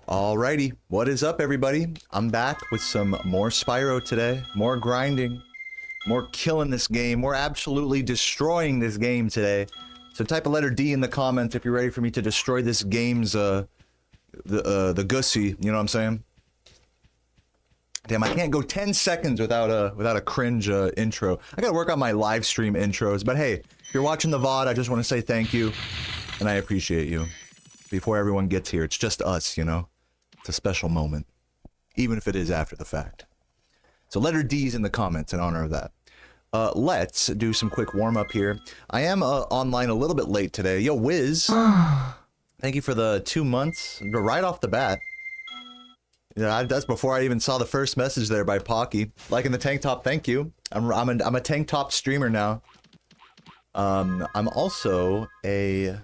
Alrighty, what is up everybody? I'm back with some more Spyro today. More grinding, more killing this game, more absolutely destroying this game today. So type a letter D in the comments if you're ready for me to destroy this game's, the gussy, you know what I'm saying? Damn, I can't go 10 seconds without a cringe intro. I gotta work on my live stream intros, but hey, if you're watching the VOD, I just want to say thank you, and I appreciate you. Before everyone gets here, it's just us, you know? It's a special moment, even if it is after the fact. So letter D's in the comments in honor of that. Let's do some quick warm-up here. I am online a little bit late today. Yo, Wiz, thank you for the 2 months, right off the bat. Yeah, that's before I even saw the first message there by Pocky. Liking the tank top, thank you. I'm a tank top streamer now. I'm also a...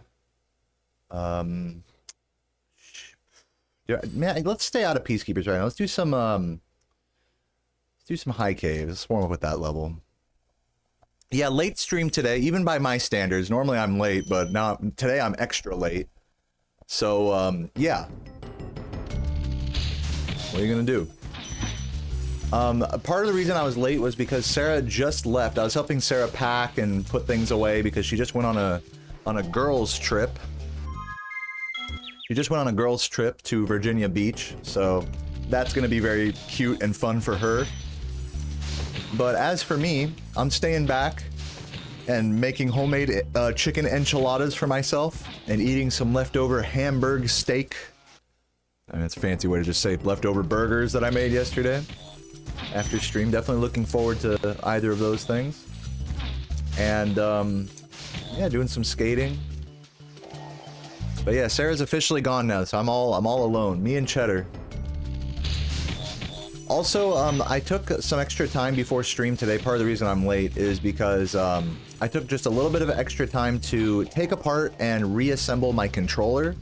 yeah, man, let's stay out of Peacekeepers right now. Let's do some high caves. Let's warm up with that level. Yeah, late stream today, even by my standards. Normally I'm late, but now today I'm extra late. So, yeah. What are you gonna do? Part of the reason I was late was because Sarah just left. I was helping Sarah pack and put things away because she just went on a girls' trip. She just went on a girls' trip to Virginia Beach, so that's gonna be very cute and fun for her. But as for me, I'm staying back and making homemade chicken enchiladas for myself and eating some leftover Hamburg steak. I mean, it's a fancy way to just say leftover burgers that I made yesterday after stream. Definitely looking forward to either of those things. And, yeah, doing some skating. But yeah, Sarah's officially gone now, so I'm all alone. Me and Cheddar. Also, I took some extra time before stream today. Part of the reason I'm late is because I took just a little bit of extra time to take apart and reassemble my controller.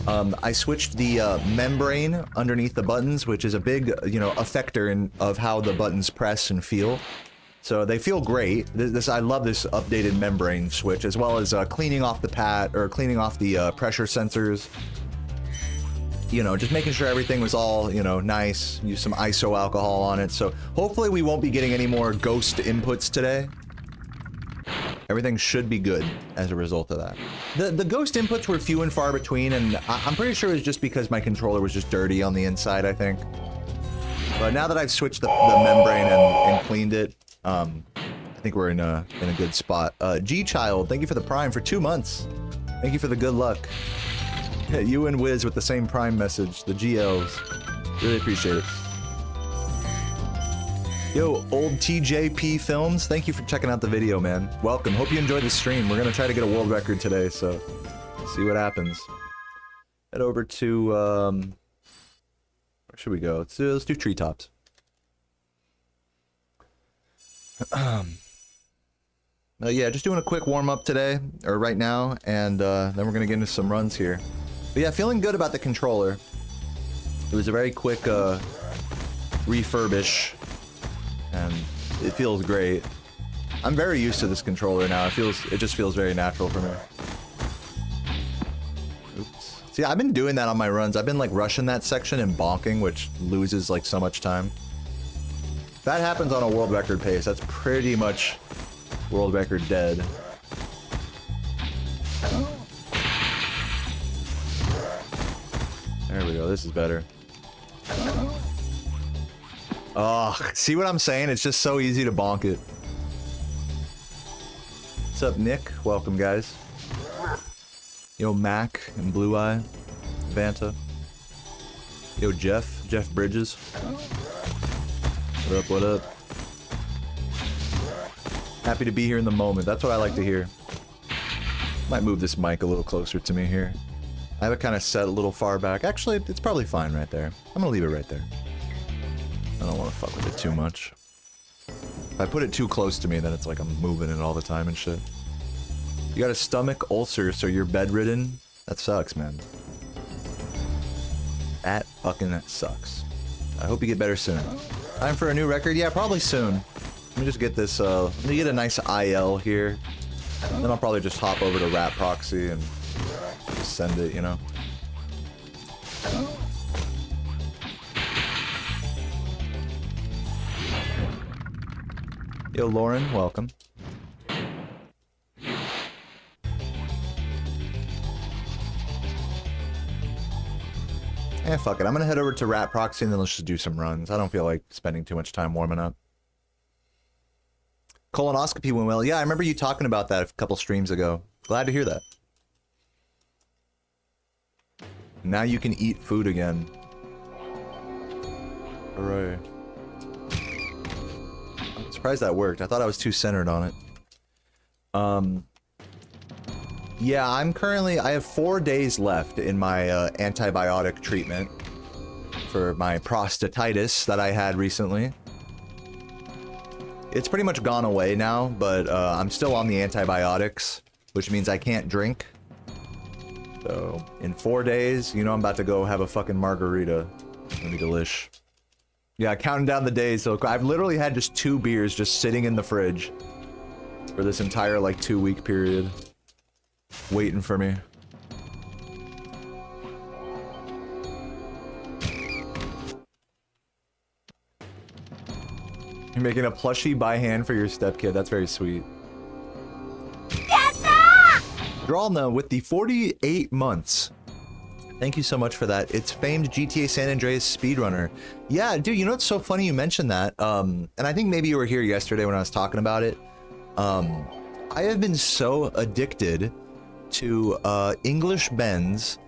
I switched the membrane underneath the buttons, which is a big, you know, effector of how the buttons press and feel. So they feel great. I love this updated membrane switch, as well as cleaning off the pad, or cleaning off the pressure sensors. You know, just making sure everything was all, you know, nice. Use some ISO alcohol on it. So hopefully we won't be getting any more ghost inputs today. Everything should be good as a result of that. The ghost inputs were few and far between, and I'm pretty sure it was just because my controller was just dirty on the inside, I think. But now that I've switched the membrane and cleaned it, I think we're in a good spot. G-Child, thank you for the Prime for 2 months. Thank you for the good luck. You and Wiz with the same Prime message, the GLs. Really appreciate it. Yo, old TJP Films, thank you for checking out the video, man. Welcome. Hope you enjoyed the stream. We're gonna try to get a world record today, so see what happens. Head over to where should we go? Let's do treetops. Yeah, just doing a quick warm up today, or right now, and then we're gonna get into some runs here. But yeah, feeling good about the controller. It was a very quick refurbish, and it feels great. I'm very used to this controller now. It just feels very natural for me. Oops. See, I've been doing that on my runs. I've been like rushing that section and bonking, which loses like so much time. That happens on a world record pace. That's pretty much world record dead. There we go. This is better. Oh, see what I'm saying? It's just so easy to bonk it. What's up, Nick? Welcome, guys. Yo, Mac and Blue Eye. Vanta. Yo, Jeff Bridges. What up, what up? Happy to be here in the moment. That's what I like to hear. Might move this mic a little closer to me here. I have it kind of set a little far back. Actually, it's probably fine right there. I'm gonna leave it right there. I don't want to fuck with it too much. If I put it too close to me, then it's like I'm moving it all the time and shit. You got a stomach ulcer, so you're bedridden? That sucks, man. That fucking sucks. I hope you get better soon. Time for a new record? Yeah, probably soon. Let me just get this, let me get a nice IL here. Then I'll probably just hop over to Rat Proxy and just send it, you know? Yo, Lauren, welcome. Eh, fuck it. I'm gonna head over to Rat Proxy and then let's just do some runs. I don't feel like spending too much time warming up. Colonoscopy went well. Yeah, I remember you talking about that a couple streams ago. Glad to hear that. Now you can eat food again. Hooray. I'm surprised that worked. I thought I was too centered on it. Yeah, I have 4 days left in my antibiotic treatment for my prostatitis that I had recently. It's pretty much gone away now, but I'm still on the antibiotics, which means I can't drink. So, in 4 days, you know I'm about to go have a fucking margarita. It's gonna be delish. Yeah, counting down the days, so I've literally had just 2 beers just sitting in the fridge for this entire, like, 2-week period. Waiting for me. You're making a plushie by hand for your stepkid. That's very sweet. Drawlna with the 48 months. Thank you so much for that. It's famed GTA San Andreas speedrunner. Yeah, dude, you know what's so funny you mentioned that? And I think maybe you were here yesterday when I was talking about it. I have been so addicted to English Ben's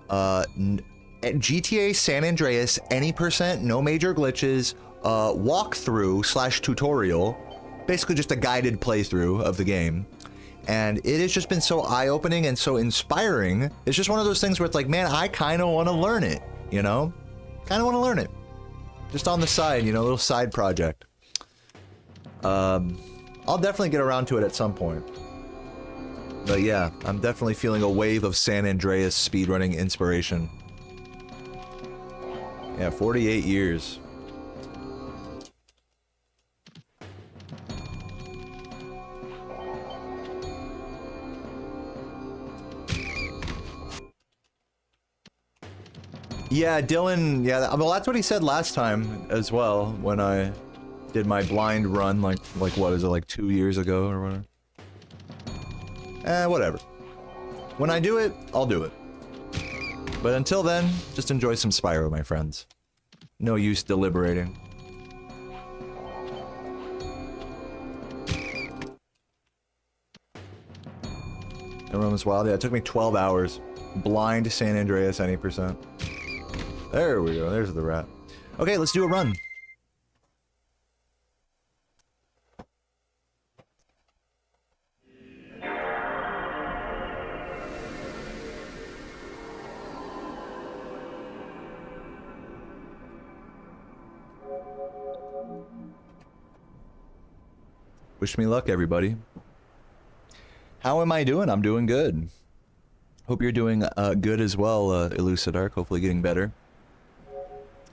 GTA San Andreas any %, no major glitches, walkthrough / tutorial, basically just a guided playthrough of the game. And it has just been so eye-opening and so inspiring. It's just one of those things where it's like, man, I kind of want to learn it, you know? Kind of want to learn it. Just on the side, you know, a little side project. I'll definitely get around to it at some point. But yeah, I'm definitely feeling a wave of San Andreas speedrunning inspiration. Yeah, 48 years. Yeah, Dylan, yeah, well, that's what he said last time as well, when I did my blind run, like what is it, like 2 years ago or whatever? Whatever. When I do it, I'll do it. But until then, just enjoy some Spyro, my friends. No use deliberating. Everyone was wild. Yeah, it took me 12 hours. Blind San Andreas any %. There we go. There's the rat. Okay, let's do a run. Wish me luck, everybody. How am I doing? I'm doing good. Hope you're doing good as well, Elucidark. Hopefully getting better.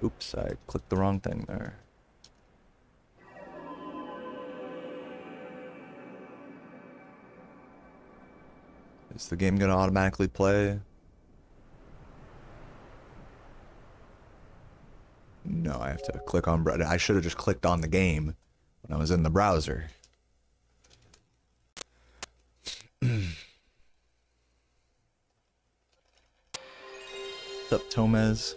Oops, I clicked the wrong thing there. Is the game gonna automatically play? No, I have to click on... I should have just clicked on the game when I was in the browser. What's up, Tomez?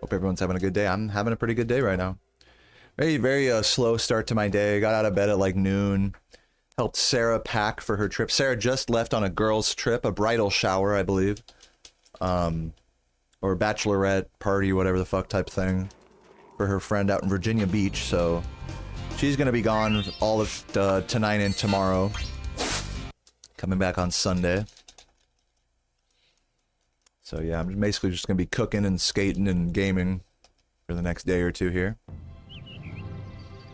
Hope everyone's having a good day. I'm having a pretty good day right now. Very, very slow start to my day. Got out of bed at like noon. Helped Sarah pack for her trip. Sarah just left on a girls' trip, a bridal shower, I believe. Or bachelorette party, whatever the fuck type thing. For her friend out in Virginia Beach, so... She's gonna be gone all of tonight and tomorrow. Coming back on Sunday. So yeah, I'm basically just gonna be cooking and skating and gaming for the next day or two here.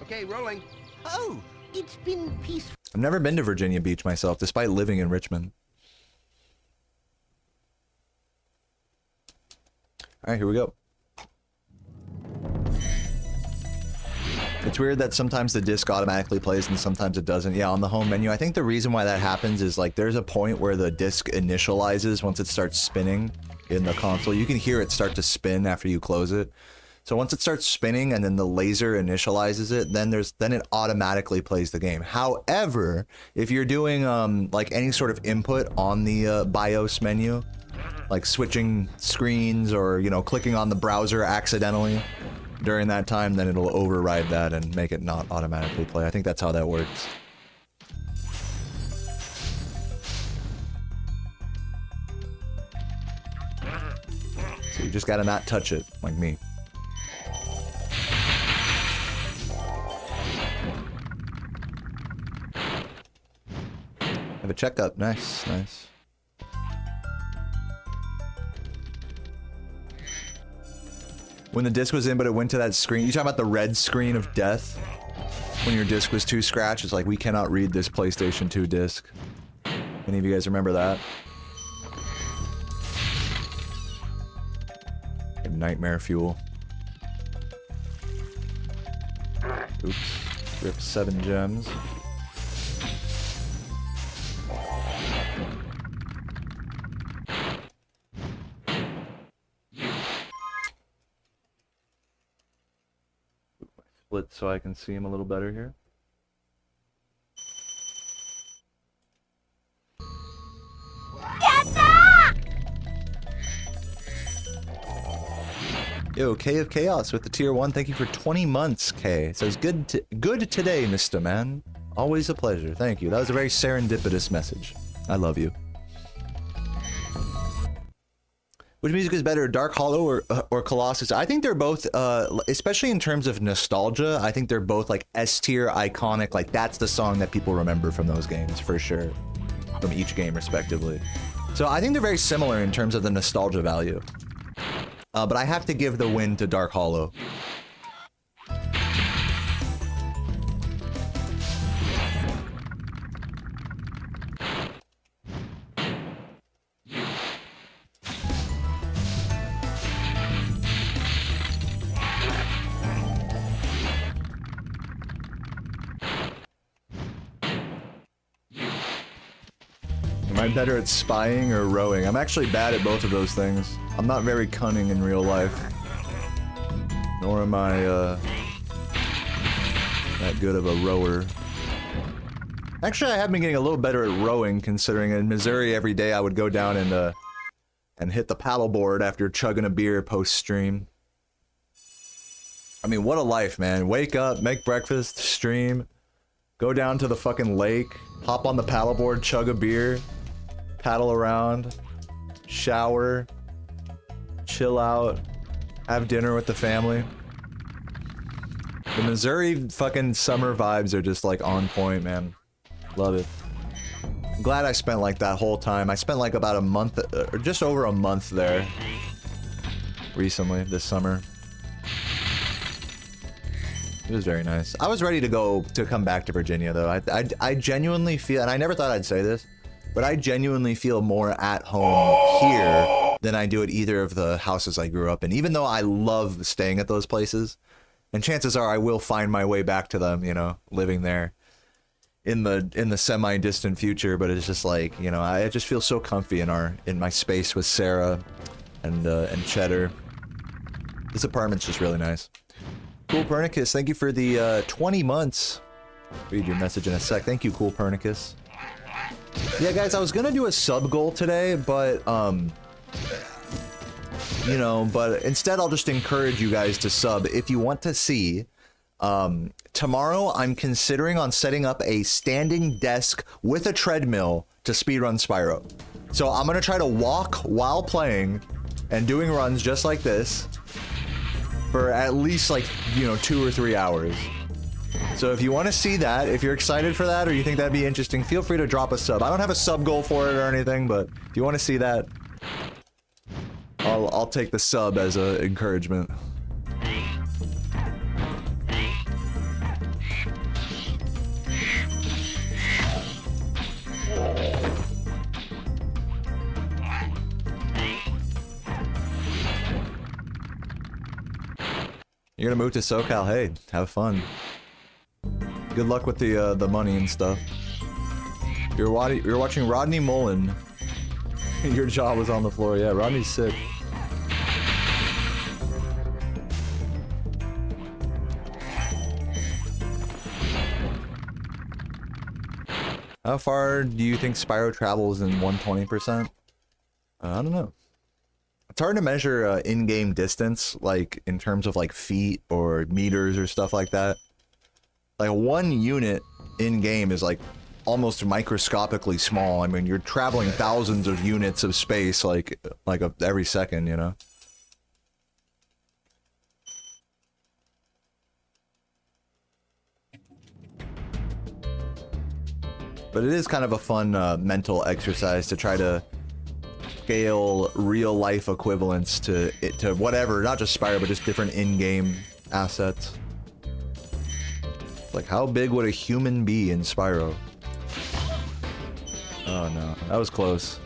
Okay, rolling. Oh, it's been peaceful. I've never been to Virginia Beach myself, despite living in Richmond. Alright, here we go. It's weird that sometimes the disc automatically plays and sometimes it doesn't. Yeah, on the home menu. I think the reason why that happens is like there's a point where the disc initializes once it starts spinning in the console. You can hear it start to spin after you close it. So once it starts spinning and then the laser initializes it, then it automatically plays the game. However, if you're doing like any sort of input on the BIOS menu, like switching screens or, you know, clicking on the browser accidentally during that time, then it'll override that and make it not automatically play. I think that's how that works. So you just gotta not touch it, like me. Have a checkup. Nice, nice. When the disc was in, but it went to that screen. You talking about the red screen of death? When your disc was too scratched, it's like, we cannot read this PlayStation 2 disc. Any of you guys remember that? Nightmare fuel. Oops. Rip 7 gems. Split so I can see him a little better here. Yo, K of Chaos with the tier 1. Thank you for 20 months, K. It says good today, Mr. Man. Always a pleasure. Thank you. That was a very serendipitous message. I love you. Which music is better, Dark Hollow or Colossus? I think they're both, especially in terms of nostalgia, I think they're both like S-tier, iconic. Like, that's the song that people remember from those games, for sure. From each game, respectively. So I think they're very similar in terms of the nostalgia value. But I have to give the win to Dark Hollow. Am I better at spying or rowing? I'm actually bad at both of those things. I'm not very cunning in real life. Nor am I, that good of a rower. Actually, I have been getting a little better at rowing, considering in Missouri every day I would go down and hit the paddleboard after chugging a beer post-stream. I mean, what a life, man. Wake up, make breakfast, stream, go down to the fucking lake, hop on the paddleboard, chug a beer, paddle around, shower, chill out, have dinner with the family. The Missouri fucking summer vibes are just like on point, man. Love it. I'm glad I spent like that whole time. I spent like about a month, or just over a month there recently, this summer. It was very nice. I was ready to come back to Virginia though. I genuinely feel, and I never thought I'd say this, but I genuinely feel more at home here than I do at either of the houses I grew up in, even though I love staying at those places. And chances are I will find my way back to them, you know, living there in the semi-distant future. But it's just like, you know, I just feel so comfy in my space with Sarah and Cheddar. This apartment's just really nice. Cool Pernicus, thank you for the 20 months. Read your message in a sec. Thank you, Cool Pernicus. Yeah, guys, I was gonna do a sub goal today, but you know, but instead I'll just encourage you guys to sub if you want to see. Tomorrow I'm considering on setting up a standing desk with a treadmill to speedrun Spyro. So I'm gonna try to walk while playing and doing runs just like this for at least like, you know, 2 or 3 hours. So if you want to see that, if you're excited for that or you think that'd be interesting, feel free to drop a sub. I don't have a sub goal for it or anything, but if you want to see that, I'll take the sub as an encouragement. You're gonna move to SoCal? Hey, have fun. Good luck with the money and stuff. You're watching Rodney Mullen. Your jaw was on the floor. Yeah, Rodney's sick. How far do you think Spyro travels in 120%? I don't know. It's hard to measure in-game distance, like in terms of like feet or meters or stuff like that. Like one unit in-game is like almost microscopically small. I mean, you're traveling thousands of units of space like every second, you know? But it is kind of a fun mental exercise to try to scale real-life equivalents to whatever, not just Spyro, but just different in-game assets. Like, how big would a human be in Spyro? Oh no, that was close.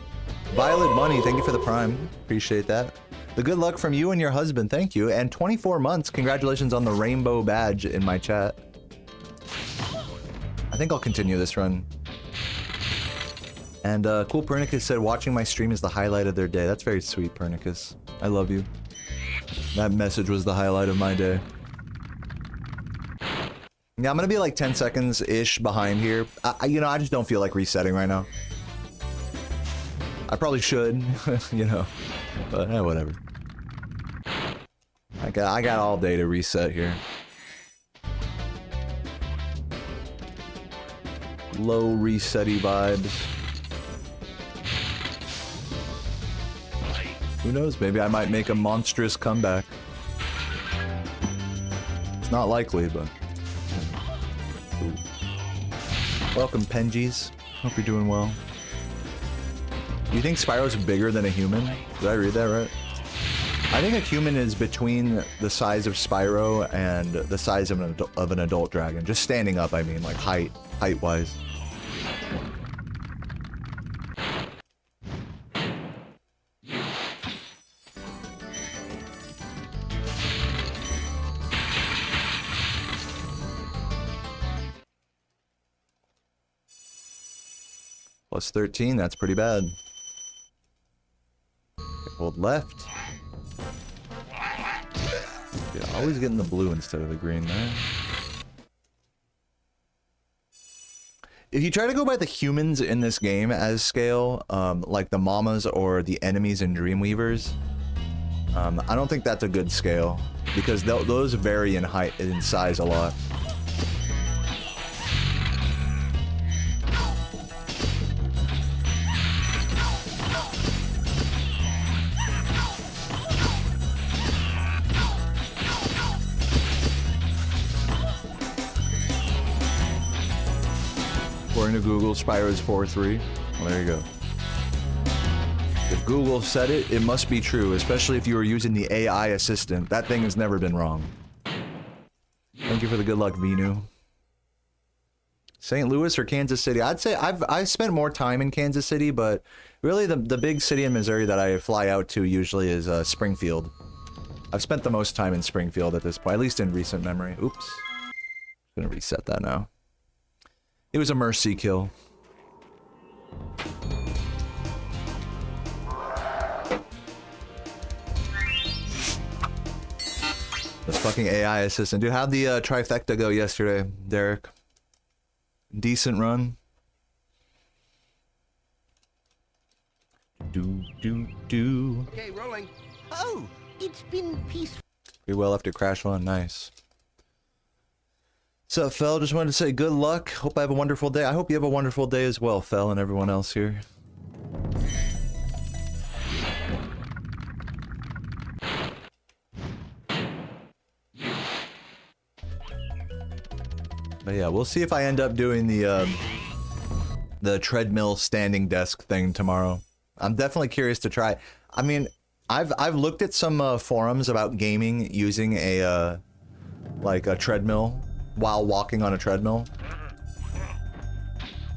Violet Money, thank you for the Prime. Appreciate that. The good luck from you and your husband, thank you. And 24 months, congratulations on the rainbow badge in my chat. I think I'll continue this run. And Cool Pernicus said, watching my stream is the highlight of their day. That's very sweet, Pernicus. I love you. That message was the highlight of my day. Yeah, I'm gonna be like 10 seconds-ish behind here. You know, I just don't feel like resetting right now. I probably should, you know, but whatever. I got all day to reset here. Low reset-y vibes. Who knows? Maybe I might make a monstrous comeback. It's not likely, but... Ooh. Welcome, Penjies. Hope you're doing well. Do you think Spyro's bigger than a human? Did I read that right? I think a human is between the size of Spyro and the size of an adult dragon. Just standing up, I mean, like height-wise. Plus 13, that's pretty bad. Hold left. Yeah, always getting the blue instead of the green there. If you try to go by the humans in this game as scale, like the mamas or the enemies in Dreamweavers, I don't think that's a good scale because those vary in height and in size a lot. According to Google, Spyro is 4'3". Well, there you go. If Google said it, it must be true, especially if you were using the AI assistant. That thing has never been wrong. Thank you for the good luck, Vinu. St. Louis or Kansas City? I'd say I've spent more time in Kansas City, but really the big city in Missouri that I fly out to usually is Springfield. I've spent the most time in Springfield at this point, at least in recent memory. Oops. I'm gonna reset that now. It was a mercy kill. This fucking AI assistant. Dude, how'd the trifecta go yesterday, Derek? Decent run. Do. Okay, rolling. Oh, it's been peaceful. Pretty well after crash one. Nice. What's up, Fel? Just wanted to say good luck. Hope I have a wonderful day. I hope you have a wonderful day as well, Fel, and everyone else here. But yeah, we'll see if I end up doing the treadmill standing desk thing tomorrow. I'm definitely curious to try. I mean, I've looked at some forums about gaming using a like a treadmill while walking on a treadmill.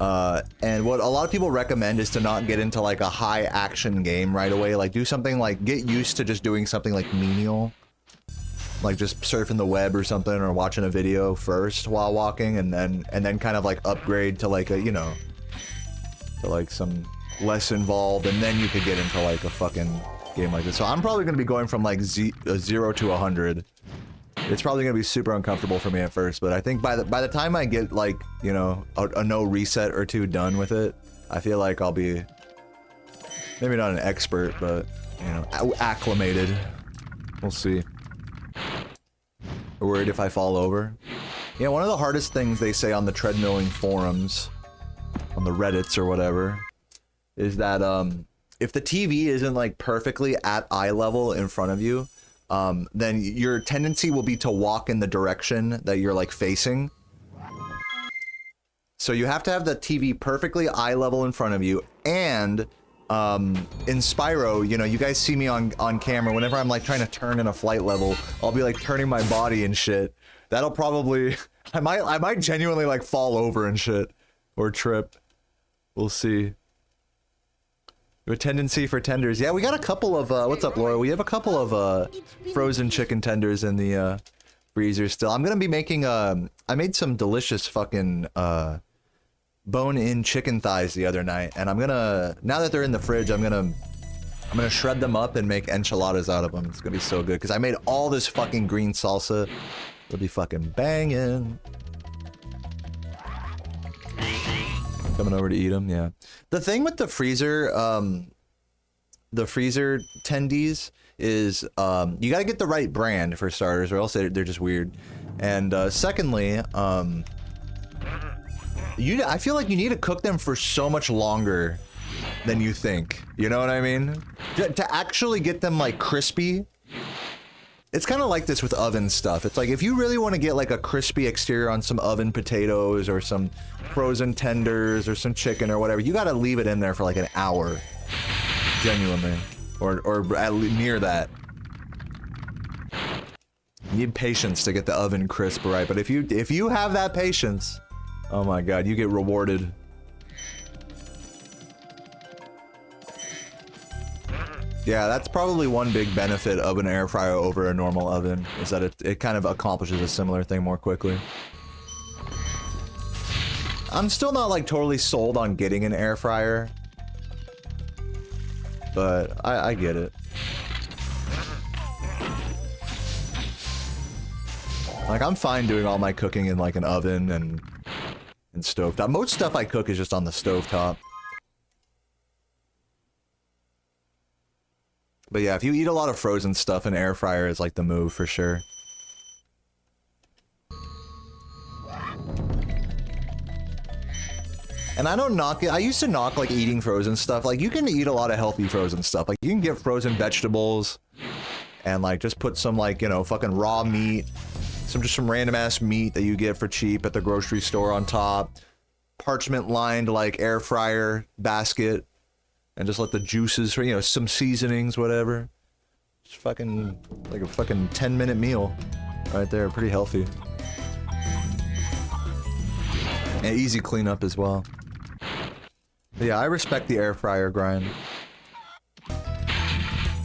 And what a lot of people recommend is to not get into like a high action game right away. Like do something like get used to just doing something like menial. Like just surfing the web or something or watching a video first while walking and then kind of like upgrade to like a, you know, to like some less involved and then you could get into like a fucking game like this. So I'm probably going to be going from like 0 to 100 It's probably gonna be super uncomfortable for me at first, but I think by the time I get like, you know, a no reset or two done with it, I feel like I'll be maybe not an expert, but you know, acclimated. We'll see. Worried if I fall over. Yeah, one of the hardest things they say on the treadmilling forums, on the Reddits or whatever, is that if the TV isn't like perfectly at eye level in front of you, then your tendency will be to walk in the direction that you're like facing. So you have to have the TV perfectly eye level in front of you, and in Spyro, you know, you guys see me on camera, whenever I'm like trying to turn in a flight level, I'll be like turning my body and shit. That'll probably, I might genuinely like fall over and shit, or trip. We'll see. A tendency for tenders. Yeah, we got a couple of, what's up, Laura? We have a couple of, frozen chicken tenders in the, freezer still. I'm gonna be making, I made some delicious fucking, bone-in chicken thighs the other night, and I'm gonna, now that they're in the fridge, I'm gonna shred them up and make enchiladas out of them. It's gonna be so good, because I made all this fucking green salsa. It'll be fucking banging. Coming over to eat them, yeah. The thing with the freezer tendies is, you gotta get the right brand for starters, or else they're just weird. And, secondly, I feel like you need to cook them for so much longer than you think. You know what I mean? To actually get them, like, crispy. It's kind of like this with oven stuff. It's like, if you really want to get, like, a crispy exterior on some oven potatoes or some frozen tenders or some chicken or whatever, you gotta leave it in there for, like, an hour. Genuinely. Or at near that. You need patience to get the oven crisp right, but if you have that patience, oh my god, you get rewarded. Yeah, that's probably one big benefit of an air fryer over a normal oven, is that it kind of accomplishes a similar thing more quickly. I'm still not like totally sold on getting an air fryer, but I get it. Like, I'm fine doing all my cooking in like an oven and stovetop. Most stuff I cook is just on the stovetop. But yeah, if you eat a lot of frozen stuff, an air fryer is like the move for sure. And I don't knock it. I used to knock like eating frozen stuff. Like, you can eat a lot of healthy frozen stuff. Like, you can get frozen vegetables and like just put some like, you know, fucking raw meat, some random ass meat that you get for cheap at the grocery store on top. Parchment lined like air fryer basket. And just let the juices, you know, some seasonings, whatever. Just fucking, like a fucking 10-minute meal right there. Pretty healthy. And easy cleanup as well. But yeah, I respect the air fryer grind.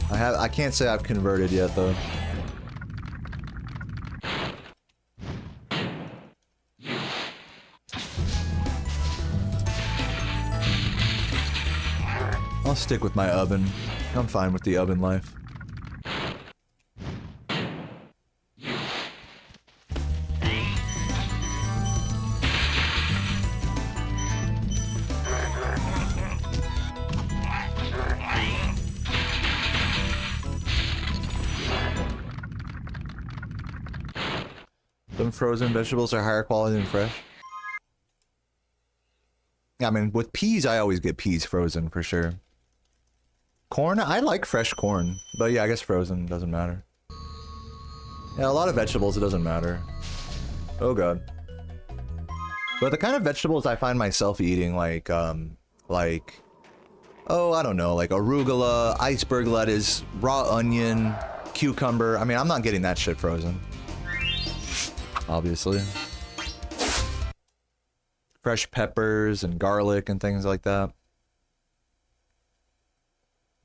I can't say I've converted yet, though. I'll stick with my oven. I'm fine with the oven life. Some frozen vegetables are higher quality than fresh. I mean, with peas, I always get peas frozen for sure. Corn? I like fresh corn. But yeah, I guess frozen doesn't matter. Yeah, a lot of vegetables, it doesn't matter. Oh god. But the kind of vegetables I find myself eating, like, oh, I don't know, like arugula, iceberg lettuce, raw onion, cucumber. I mean, I'm not getting that shit frozen. Obviously. Fresh peppers and garlic and things like that.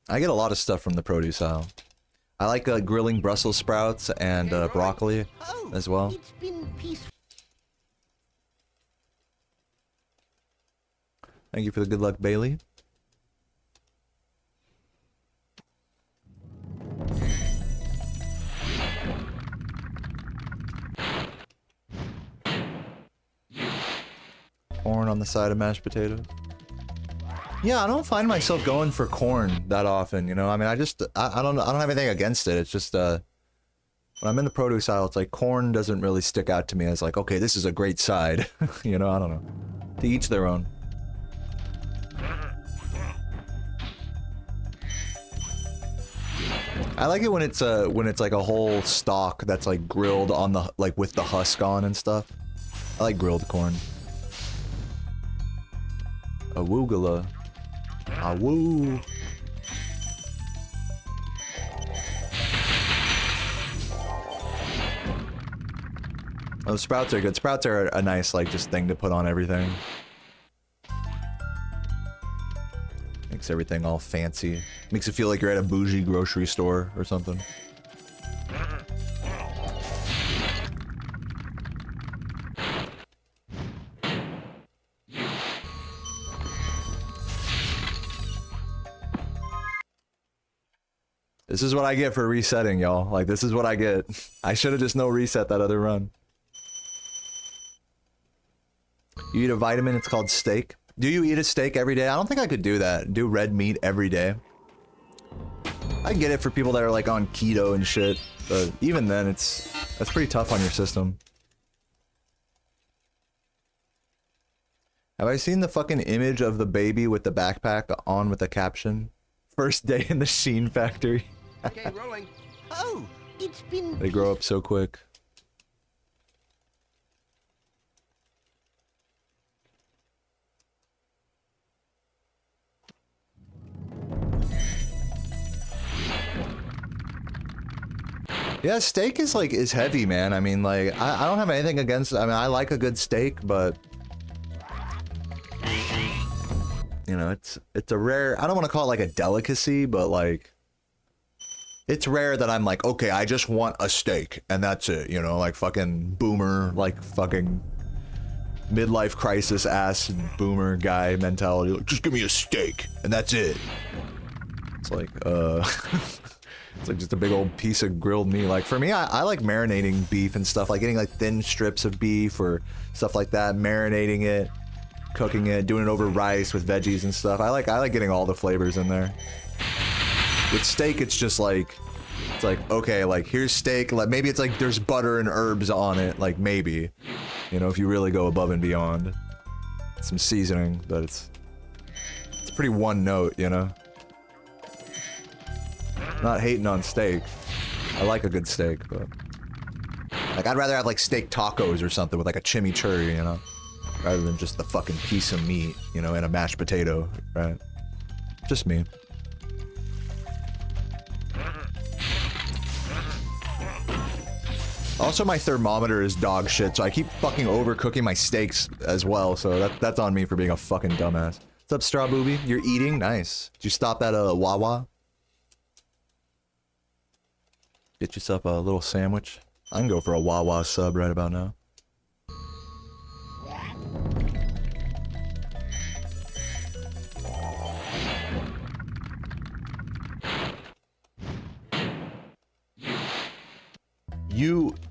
I get a lot of stuff from the produce aisle. I like grilling Brussels sprouts and broccoli as well. It's been peaceful. Thank you for the good luck, Bailey. Corn on the side of mashed potatoes. Yeah, I don't find myself going for corn that often, you know? I mean, I don't have anything against it. It's just, when I'm in the produce aisle, it's like corn doesn't really stick out to me as like, okay, this is a great side. You know, I don't know. To each their own. I like it when it's like a whole stalk that's like grilled on the, like with the husk on and stuff. I like grilled corn. A woogala. A woo. Oh, sprouts are good. Sprouts are a nice, like, just thing to put on everything. Makes everything all fancy. Makes it feel like you're at a bougie grocery store or something. This is what I get for resetting, y'all. Like, this is what I get. I should have just no reset that other run. You eat a vitamin, it's called steak. Do you eat a steak every day? I don't think I could do that. Do red meat every day. I get it for people that are like on keto and shit, but even then, that's pretty tough on your system. Have I seen the fucking image of the baby with the backpack on with the caption? First day in the Sheen factory. Okay, rolling. Oh, it's been... They grow up so quick. Yeah, steak is like, is heavy, man. I mean, like, I don't have anything against, I mean, I like a good steak, but you know, it's a rare, I don't want to call it like a delicacy, but like, it's rare that I'm like, okay, I just want a steak and that's it, you know, like fucking boomer, like fucking midlife crisis ass boomer guy mentality. Like, just give me a steak and that's it. It's like, it's like just a big old piece of grilled meat. Like for me, I like marinating beef and stuff, like getting like thin strips of beef or stuff like that, marinating it, cooking it, doing it over rice with veggies and stuff. I like getting all the flavors in there. With steak, it's just like, it's like, okay, like here's steak, like maybe it's like there's butter and herbs on it, like maybe, you know, if you really go above and beyond. Some seasoning, but it's pretty one note, you know? Not hating on steak. I like a good steak, but like I'd rather have like steak tacos or something with like a chimichurri, you know, rather than just the fucking piece of meat, you know, and a mashed potato, right? Just me. Also, my thermometer is dog shit, so I keep fucking overcooking my steaks as well, so that's on me for being a fucking dumbass. What's up, Straw Booby? You're eating? Nice. Did you stop at a Wawa? Get yourself a little sandwich. I can go for a Wawa sub right about now.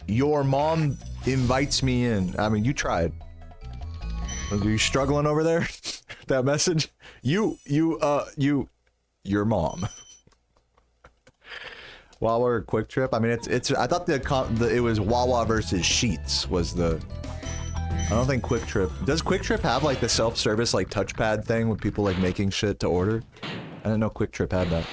Your mom invites me in. I mean, you tried. Are you struggling over there? That message? Your mom. Wawa or Quick Trip? I mean, it's. I thought it was Wawa versus Sheets was the. I don't think Quick Trip. Does Quick Trip have like the self-service like touchpad thing with people like making shit to order? I didn't know Quick Trip had that.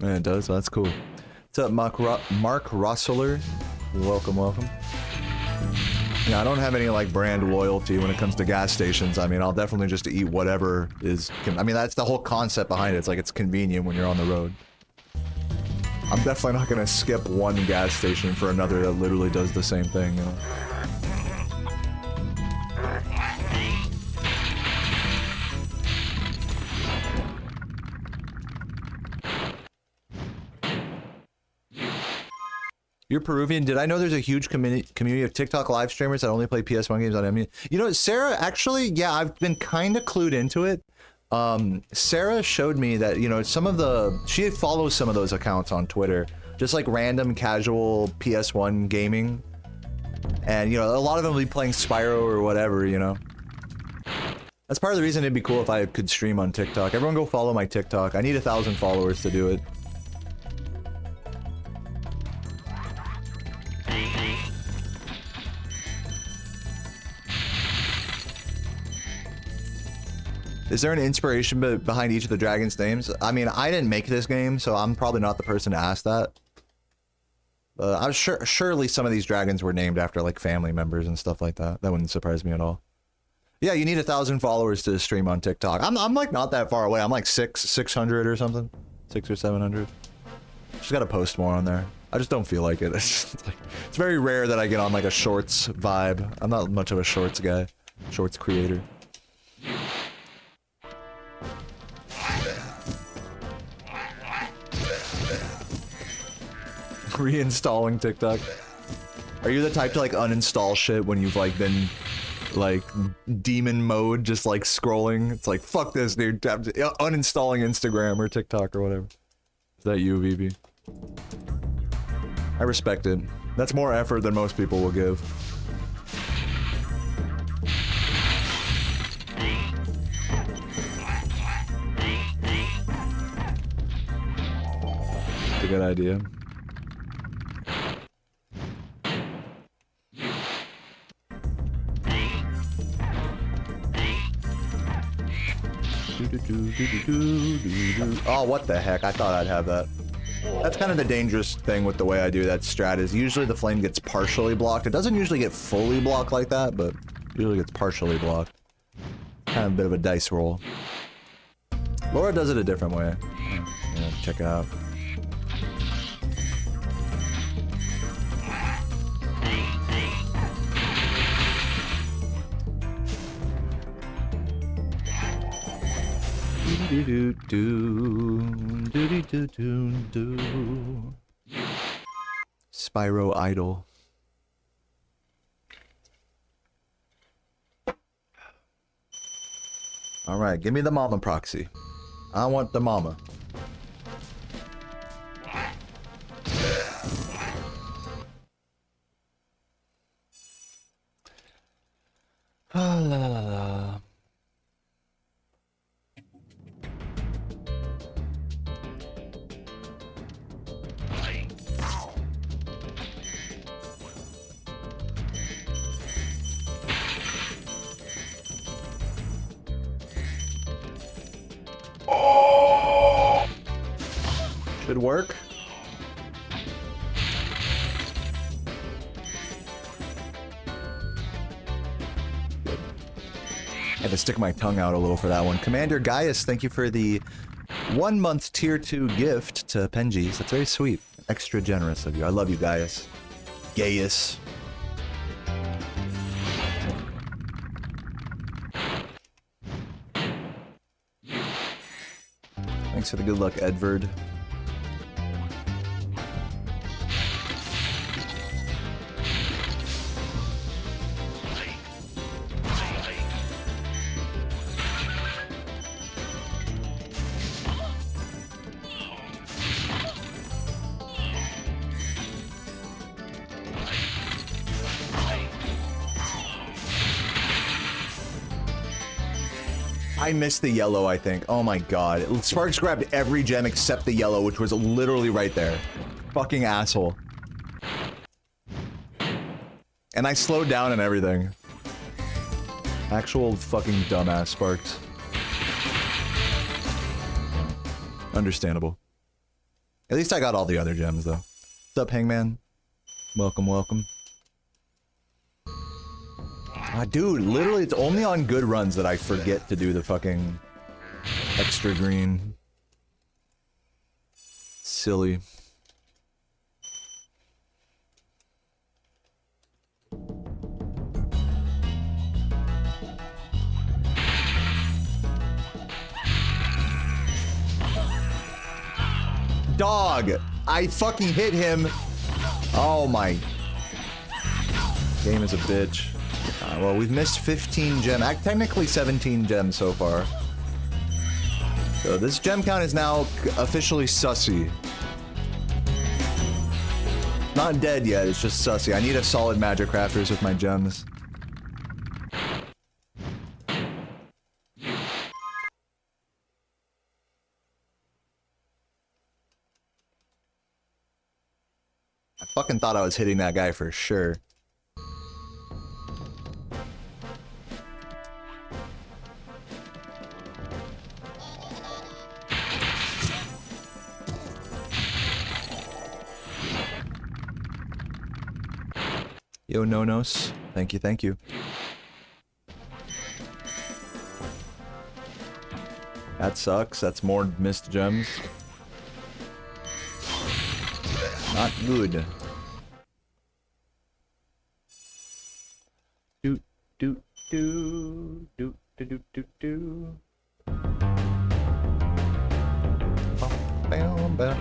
Yeah, it does. That's cool. What's up, Mark Rossler? Welcome, welcome. Yeah, I don't have any like brand loyalty when it comes to gas stations. I mean, I'll definitely just eat whatever is. I mean, that's the whole concept behind it. It's like it's convenient when you're on the road. I'm definitely not gonna skip one gas station for another that literally does the same thing, you know. You're Peruvian. Did I know there's a huge community of TikTok live streamers that only play PS1 games on Emmy? You know, Sarah, actually, yeah, I've been kind of clued into it. Sarah showed me that, you know, she follows some of those accounts on Twitter. just like random casual PS1 gaming. And, you know, a lot of them will be playing Spyro or whatever, you know. That's part of the reason it'd be cool if I could stream on TikTok. Everyone go follow my TikTok. I need 1,000 followers to do it. Is there an inspiration behind each of the dragons' names? I mean, I didn't make this game, so I'm probably not the person to ask that. I'm sure, surely some of these dragons were named after like family members and stuff like that. That wouldn't surprise me at all. Yeah, you need 1,000 followers to stream on TikTok. I'm like not that far away. I'm like 600 or something, 600 or 700. Just gotta post more on there. I just don't feel like it. It's very rare that I get on like a shorts vibe. I'm not much of a shorts guy, shorts creator. Reinstalling TikTok. Are you the type to like uninstall shit when you've like been like demon mode, just like scrolling? It's like, fuck this, dude. I'm uninstalling Instagram or TikTok or whatever. Is that you, VB? I respect it. That's more effort than most people will give. It's a good idea. Oh, what the heck? I thought I'd have that. That's kind of the dangerous thing with the way I do that strat is usually the flame gets partially blocked. It doesn't usually get fully blocked like that, but usually gets partially blocked. Kind of a bit of a dice roll. Laura does it a different way. Yeah, check it out. Spyro Idol. All right, give me the mama proxy. I want the mama. La la la la. Should work. Good. I had to stick my tongue out a little for that one. Commander Gaius, thank you for the 1 month tier 2 gift to Penji's. That's very sweet. Extra generous of you. I love you, Gaius. Gaius. Thanks for the good luck, Edvard. I missed the yellow, I think. Oh my god. Sparks grabbed every gem except the yellow, which was literally right there. Fucking asshole. And I slowed down and everything. Actual fucking dumbass Sparks. Understandable. At least I got all the other gems, though. What's up, Hangman? Welcome, welcome. Dude, literally, it's only on good runs that I forget to do the fucking extra green. Silly. Dog! I fucking hit him! Oh my... Game is a bitch. Well, we've missed 15 gems. Technically 17 gems so far. So this gem count is now officially sussy. not dead yet, it's just sussy. I need a solid magic crafters with my gems. I fucking thought I was hitting that guy for sure. Yo, Nonos. Thank you, thank you. That sucks. That's more missed gems. Not good. Do do do do do do do do.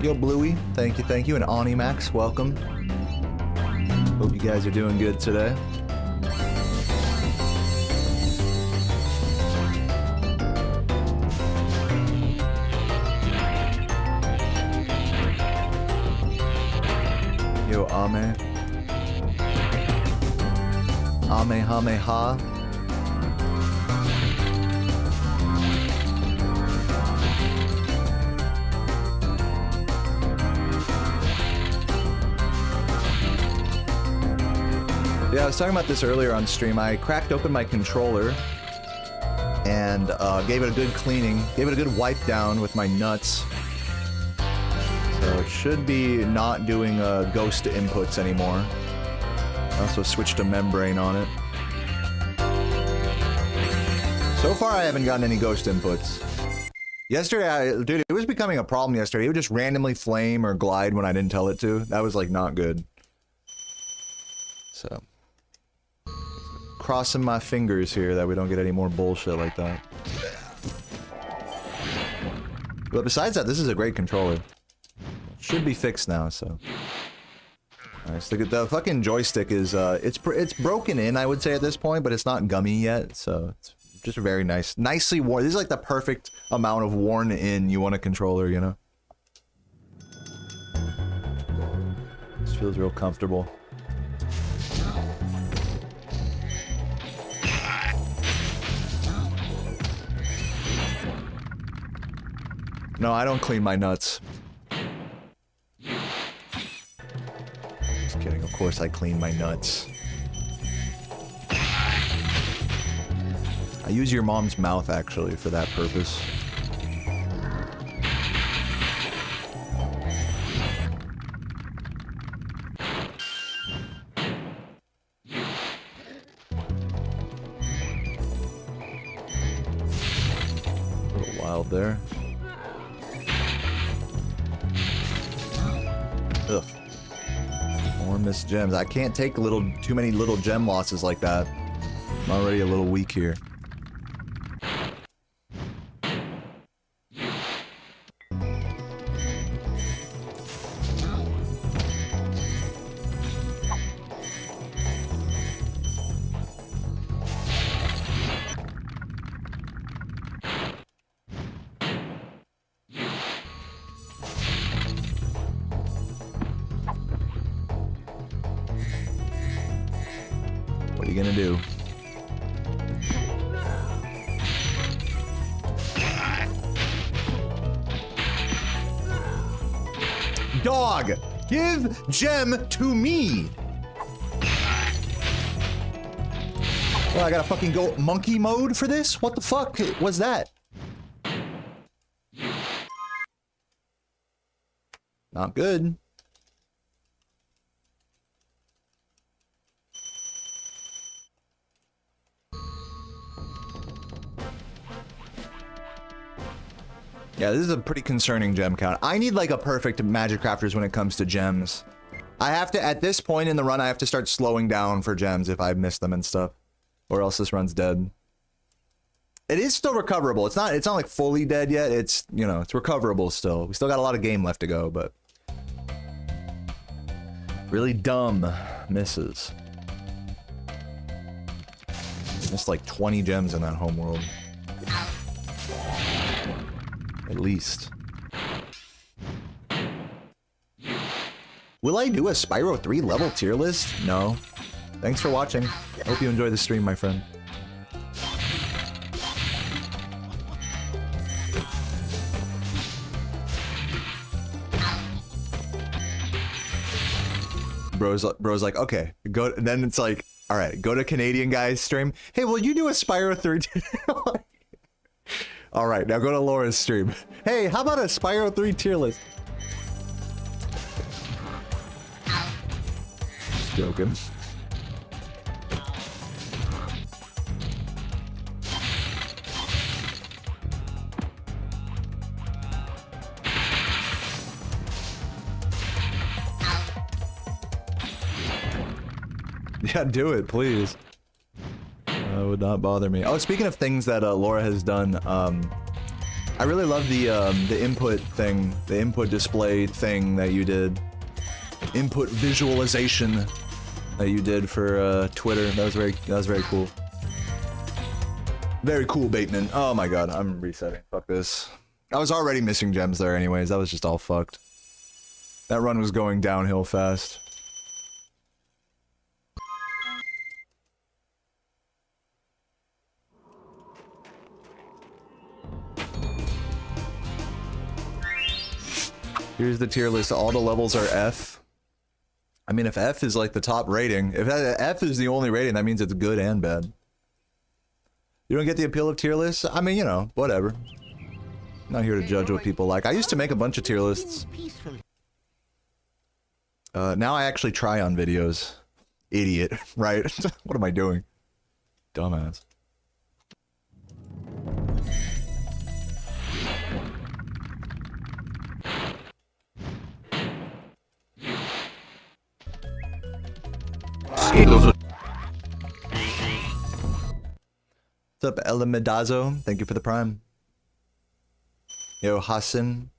Yo, Bluey. Thank you, and Onimax, welcome. Hope you guys are doing good today. Yo, Ame. Amehameha. Yeah, I was talking about this earlier on stream. I cracked open my controller and gave it a good cleaning, gave it a good wipe down with my nuts. So it should be not doing ghost inputs anymore. I also switched to membrane on it. So far I haven't gotten any ghost inputs. Yesterday, dude, it was becoming a problem yesterday. It would just randomly flame or glide when I didn't tell it to. That was like not good. So, crossing my fingers here that we don't get any more bullshit like that. But besides that, this is a great controller. Should be fixed now, so. Alright, so the fucking joystick is, it's broken in, I would say, at this point, but it's not gummy yet, so it's just very nice. Nicely worn. This is like the perfect amount of worn in you want a controller, you know? This feels real comfortable. No, I don't clean my nuts. Just kidding, of course I clean my nuts. I use your mom's mouth, actually, for that purpose. A little wild there. Ugh. More missed gems. I can't take too many little gem losses like that. I'm already a little weak here. What are you gonna do? Dog! Give gem to me! Well, I gotta fucking go monkey mode for this? What the fuck was that? Not good. Yeah, this is a pretty concerning gem count. I need like a perfect magic crafters when it comes to gems. I have to, at this point in the run, I have to start slowing down for gems if I miss them and stuff. Or else this run's dead. It is still recoverable. It's not like fully dead yet. It's, you know, it's recoverable still. We still got a lot of game left to go, but really dumb misses. Missed like 20 gems in that homeworld. At least. Will I do a Spyro 3 level tier list? No. Thanks for watching. Hope you enjoy the stream, my friend. Bro's like, okay, go. And then it's like, all right, go to Canadian guy's stream. Hey, will you do a Spyro 3? All right, now go to Laura's stream. Hey, how about a Spyro 3 tier list? Just joking. Yeah, do it, please. Would not bother me. Oh, speaking of things that Laura has done, I really love the input thing, the input display thing that you did. Input visualization that you did for Twitter. That was very cool. Very cool, Bateman. Oh my god, I'm resetting. Fuck this. I was already missing gems there anyways. That was just all fucked. That run was going downhill fast. Here's the tier list. All the levels are F. I mean, if F is like the top rating, if F is the only rating, that means it's good and bad. You don't get the appeal of tier lists? I mean, you know, whatever. I'm not here to judge what people like. I used to make a bunch of tier lists. Now I actually try on videos. Idiot, right? What am I doing? Dumbass. What's up, Elamidazo? Thank you for the prime. Yo, Hassan.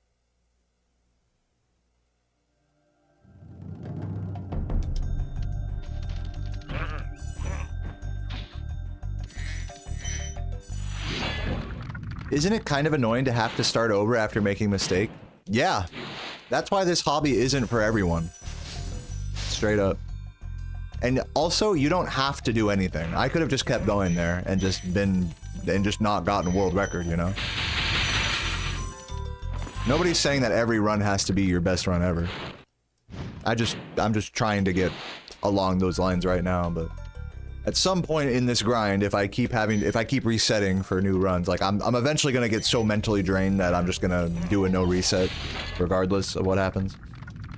Isn't it kind of annoying to have to start over after making a mistake? Yeah. That's why this hobby isn't for everyone. Straight up. And also, you don't have to do anything. I could have just kept going there and just not gotten world record, you know? Nobody's saying that every run has to be your best run ever. I'm just trying to get along those lines right now, but at some point in this grind, if I keep resetting for new runs, like I'm eventually gonna get so mentally drained that I'm just gonna do a no reset regardless of what happens.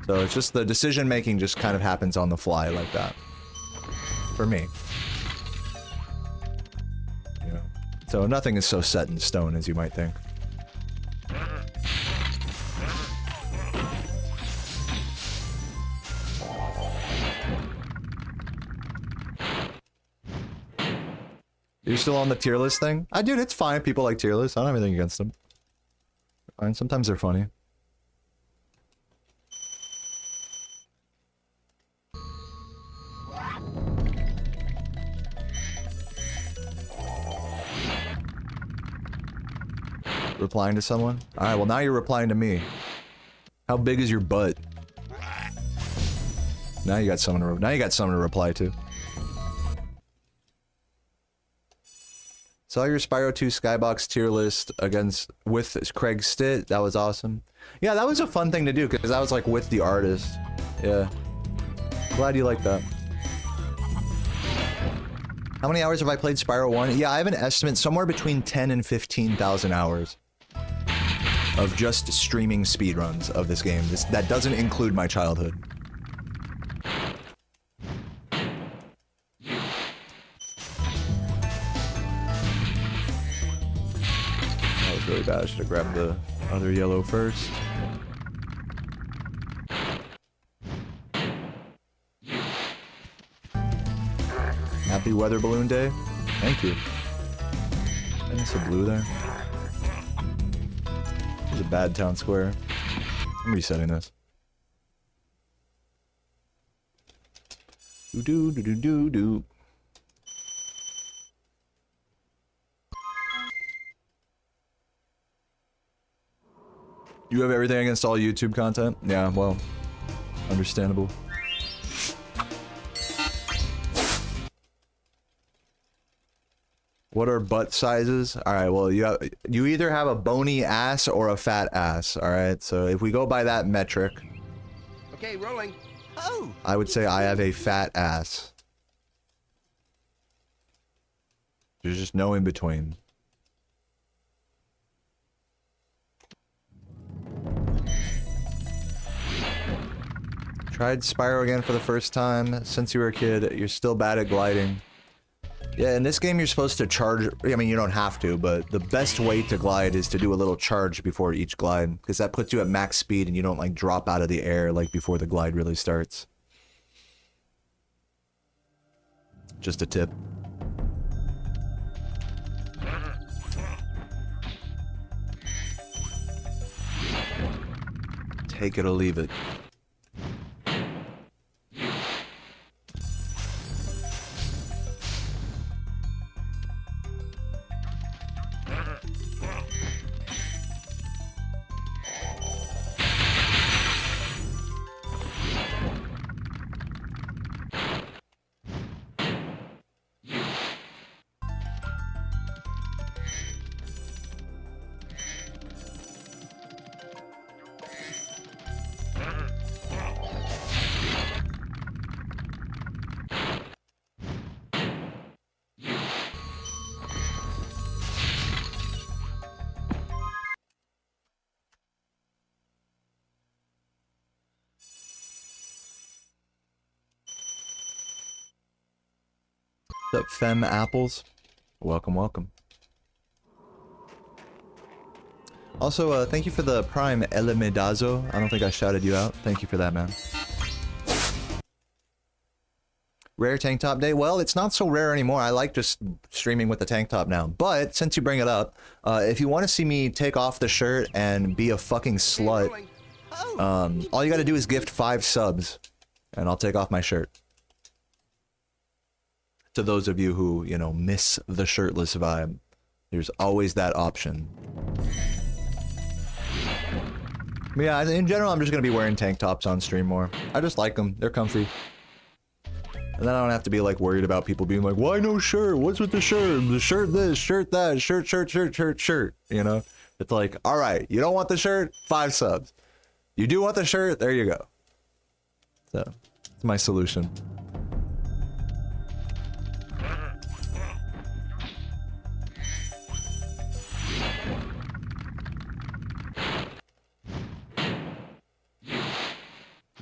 So it's just the decision making just kind of happens on the fly like that. For me. You know. So nothing is so set in stone as you might think. You're still on the tier list thing? Dude, it's fine. People like tier lists. I don't have anything against them. Fine. Sometimes they're funny. Replying to someone? Alright, well now you're replying to me. How big is your butt? Now you got someone to reply to. Saw your Spyro 2 Skybox tier list with Craig Stitt. That was awesome. Yeah, that was a fun thing to do because I was like with the artist. Yeah. Glad you like that. How many hours have I played Spyro 1? Yeah, I have an estimate somewhere between 10 and 15,000 hours of just streaming speedruns of this game. That doesn't include my childhood. That was really bad. I should have grabbed the other yellow first. Happy weather balloon day. Thank you. And some blue there. There's a bad town square. I'm resetting this. Do do do do do. You have everything against all YouTube content? Yeah, well, 100%. understandable. What are butt sizes? Alright, well, you either have a bony ass or a fat ass, alright? So if we go by that metric... Okay, rolling. Oh! I would say I have a fat ass. There's just no in between. Tried Spyro again for the first time. Since you were a kid, you're still bad at gliding. Yeah, in this game you're supposed to charge. I mean, you don't have to, but the best way to glide is to do a little charge before each glide, because that puts you at max speed and you don't like drop out of the air like before the glide really starts. Just a tip. Take it or leave it. What's up, Fem Apples? Welcome, welcome. Also, thank you for the Prime Elemedazo. I don't think I shouted you out. Thank you for that, man. Rare tank top day? Well, it's not so rare anymore. I like just streaming with the tank top now. But, since you bring it up, if you want to see me take off the shirt and be a fucking slut, all you gotta do is gift 5 subs, and I'll take off my shirt. To those of you who, you know, miss the shirtless vibe, there's always that option. But yeah, in general, I'm just gonna be wearing tank tops on stream more. I just like them. They're comfy. And then I don't have to be, like, worried about people being like, why no shirt? What's with the shirt? The shirt this, shirt that, shirt, you know? It's like, alright, you don't want the shirt? 5 subs. You do want the shirt? There you go. So, it's my solution.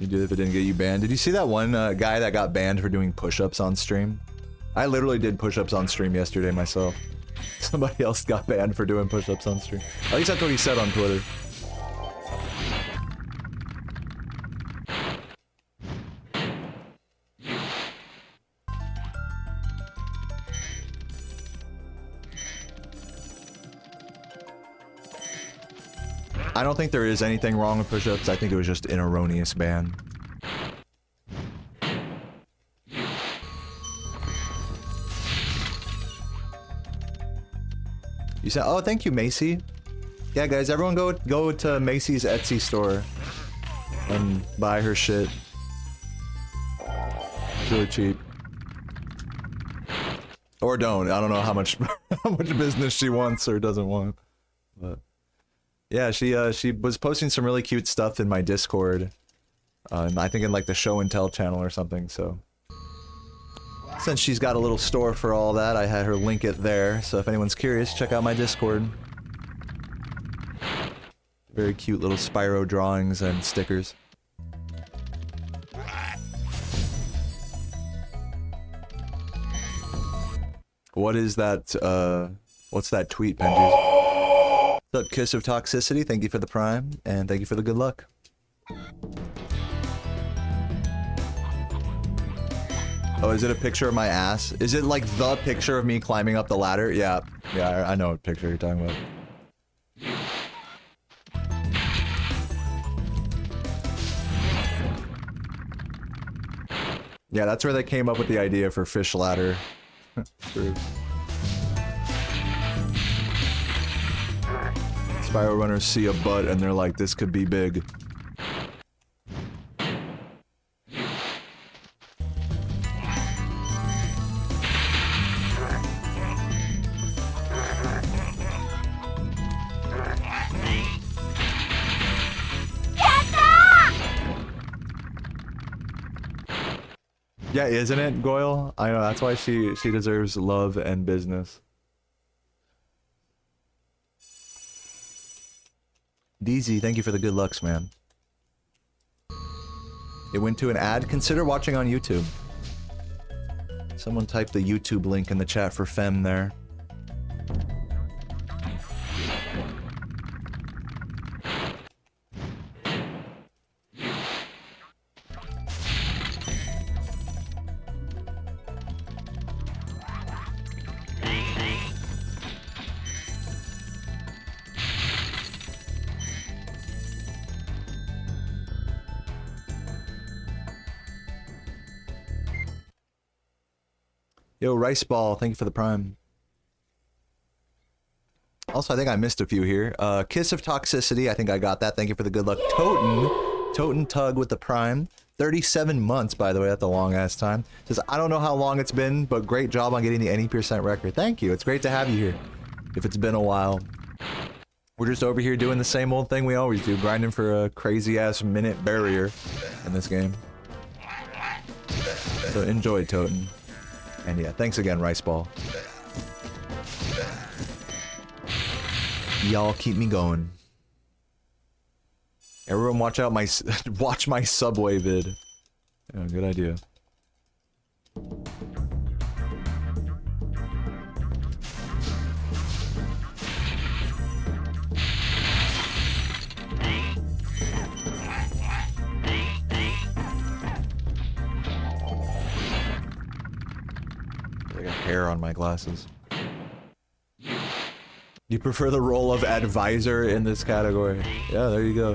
You did if it didn't get you banned. Did you see that one guy that got banned for doing push-ups on stream? I literally did push-ups on stream yesterday myself. Somebody else got banned for doing push-ups on stream. At least that's what he said on Twitter. I don't think there is anything wrong with push-ups. I think it was just an erroneous ban. You said, oh, thank you, Macy. Yeah, guys, everyone go to Macy's Etsy store and buy her shit. It's really cheap. Or don't. I don't know how much how much business she wants or doesn't want. But yeah, she was posting some really cute stuff in my Discord. I think in like the Show and Tell channel or something, so. Since she's got a little store for all that, I had her link it there, so if anyone's curious, check out my Discord. Very cute little Spyro drawings and stickers. What is that, what's that tweet, Benji? What's up, Kiss of Toxicity? Thank you for the Prime, and thank you for the good luck. Oh, is it a picture of my ass? Is it like the picture of me climbing up the ladder? Yeah, yeah, I know what picture you're talking about. Yeah, that's where they came up with the idea for fish ladder. True. Spyro runners see a butt and they're like, this could be big. Yeah, isn't it, Goyle? I know, that's why she deserves love and business. DZ, thank you for the good lucks, man. It went to an ad. Consider watching on YouTube. Someone type the YouTube link in the chat for Fem there. Yo, Rice Ball, thank you for the prime. Also, I think I missed a few here. Kiss of Toxicity, I think I got that. Thank you for the good luck. Toten Tug with the prime. 37 months, by the way, that's a long-ass time. Says, I don't know how long it's been, but great job on getting the any percent record. Thank you, it's great to have you here. If it's been a while. We're just over here doing the same old thing we always do, grinding for a crazy-ass minute barrier in this game. So enjoy, Toten. And yeah, thanks again, Rice Ball. Y'all keep me going. Everyone watch out watch my Subway vid. Yeah, good idea. Like a hair on my glasses. You prefer the role of advisor in this category? Yeah, there you go.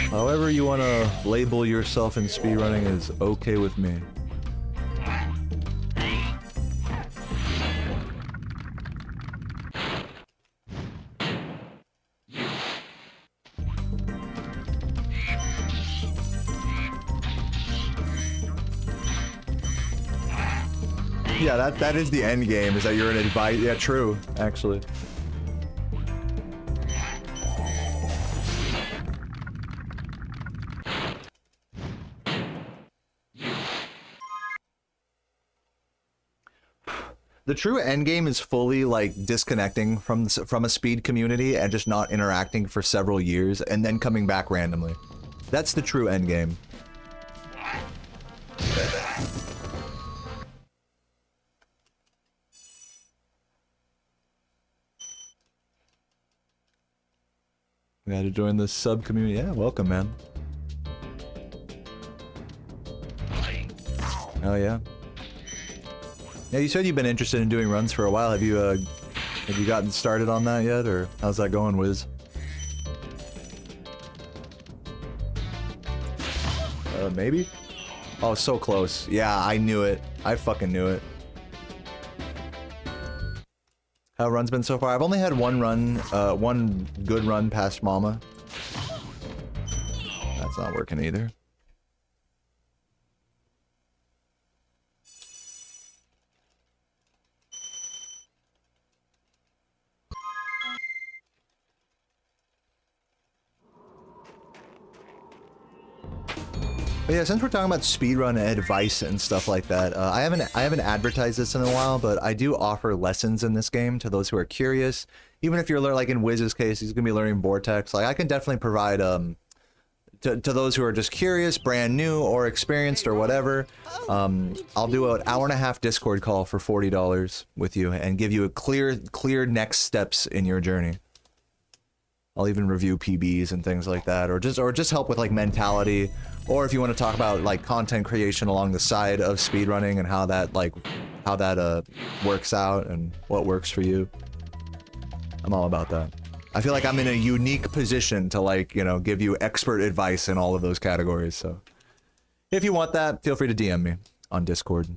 However you want to label yourself in speedrunning is okay with me. Yeah, that is the end game, is that you're an advisor. Yeah, true, actually. The true end game is fully like disconnecting from a speed community and just not interacting for several years and then coming back randomly. That's the true end game. We had to join the sub community. Yeah, welcome, man. Oh yeah. Yeah, you said you've been interested in doing runs for a while. Have you gotten started on that yet, or how's that going, Wiz? Maybe? Oh, so close. Yeah, I knew it. I fucking knew it. How run's been so far? I've only had one run, one good run past Mama. That's not working either. But yeah, since we're talking about speedrun advice and stuff like that, I haven't advertised this in a while, but I do offer lessons in this game to those who are curious. Even if you're like in Wiz's case, he's gonna be learning Vortex. Like I can definitely provide to those who are just curious, brand new, or experienced, or whatever. I'll do an hour-and-a-half Discord call for $40 with you and give you a clear next steps in your journey. I'll even review PBs and things like that, or just help with like mentality, or if you want to talk about like content creation along the side of speedrunning and how that works out and what works for you. I'm all about that. I feel like I'm in a unique position to like, you know, give you expert advice in all of those categories. So if you want that, feel free to DM me on Discord.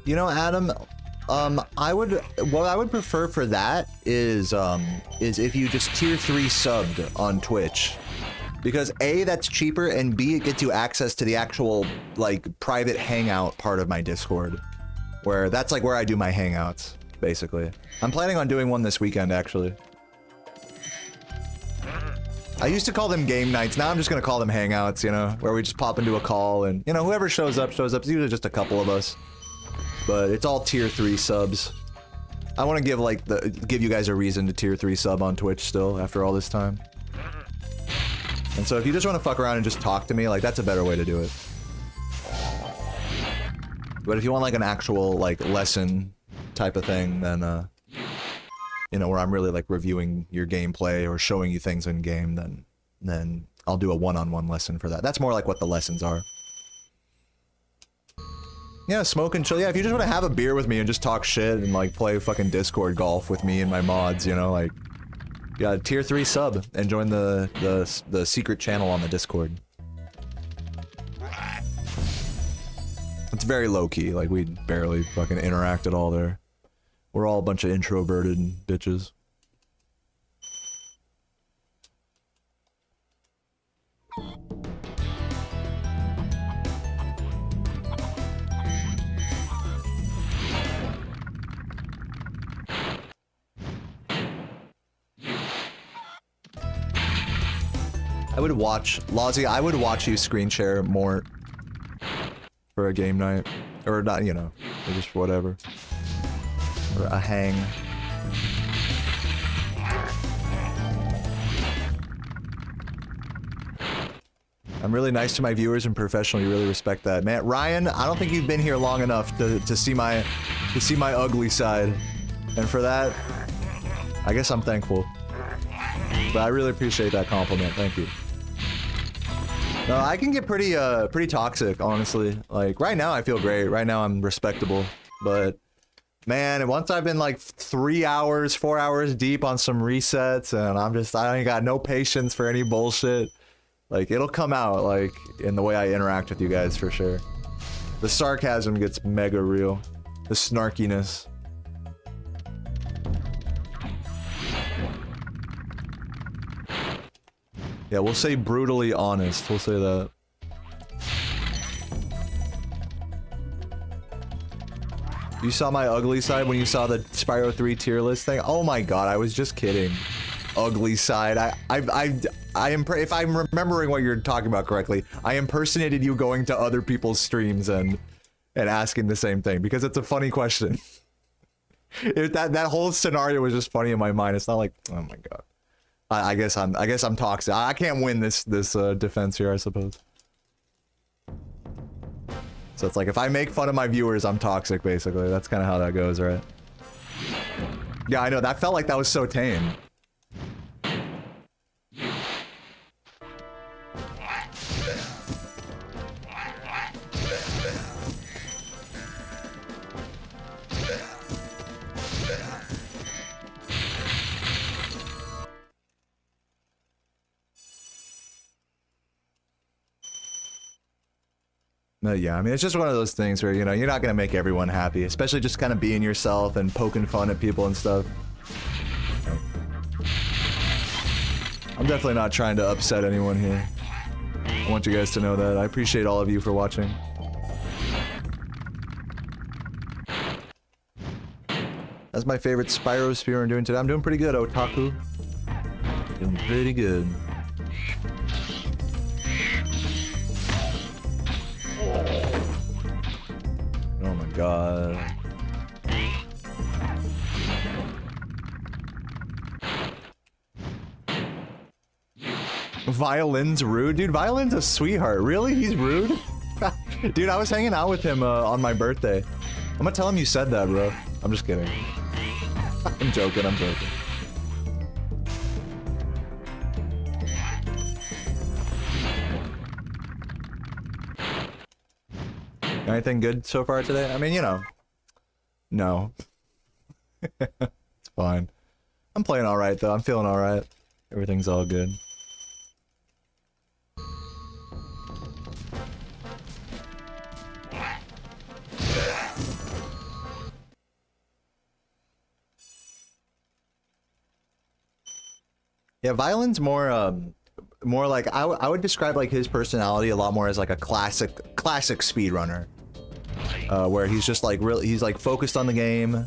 You know, Adam, what I would prefer for that is if you just tier 3 subbed on Twitch Because A, that's cheaper, and B, it gets you access to the actual, like, private hangout part of my Discord. Where that's like where I do my hangouts, basically. I'm planning on doing one this weekend, actually. I used to call them game nights, now I'm just gonna call them hangouts, you know? Where we just pop into a call, and, you know, whoever shows up, shows up. It's usually just a couple of us. But it's all tier 3 subs. I want to give, like, give you guys a reason to tier 3 sub on Twitch still, after all this time. And so if you just want to fuck around and just talk to me, like, that's a better way to do it. But if you want, like, an actual, like, lesson type of thing, then, you know, where I'm really, like, reviewing your gameplay or showing you things in game, then I'll do a one-on-one lesson for that. That's more like what the lessons are. Yeah, smoke and chill. Yeah, if you just want to have a beer with me and just talk shit and, like, play fucking Discord golf with me and my mods, you know, like, yeah, tier 3 sub and join the secret channel on the Discord. It's very low-key, like, we barely fucking interact at all there. We're all a bunch of introverted bitches. I would watch, Lozzie, I would watch you screen share more for a game night. Or not, you know, or just whatever. Or a hang. I'm really nice to my viewers and professional. You really respect that, man. Ryan, I don't think you've been here long enough to see my ugly side, and for that, I guess I'm thankful. But I really appreciate that compliment. Thank you. No, I can get pretty toxic, honestly. Like, right now I feel great. Right now I'm respectable. But, man, once I've been like 3 hours, 4 hours deep on some resets, and I ain't got no patience for any bullshit. Like, it'll come out, like, in the way I interact with you guys, for sure. The sarcasm gets mega real. The snarkiness. Yeah, we'll say brutally honest. We'll say that. You saw my ugly side when you saw the Spyro 3 tier list thing? Oh my god, I was just kidding. Ugly side. If I'm remembering what you're talking about correctly, I impersonated you going to other people's streams and asking the same thing because it's a funny question. That whole scenario was just funny in my mind. It's not like, oh my god. I guess I'm toxic. I can't win this defense here, I suppose. So it's like, if I make fun of my viewers, I'm toxic, basically. That's kind of how that goes, right? Yeah, I know. That felt like that was so tame. Yeah, I mean, it's just one of those things where, you know, you're not gonna make everyone happy, especially just kind of being yourself and poking fun at people and stuff. I'm definitely not trying to upset anyone here. I want you guys to know that. I appreciate all of you for watching. That's my favorite Spyro speedrun doing today. I'm doing pretty good, Otaku. Doing pretty good. Oh my god. Violin's rude? Dude, Violin's a sweetheart. Really? He's rude? Dude, I was hanging out with him on my birthday. I'm gonna tell him you said that, bro. I'm just kidding. I'm joking, I'm joking. Anything good so far today? I mean, you know. No. It's fine. I'm playing alright, though. I'm feeling alright. Everything's all good. Yeah, Violin's more, more like I would describe like his personality a lot more as like a classic speedrunner, where he's just like he's like focused on the game.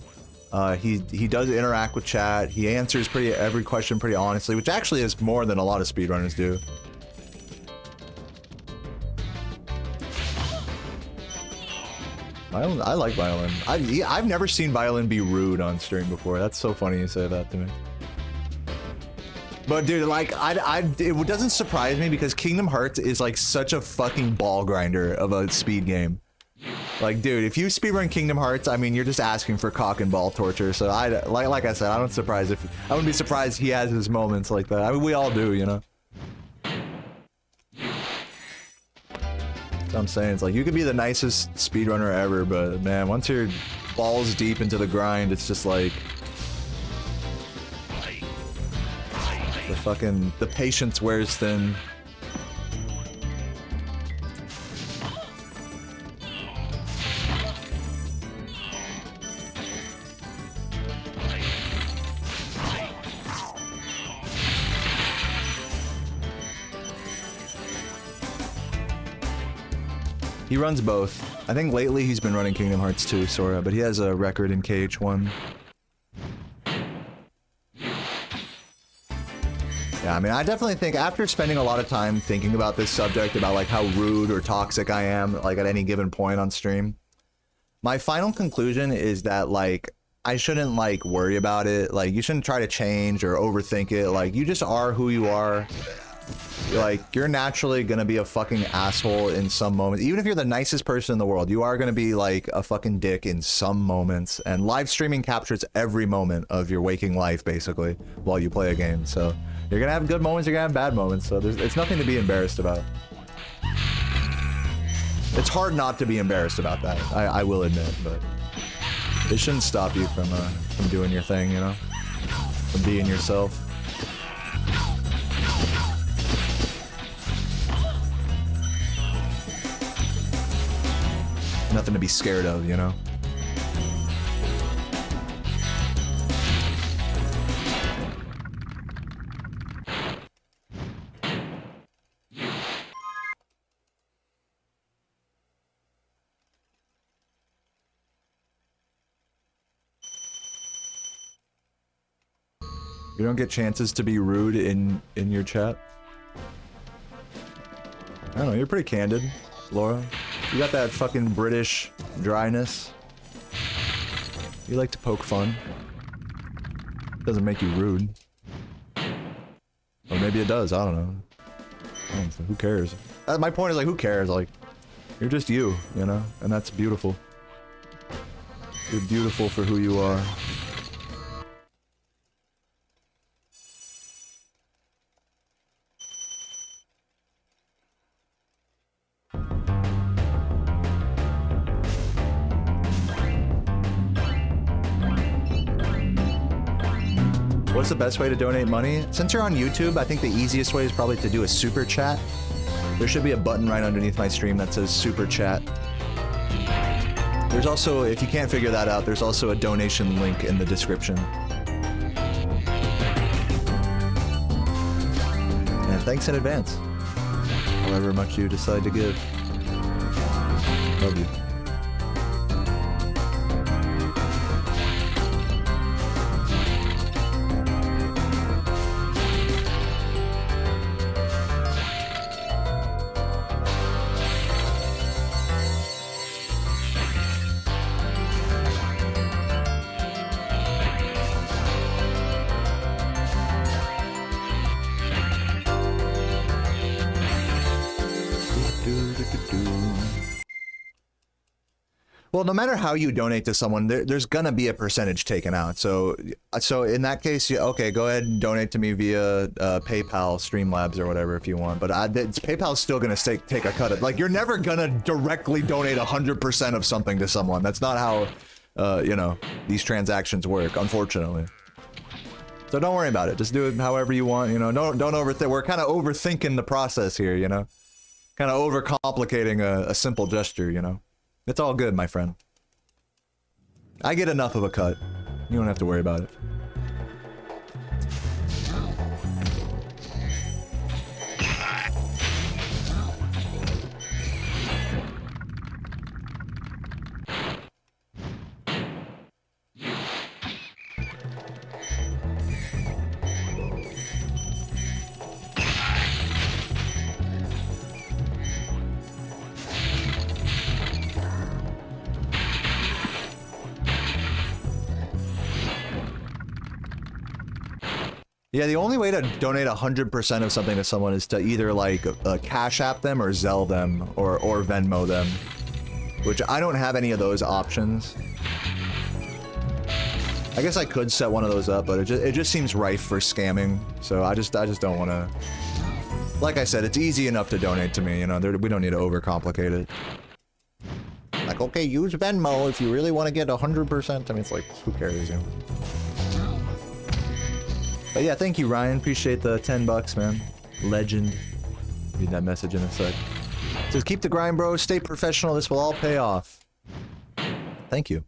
He does interact with chat. He answers every question pretty honestly, which actually is more than a lot of speedrunners do. I like Violin. I've never seen Violin be rude on stream before. That's so funny you say that to me. But dude, like, it doesn't surprise me because Kingdom Hearts is like such a fucking ball grinder of a speed game. Like, dude, if you speedrun Kingdom Hearts, I mean, you're just asking for cock and ball torture. So like I said, I wouldn't be surprised he has his moments like that. I mean, we all do, you know. That's what I'm saying. It's like you could be the nicest speedrunner ever, but man, once you're balls deep into the grind, it's just like the patience wears thin. He runs both. I think lately he's been running Kingdom Hearts 2, Sora, but he has a record in KH1. Yeah, I mean, I definitely think after spending a lot of time thinking about this subject, about like how rude or toxic I am, like at any given point on stream, my final conclusion is that like I shouldn't like worry about it. Like you shouldn't try to change or overthink it. Like you just are who you are. Like you're naturally gonna be a fucking asshole in some moments. Even if you're the nicest person in the world, you are gonna be like a fucking dick in some moments. And live streaming captures every moment of your waking life basically while you play a game. So you're gonna have good moments, you're gonna have bad moments. So it's nothing to be embarrassed about. It's hard not to be embarrassed about that, I will admit, but it shouldn't stop you from doing your thing, you know, from being yourself. Nothing to be scared of, you know? You don't get chances to be rude in your chat? I don't know, you're pretty candid, Laura. You got that fucking British dryness. You like to poke fun. Doesn't make you rude. Or maybe it does, I don't know. Who cares? My point is like, who cares? Like, you're just you know? And that's beautiful. You're beautiful for who you are. What's the best way to donate money? Since you're on YouTube, I think the easiest way is probably to do a super chat. There should be a button right underneath my stream that says super chat. There's also, if you can't figure that out, there's also a donation link in the description. And thanks in advance. However much you decide to give. Love you. Well, no matter how you donate to someone, there's gonna be a percentage taken out. So in that case, okay, go ahead and donate to me via PayPal, Streamlabs, or whatever if you want. But PayPal's still gonna take a cut of. Like, you're never gonna directly donate 100% of something to someone. That's not how, you know, these transactions work, unfortunately. So don't worry about it. Just do it however you want. You know, don't overthink. We're kind of overthinking the process here. You know, kind of overcomplicating a simple gesture. You know. It's all good, my friend. I get enough of a cut. You don't have to worry about it. Yeah, the only way to donate 100% of something to someone is to either like Cash App them or Zelle them or Venmo them, which I don't have any of those options. I guess I could set one of those up, but it just seems rife for scamming. So I just don't want to. Like I said, it's easy enough to donate to me. You know, we don't need to overcomplicate it. Like, okay, use Venmo if you really want to get 100%. I mean, it's like, who cares, you know? But yeah, thank you, Ryan. Appreciate the 10 bucks, man. Legend. Read that message in a sec. It says, keep the grind, bro. Stay professional. This will all pay off. Thank you.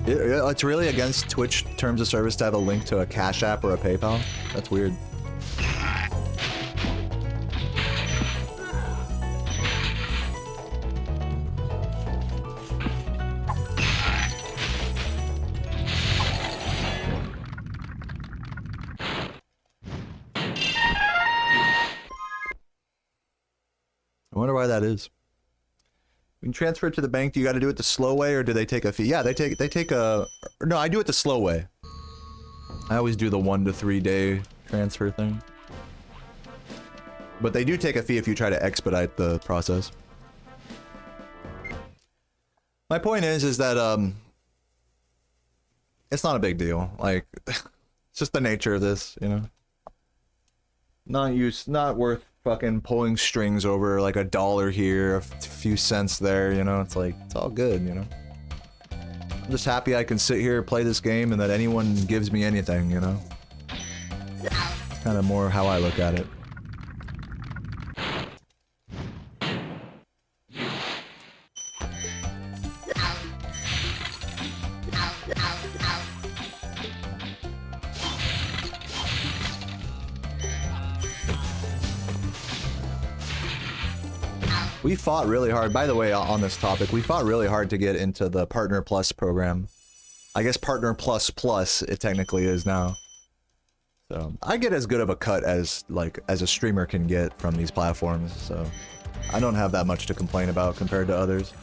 It's really against Twitch terms of service to have a link to a Cash App or a PayPal. That's weird. I wonder why that is. We can transfer it to the bank. Do you got to do it the slow way, or do they take a fee? Yeah, they take a. No, I do it the slow way. I always do the 1 to 3 day transfer thing. But they do take a fee if you try to expedite the process. My point is that it's not a big deal. Like, it's just the nature of this, you know. Not worth fucking pulling strings over like $1 here, a few cents there, you know. It's like, it's all good, you know. I'm just happy I can sit here, play this game, and that anyone gives me anything, you know. It's kind of more how I look at it. We fought really hard, by the way, on this topic, we fought really hard to get into the Partner Plus program. I guess Partner Plus Plus it technically is now. So I get as good of a cut as a streamer can get from these platforms, so I don't have that much to complain about compared to others.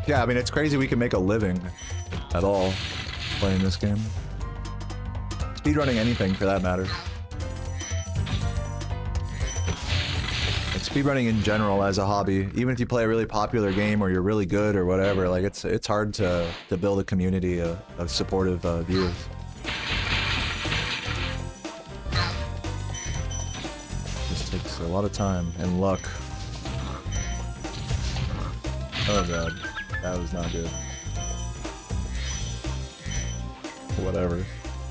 Yeah, I mean, it's crazy we can make a living at all playing this game. Speedrunning anything, for that matter. Like, speedrunning in general as a hobby, even if you play a really popular game or you're really good or whatever, like, it's hard to build a community of supportive viewers. This takes a lot of time and luck. Oh god. That was not good. Whatever.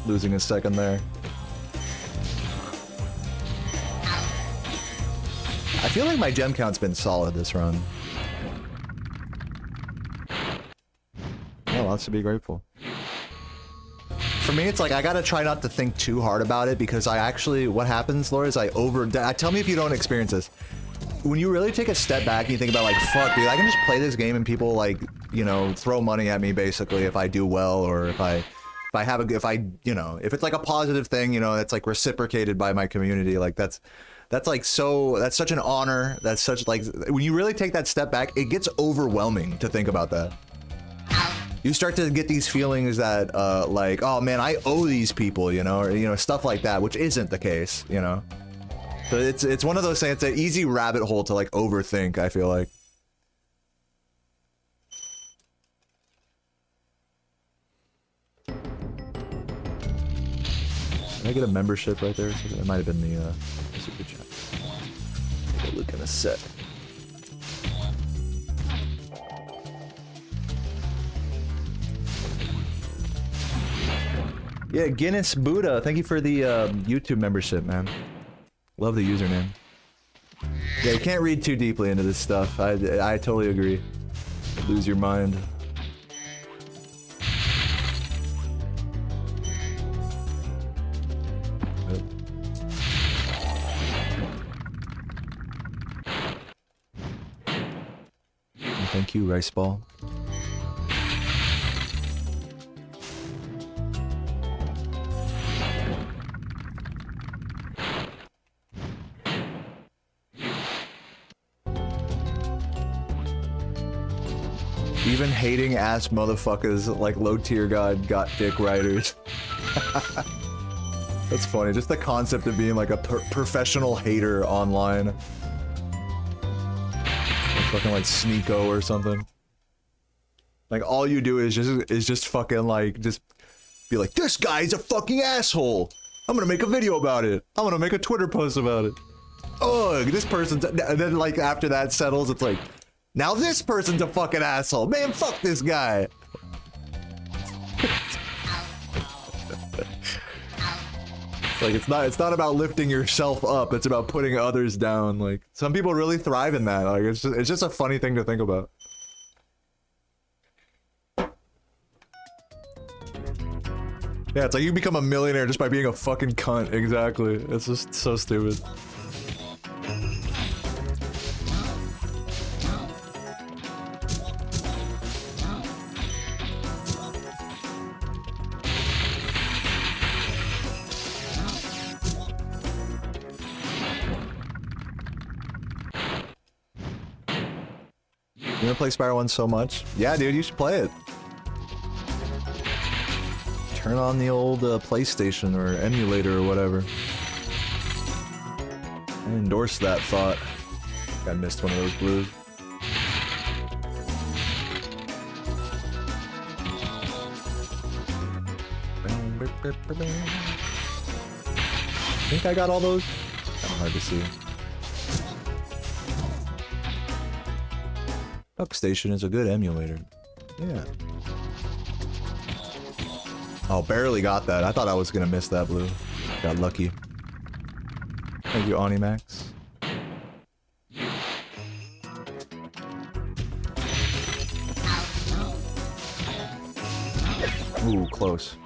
Losing a second there. I feel like my gem count's been solid this run. Yeah, lots to be grateful. For me, it's like I gotta try not to think too hard about it because I actually, what happens, Laura, is tell me if you don't experience this. When you really take a step back and you think about like, fuck, dude, I can just play this game and people like, you know, throw money at me basically if I do well, or if it's like a positive thing, you know, that's like reciprocated by my community. Like that's such an honor. That's such like, when you really take that step back, it gets overwhelming to think about that. You start to get these feelings that like, oh man, I owe these people, you know, or, you know, stuff like that, which isn't the case, you know. So it's one of those things, it's an easy rabbit hole to like overthink, I feel like. Did I get a membership right there? It might have been the super chat. Take a look in a sec. Yeah, Guinness Buddha, thank you for the YouTube membership, man. Love the username. Yeah, you can't read too deeply into this stuff. I totally agree. Lose your mind. Thank you, Rice Ball. Even hating ass motherfuckers like Low Tier God got dick writers. That's funny, just the concept of being like a professional hater online. Fucking like Sneeko or something. Like all you do is just fucking like just be like, this guy's a fucking asshole. I'm gonna make a video about it. I'm gonna make a Twitter post about it. Ugh, this person's, and then like after that settles, it's like, now this person's a fucking asshole. Man, fuck this guy. Like it's not about lifting yourself up, it's about putting others down. Like some people really thrive in that. Like it's just a funny thing to think about. Yeah, it's like you become a millionaire just by being a fucking cunt. Exactly. It's just so stupid. You gonna play Spyro 1 so much? Yeah, dude, you should play it. Turn on the old PlayStation or emulator or whatever. I endorse that thought. I missed one of those blues. I think I got all those. Kind of hard to see. Station is a good emulator. Yeah. Oh, barely got that. I thought I was gonna miss that blue. Got lucky. Thank you, Onimax. Ooh, close.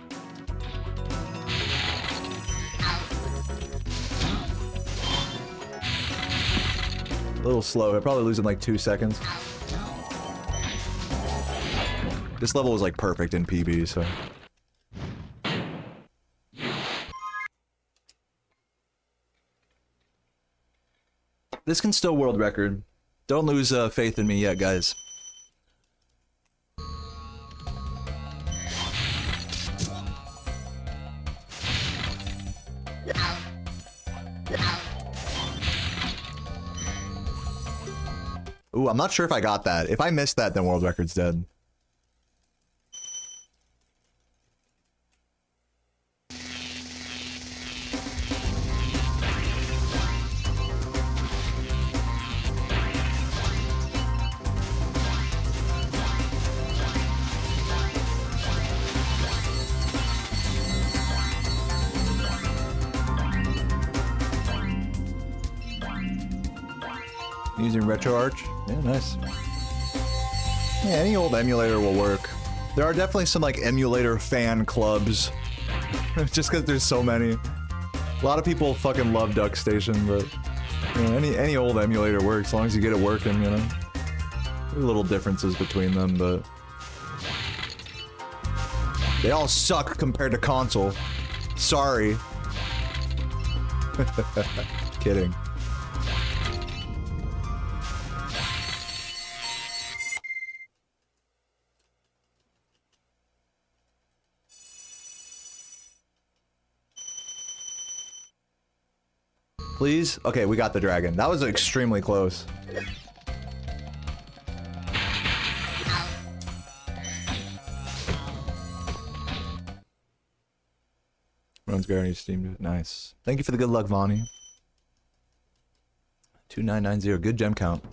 A little slow. I'll probably lose in like 2 seconds. This level was like perfect in PB, so. This can still world record. Don't lose faith in me yet, guys. Ooh, I'm not sure if I got that. If I missed that, then world record's dead. Using RetroArch? Yeah, nice. Yeah, any old emulator will work. There are definitely some like emulator fan clubs. Just because there's so many. A lot of people fucking love DuckStation, but you know, any old emulator works as long as you get it working, you know. There are little differences between them, but they all suck compared to console. Sorry. Kidding. Please? Okay, we got the dragon. That was extremely close. Runs guarantee Steam. Nice. Thank you for the good luck, Vonnie. 2990. Good gem count.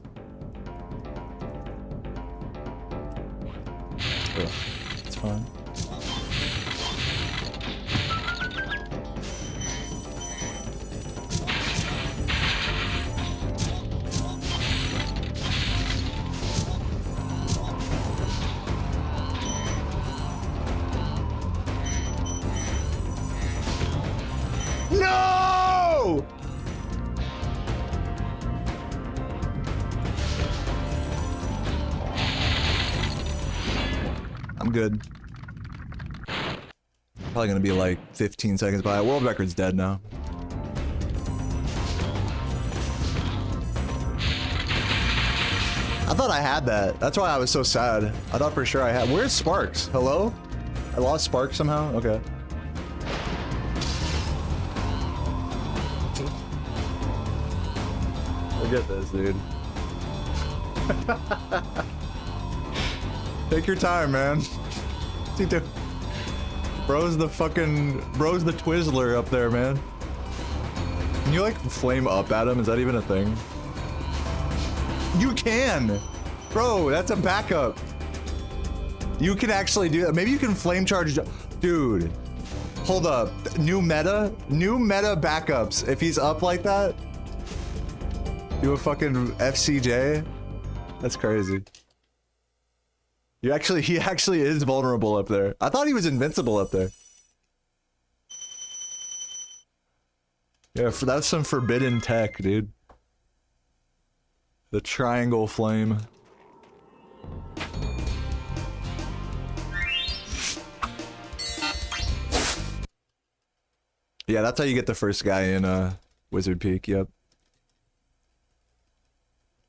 Ugh, it's fine. No! I'm good. Probably gonna be like 15 seconds by. World record's dead now. I thought I had that. That's why I was so sad. I thought for sure I had. Where's Sparks? Hello? I lost Sparks somehow? Okay. Look at this, dude. Take your time, man. Bro's the Twizzler up there, man. Can you like flame up at him? Is that even a thing? You can! Bro, that's a backup. You can actually do that. Maybe you can flame charge. Dude, hold up. New meta backups. If he's up like that, do a fucking FCJ. That's crazy. He actually is vulnerable up there. I thought he was invincible up there. Yeah, that's some forbidden tech, dude. The triangle flame. Yeah, that's how you get the first guy in Wizard Peak, yep.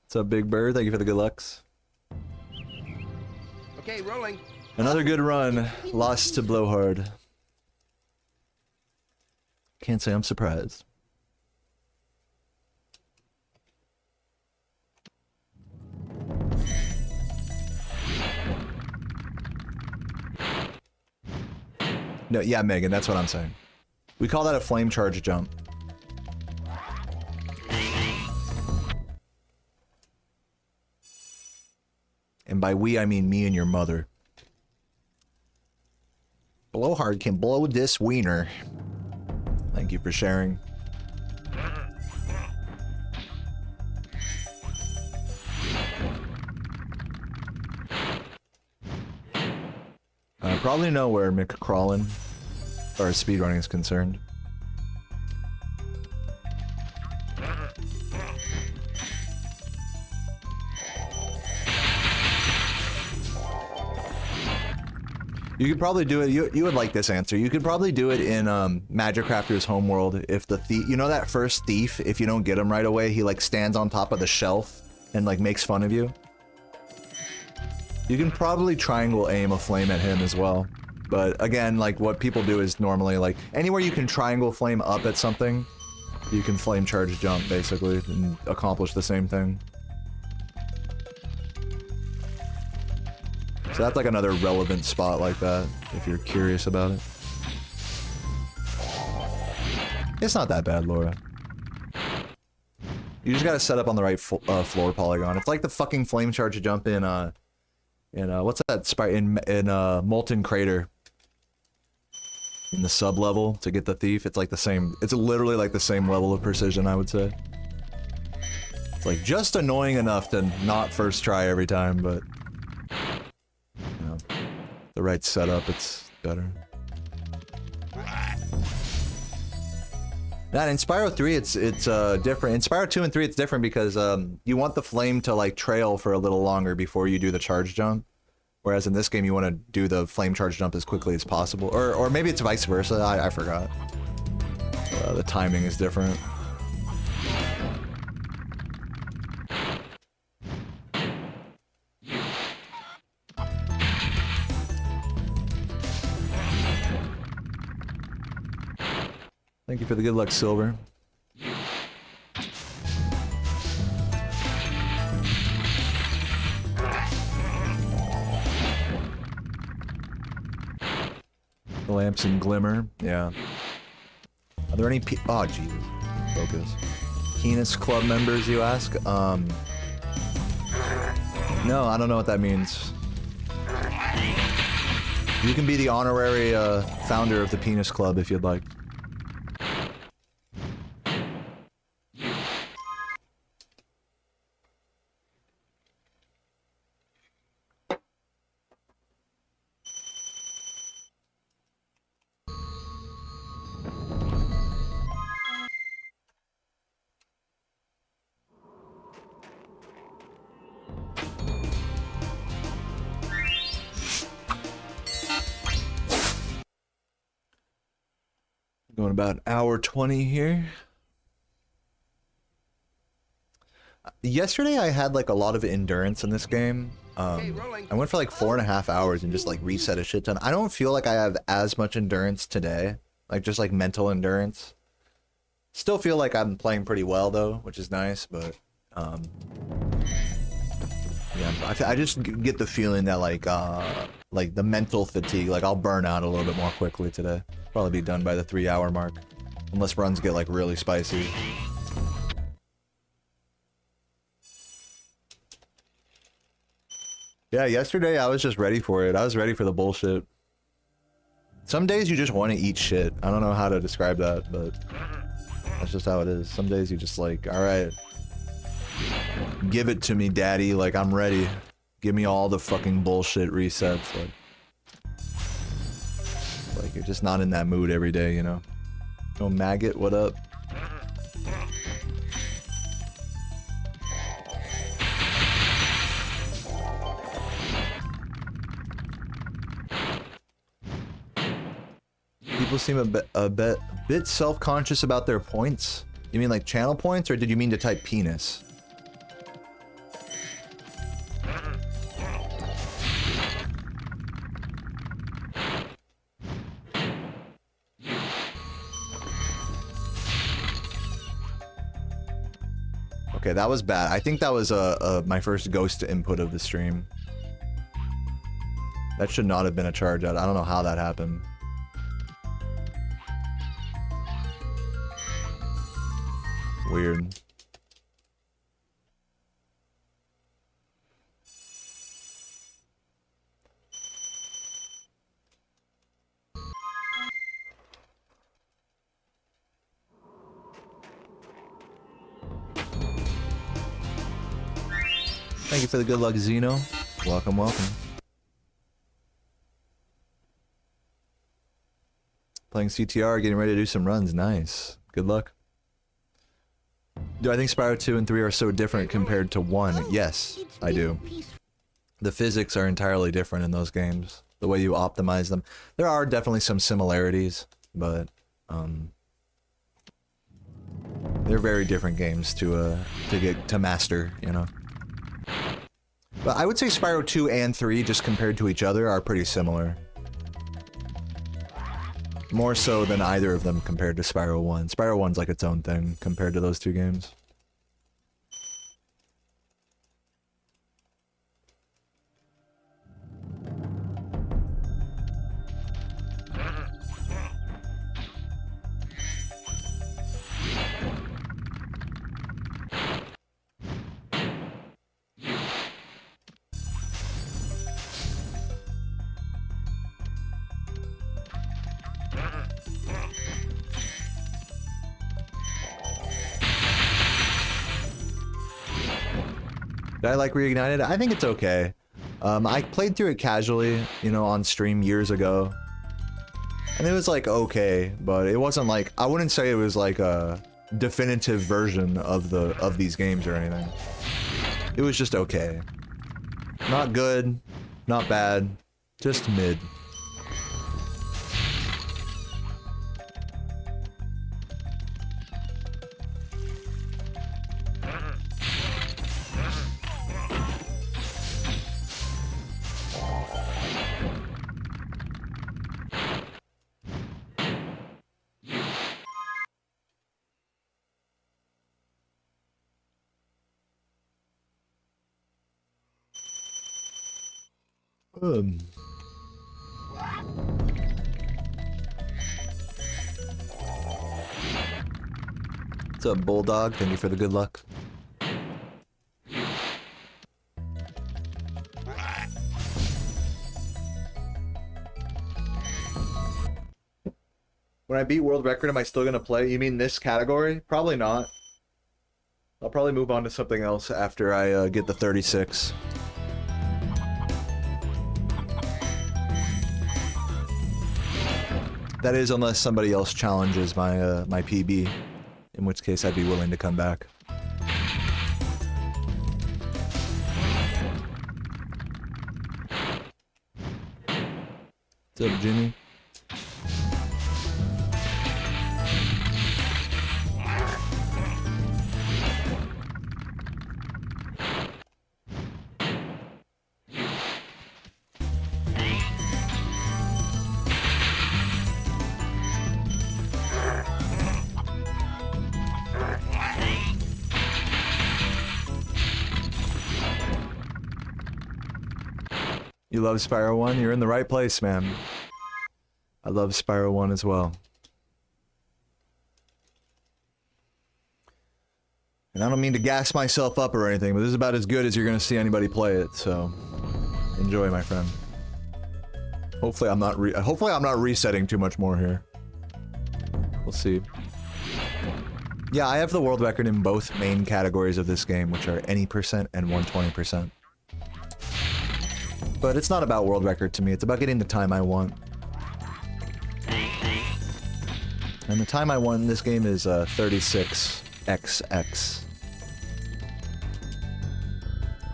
What's up, Big Bird? Thank you for the good lucks. Okay, rolling. Another good run. Lost to Blowhard. Can't say I'm surprised. No, yeah, Megan, that's what I'm saying. We call that a flame charge jump. And by we, I mean me and your mother. Blowhard can blow this wiener. Thank you for sharing. I probably know where McCrawlin or speedrunning is concerned. You could probably do it. You would like this answer. You could probably do it in Magic Crafter's homeworld if the thief, you know that first thief, if you don't get him right away, he like stands on top of the shelf and like makes fun of you. You can probably triangle aim a flame at him as well. But again, like what people do is normally like anywhere you can triangle flame up at something, you can flame charge jump basically and accomplish the same thing. So that's like another relevant spot like that, if you're curious about it. It's not that bad, Laura. You just gotta set up on the right floor polygon. It's like the fucking flame charge jump in what's that spot in Molten Crater. In the sub level to get the thief, it's like the same. It's literally like the same level of precision, I would say. It's like just annoying enough to not first try every time, but. The right setup, it's better. Now in Spyro 3, it's different. In Spyro 2 and 3, it's different because you want the flame to like trail for a little longer before you do the charge jump. Whereas in this game, you want to do the flame charge jump as quickly as possible, or maybe it's vice versa. I forgot. The timing is different. Thank you for the good luck, Silver. The lamps and glimmer, yeah. Are there any oh, Jesus. Focus. Penis Club members, you ask? No, I don't know what that means. You can be the honorary founder of the Penis Club if you'd like. Going about hour 20 here. Yesterday I had like a lot of endurance in this game. I went for like 4.5 hours and just like reset a shit ton. I don't feel like I have as much endurance today, like just like mental endurance. Still feel like I'm playing pretty well though, which is nice, but yeah, I just get the feeling that like the mental fatigue, like I'll burn out a little bit more quickly today. Probably be done by the 3-hour mark, unless runs get like really spicy. Yeah, yesterday I was just ready for it. I was ready for the bullshit. Some days you just want to eat shit. I don't know how to describe that, but that's just how it is. Some days you just like, all right, give it to me, daddy. Like, I'm ready. Give me all the fucking bullshit resets. Like you're just not in that mood every day, you know? Oh, maggot, what up? People seem a bit self-conscious about their points. You mean like channel points, or did you mean to type penis? Okay, that was bad. I think that was my first ghost input of the stream. That should not have been a charge out. I don't know how that happened. Weird. Thank you for the good luck, Zeno. Welcome, welcome. Playing CTR, getting ready to do some runs. Nice. Good luck. Do I think Spyro 2 and 3 are so different compared to 1? Yes, I do. The physics are entirely different in those games. The way you optimize them. There are definitely some similarities, but they're very different games to master, you know. But I would say Spyro 2 and 3, just compared to each other, are pretty similar. More so than either of them compared to Spyro 1. Spyro 1's like its own thing compared to those two games. Did I like Reignited? I think it's okay. I played through it casually, you know, on stream years ago. And it was like okay, but it wasn't like, I wouldn't say it was like a definitive version of these games or anything. It was just okay. Not good, not bad, just mid. What's up, Bulldog? Thank you for the good luck. When I beat world record, am I still gonna play? You mean this category? Probably not. I'll probably move on to something else after I get the 36. That is, unless somebody else challenges my my PB, in which case I'd be willing to come back. What's up, Jimmy? You love Spyro 1? You're in the right place, man. I love Spyro 1 as well. And I don't mean to gas myself up or anything, but this is about as good as you're gonna see anybody play it, so enjoy, my friend. Hopefully I'm not resetting too much more here. We'll see. Yeah, I have the world record in both main categories of this game, which are any percent and 120%. But it's not about world record to me, it's about getting the time I want. And the time I want in this game is 36XX.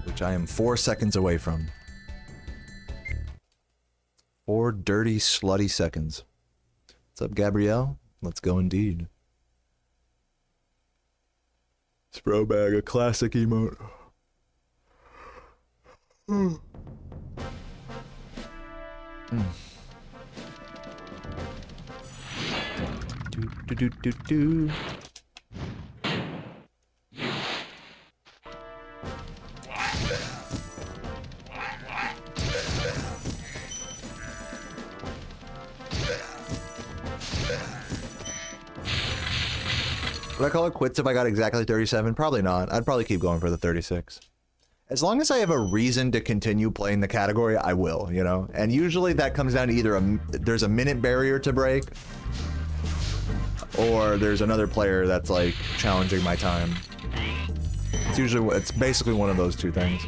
Which I am 4 seconds away from. 4 dirty, slutty seconds. What's up, Gabrielle? Let's go indeed. Sprobag, a classic emote. Mm. Do do do do do. Would I call it quits if I got exactly 37? Probably not. I'd probably keep going for the 36. As long as I have a reason to continue playing the category, I will, you know? And usually that comes down to either there's a minute barrier to break, or there's another player that's like challenging my time. It's basically one of those two things.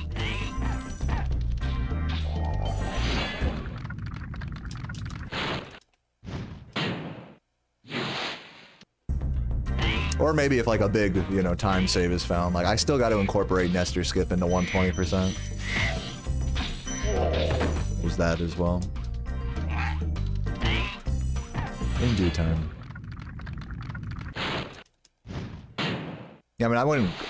Or maybe if like a big, you know, time save is found. Like I still got to incorporate Nestor skip into 120%. There's that as well. In due time. Yeah, I mean,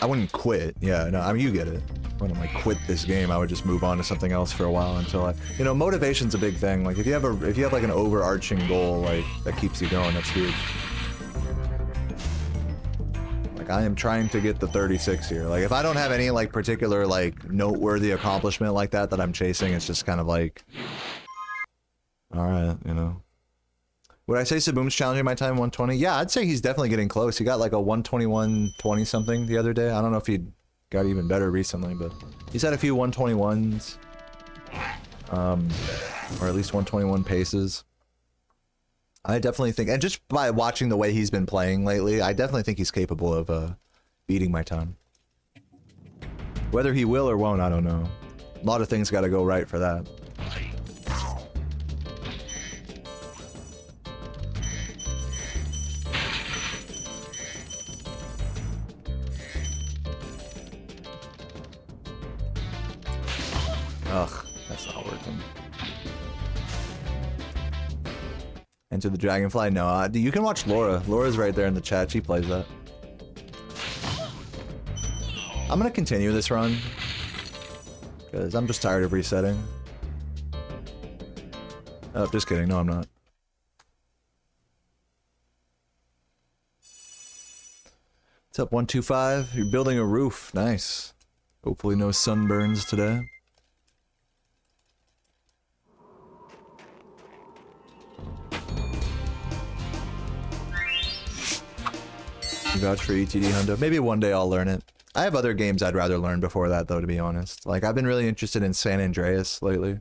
I wouldn't quit. Yeah, no, I mean, you get it. I wouldn't like quit this game. I would just move on to something else for a while until you know, motivation's a big thing. Like if you have like an overarching goal, like that keeps you going, that's huge. Like I am trying to get the 36 here. Like if I don't have any like particular like noteworthy accomplishment like that I'm chasing, it's just kind of like, all right, you know. Would I say Saboom's challenging my time 120? Yeah, I'd say he's definitely getting close. He got like a 121.20 something the other day. I don't know if he got even better recently, but he's had a few 121s. Or at least 121 paces. I definitely think, and just by watching the way he's been playing lately, I definitely think he's capable of beating my time. Whether he will or won't, I don't know. A lot of things gotta go right for that. Ugh, that's not working. Enter the Dragonfly? No, you can watch Laura. Laura's right there in the chat. She plays that. I'm gonna continue this run. Because I'm just tired of resetting. Oh, just kidding. No, I'm not. What's up, 125? You're building a roof. Nice. Hopefully no sunburns today. Vouch for ETD Hundo. Maybe one day I'll learn it. I have other games I'd rather learn before that, though, to be honest. Like, I've been really interested in San Andreas lately.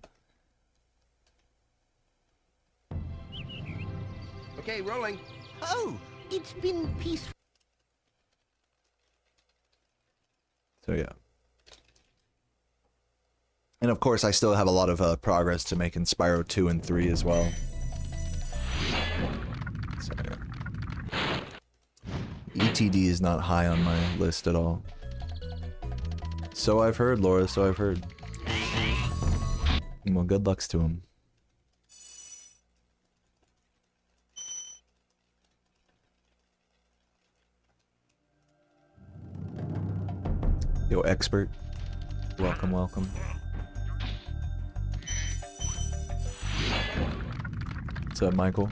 Okay, rolling. Oh, it's been peaceful. So, yeah. And of course, I still have a lot of progress to make in Spyro 2 and 3 as well. So, yeah. ETD is not high on my list at all. So I've heard, Laura, so I've heard. Well, good lucks to him. Yo, expert. Welcome, welcome. What's up, Michael?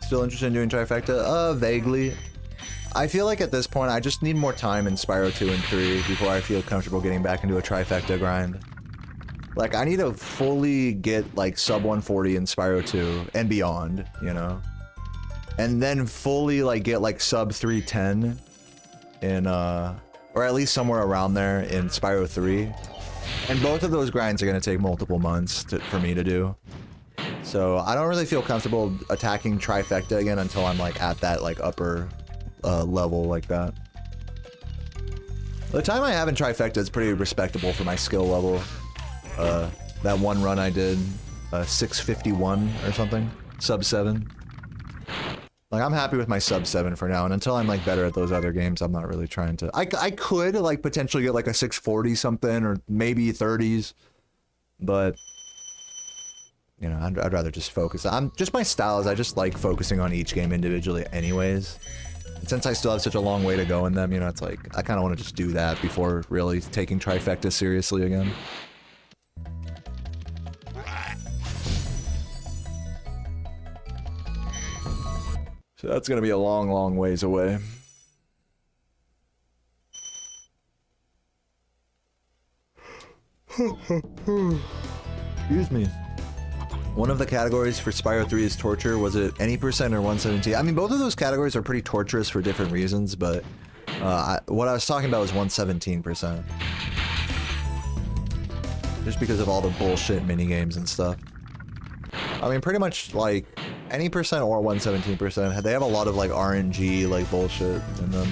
Still interested in doing Trifecta? Vaguely. I feel like at this point, I just need more time in Spyro 2 and 3 before I feel comfortable getting back into a trifecta grind. Like, I need to fully get, like, sub 140 in Spyro 2 and beyond, you know? And then fully, like, get, like, sub 310 in, or at least somewhere around there in Spyro 3. And both of those grinds are going to take multiple months for me to do. So, I don't really feel comfortable attacking trifecta again until I'm, like, at that, like, upper level like that. The time I have in trifecta is pretty respectable for my skill level. That one run I did, 651 or something, sub 7. Like, I'm happy with my sub 7 for now, and until I'm, like, better at those other games, I'm not really trying to... I could, like, potentially get, like, a 640 something, or maybe 30s, but... You know, I'd rather just focus. Just my style is I just like focusing on each game individually anyways. And since I still have such a long way to go in them, you know, it's like, I kind of want to just do that before really taking trifecta seriously again. So that's going to be a long, long ways away. Excuse me. One of the categories for Spyro 3 is torture. Was it any percent or 117? I mean, both of those categories are pretty torturous for different reasons, but what I was talking about was 117%. Just because of all the bullshit minigames and stuff. I mean, pretty much, like, any percent or 117%, they have a lot of, like, RNG, like, bullshit in them.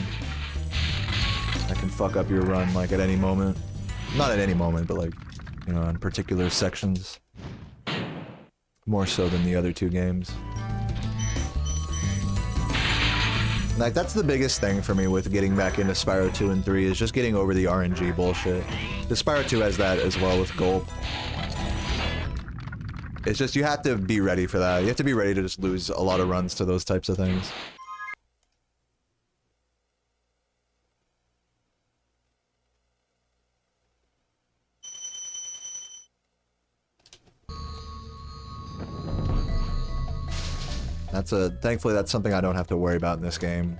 That can fuck up your run, like, at any moment. Not at any moment, but, like, you know, in particular sections. More so than the other two games. Like, that's the biggest thing for me with getting back into Spyro 2 and 3, is just getting over the RNG bullshit. The Spyro 2 has that as well with Gulp. It's just, you have to be ready for that. You have to be ready to just lose a lot of runs to those types of things. Thankfully that's something I don't have to worry about in this game.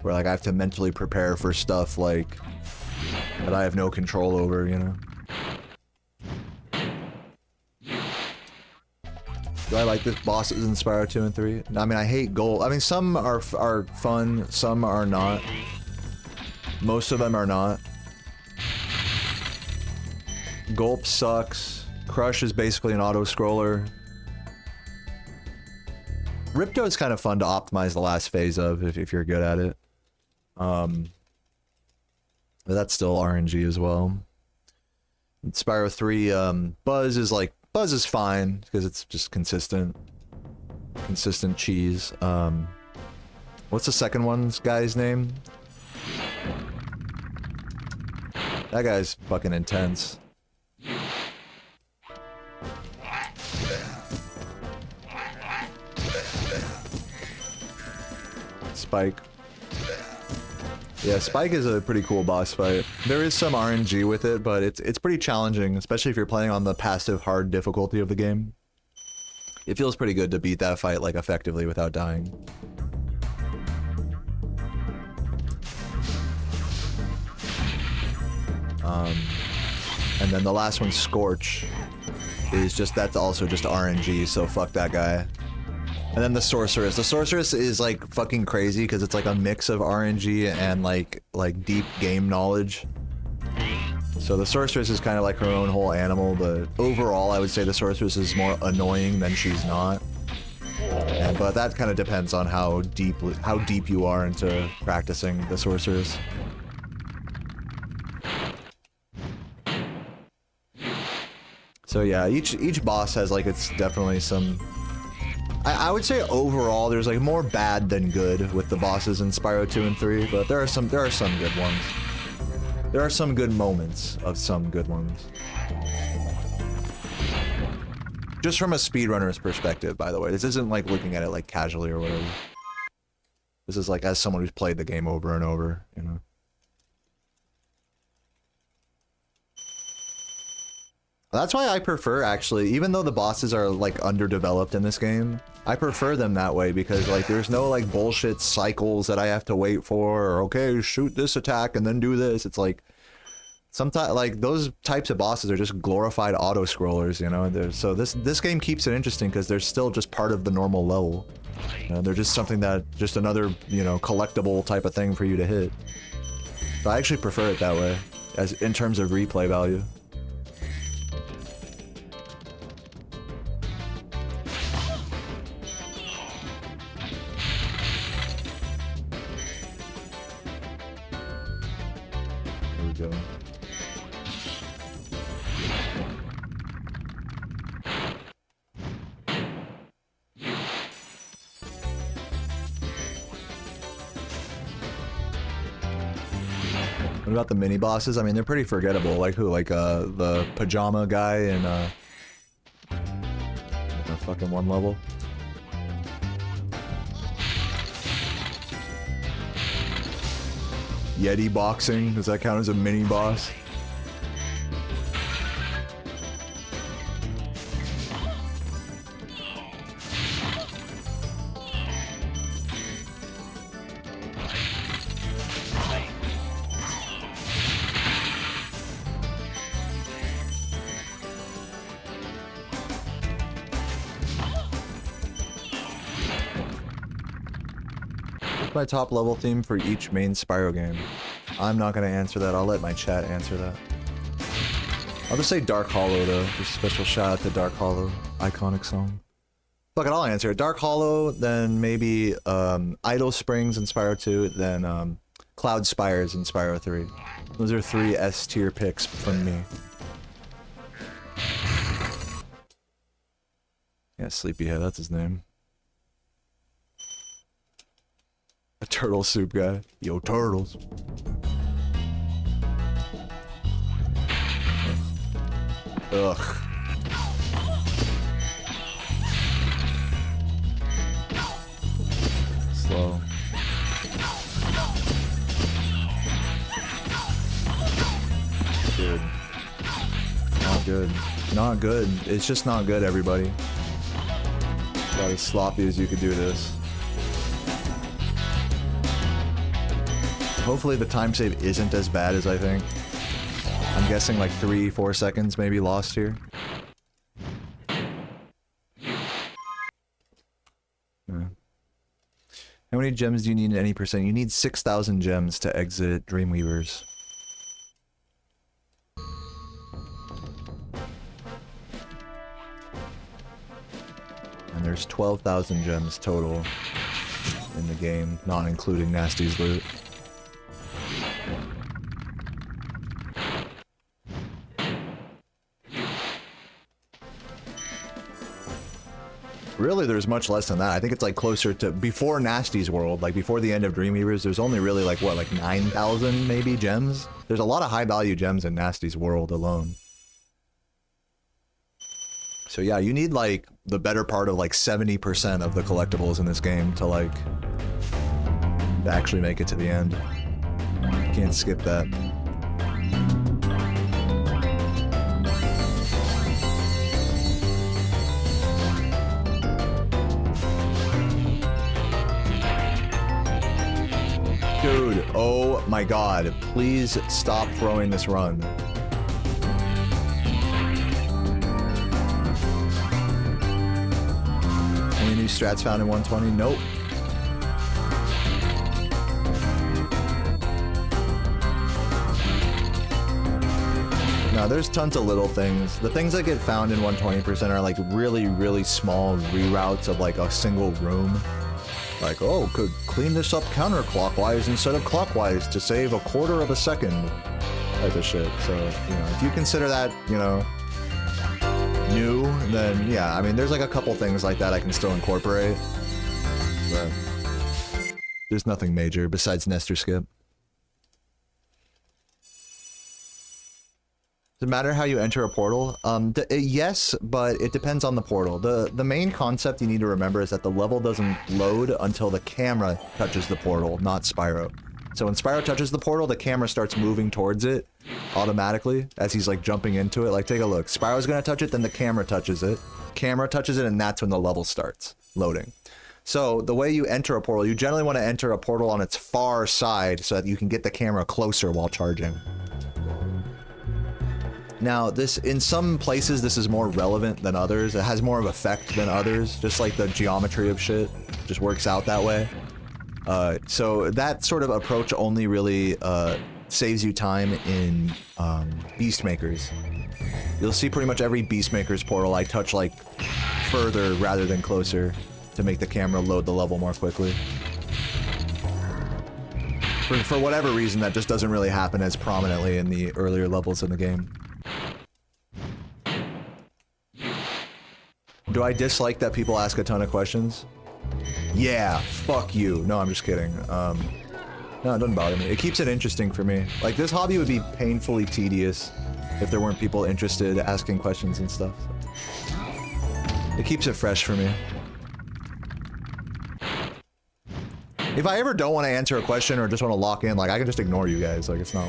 Where, like, I have to mentally prepare for stuff, like, that I have no control over, you know? Do I like this bosses in Spyro 2 and 3? I mean, I hate Gold. I mean, some are fun, some are not. Most of them are not. Gulp sucks. Crush is basically an auto-scroller. Ripto is kind of fun to optimize the last phase of if you're good at it. But that's still RNG as well. In Spyro 3, Buzz is fine because it's just consistent cheese. What's the second one's guy's name? That guy's fucking intense. Spike. Yeah, Spike is a pretty cool boss fight. There is some RNG with it, but it's pretty challenging, especially if you're playing on the passive hard difficulty of the game. It feels pretty good to beat that fight, like, effectively without dying. And then the last one, Scorch, is just, that's also just RNG, so fuck that guy. And then the Sorceress. The Sorceress is, like, fucking crazy because it's, like, a mix of RNG and, like deep game knowledge. So the Sorceress is kind of like her own whole animal, but overall I would say the Sorceress is more annoying than she's not. But that kind of depends on how deep you are into practicing the Sorceress. So yeah, each boss has, like, it's definitely some... I would say overall there's, like, more bad than good with the bosses in Spyro 2 and 3, but there are some good ones. There are some good moments of some good ones. Just from a speedrunner's perspective, by the way. This isn't, like, looking at it, like, casually or whatever. This is, like, as someone who's played the game over and over, you know. That's why I prefer, actually, even though the bosses are like underdeveloped in this game, I prefer them that way because like there's no like bullshit cycles that I have to wait for, or okay, shoot this attack and then do this. It's like sometimes like those types of bosses are just glorified auto scrollers, you know. So this game keeps it interesting because they're still just part of the normal level. You know, they're just something that just another, you know, collectible type of thing for you to hit. So I actually prefer it that way, as in terms of replay value. There we go. What about the mini bosses? I mean, they're pretty forgettable. Like who? Like the pajama guy in the fucking one level. Yeti boxing, does that count as a mini boss? My top level theme for each main Spyro game. I'm not gonna answer that. I'll let my chat answer that. I'll just say Dark Hollow though. Just special shout out to Dark Hollow. Iconic song. Fuck it, I'll answer it. Dark Hollow, then maybe Idle Springs in Spyro 2, then Cloud Spires in Spyro 3. Those are 3 S tier picks from me. Yeah, Sleepyhead, that's his name. A turtle soup guy. Yo, turtles. Ugh. Slow. Dude. Not good. Not good. It's just not good, everybody. About as sloppy as you could do this. Hopefully the time save isn't as bad as I think. I'm guessing like 3-4 seconds maybe lost here. Yeah. How many gems do you need in any percent? You need 6,000 gems to exit Dreamweavers. And there's 12,000 gems total in the game, not including Nasty's loot. Really, there's much less than that. I think it's like closer to before Nasty's world, like before the end of Dreamweavers, there's only really like, what, like 9,000 maybe gems? There's a lot of high value gems in Nasty's world alone. So yeah, you need like the better part of like 70% of the collectibles in this game to like to actually make it to the end. You can't skip that. Dude, oh my god, please stop throwing this run. Any new strats found in 120? Nope. No, there's tons of little things. The things that get found in 120% are like really, really small reroutes of like a single room. Like, oh, could clean this up counterclockwise instead of clockwise to save 1/4 of a second type of shit. So, you know, if you consider that, you know, new, then yeah, I mean, there's like a couple things like that I can still incorporate. But there's nothing major besides Nestor Skip. Does it matter how you enter a portal? Yes, but it depends on the portal. The main concept you need to remember is that the level doesn't load until the camera touches the portal, not Spyro. So when Spyro touches the portal, the camera starts moving towards it, automatically as he's like jumping into it. Like, take a look. Spyro's gonna touch it, then the camera touches it. Camera touches it, and that's when the level starts loading. So the way you enter a portal, you generally want to enter a portal on its far side so that you can get the camera closer while charging. Now, this, in some places, this is more relevant than others. It has more of effect than others, just like the geometry of shit just works out that way. So that sort of approach only really saves you time in Beast Makers. You'll see pretty much every Beast Maker's portal I touch like further rather than closer to make the camera load the level more quickly. For whatever reason, that just doesn't really happen as prominently in the earlier levels in the game. Do I dislike that people ask a ton of questions? Yeah, fuck you. No, I'm just kidding. No, it doesn't bother me. It keeps it interesting for me. Like, this hobby would be painfully tedious if there weren't people interested asking questions and stuff. It keeps it fresh for me. If I ever don't want to answer a question or just want to lock in, like, I can just ignore you guys. Like, it's not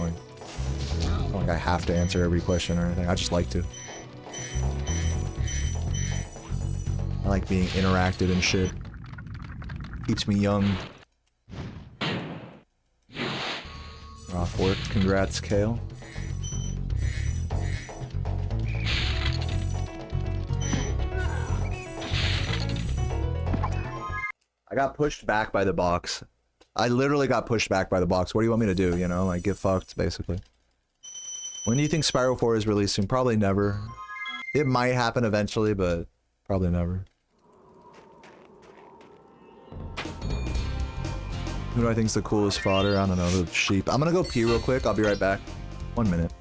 like I have to answer every question or anything. I just like to. I like being interactive and shit. Keeps me young. Off work. Congrats, Kale. I got pushed back by the box. I literally got pushed back by the box. What do you want me to do, you know? Like, get fucked, basically. When do you think Spyro 4 is releasing? Probably never. It might happen eventually, but probably never. Who do I think is the coolest fodder? I don't know, the sheep. I'm gonna go pee real quick. I'll be right back. 1 minute.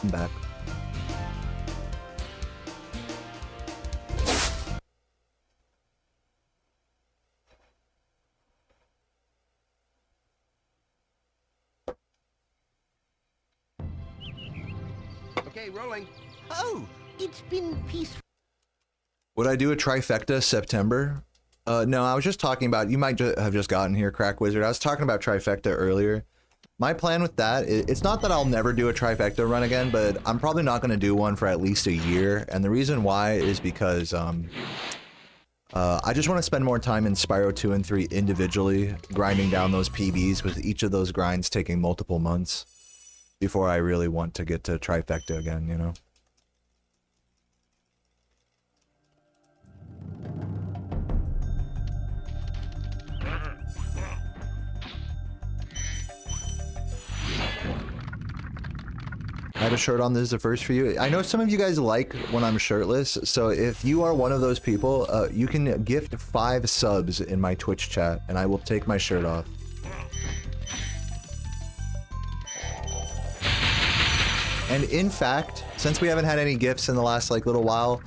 I'm back. Okay, rolling. Oh, it's been peaceful. Would I do a trifecta September? No, I was just talking about, you might have just gotten here, Crack Wizard. I was talking about trifecta earlier. My plan with that, it's not that I'll never do a trifecta run again, but I'm probably not going to do one for at least a year. And the reason why is because I just want to spend more time in Spyro 2 and 3 individually, grinding down those PBs, with each of those grinds taking multiple months before I really want to get to trifecta again, you know? I have a shirt on. This is the first for you. I know some of you guys like when I'm shirtless, so if you are one of those people, you can gift 5 subs in my Twitch chat, and I will take my shirt off. And in fact, since we haven't had any gifts in the last like little while,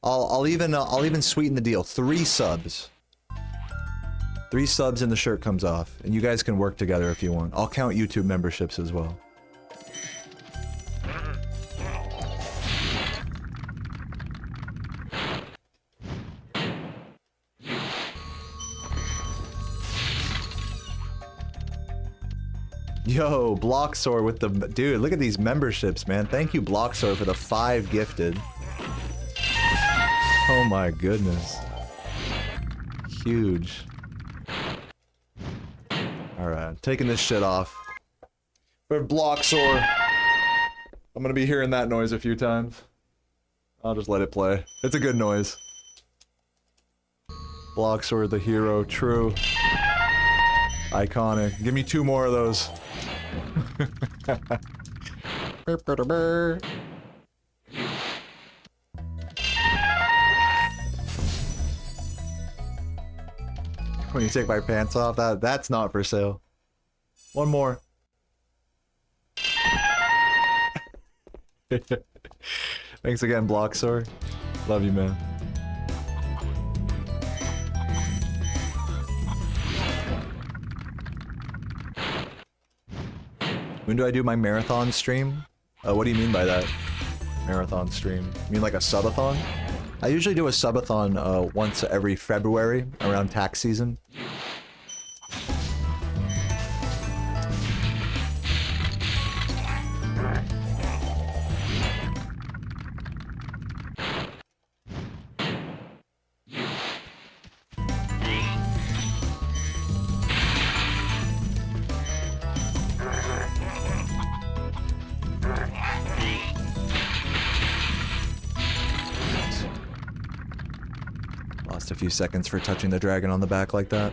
I'll even sweeten the deal. 3 subs. 3 subs and the shirt comes off. And you guys can work together if you want. I'll count YouTube memberships as well. Yo, Bloxor with the... Dude, look at these memberships, man. Thank you, Bloxor, for the 5 gifted. Oh my goodness. Huge. Alright, taking this shit off. For Bloxor. I'm gonna be hearing that noise a few times. I'll just let it play. It's a good noise. Bloxor, the hero, true. Iconic. Give me 2 more of those. When you take my pants off, that's not for sale. 1 more. Thanks again, Bloxor. Love you, man. When do I do my marathon stream? What do you mean by that? Marathon stream? You mean like a subathon? I usually do a subathon once every February, around tax season. A few seconds for touching the dragon on the back like that.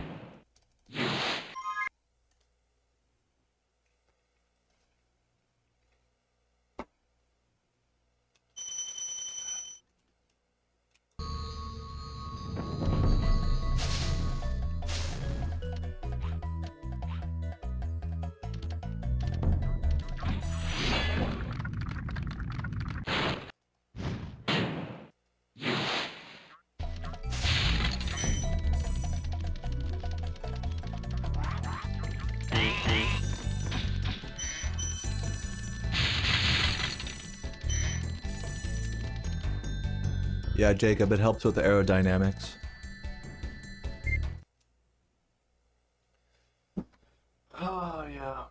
Yeah, Jacob, it helps with the aerodynamics. Oh, yeah.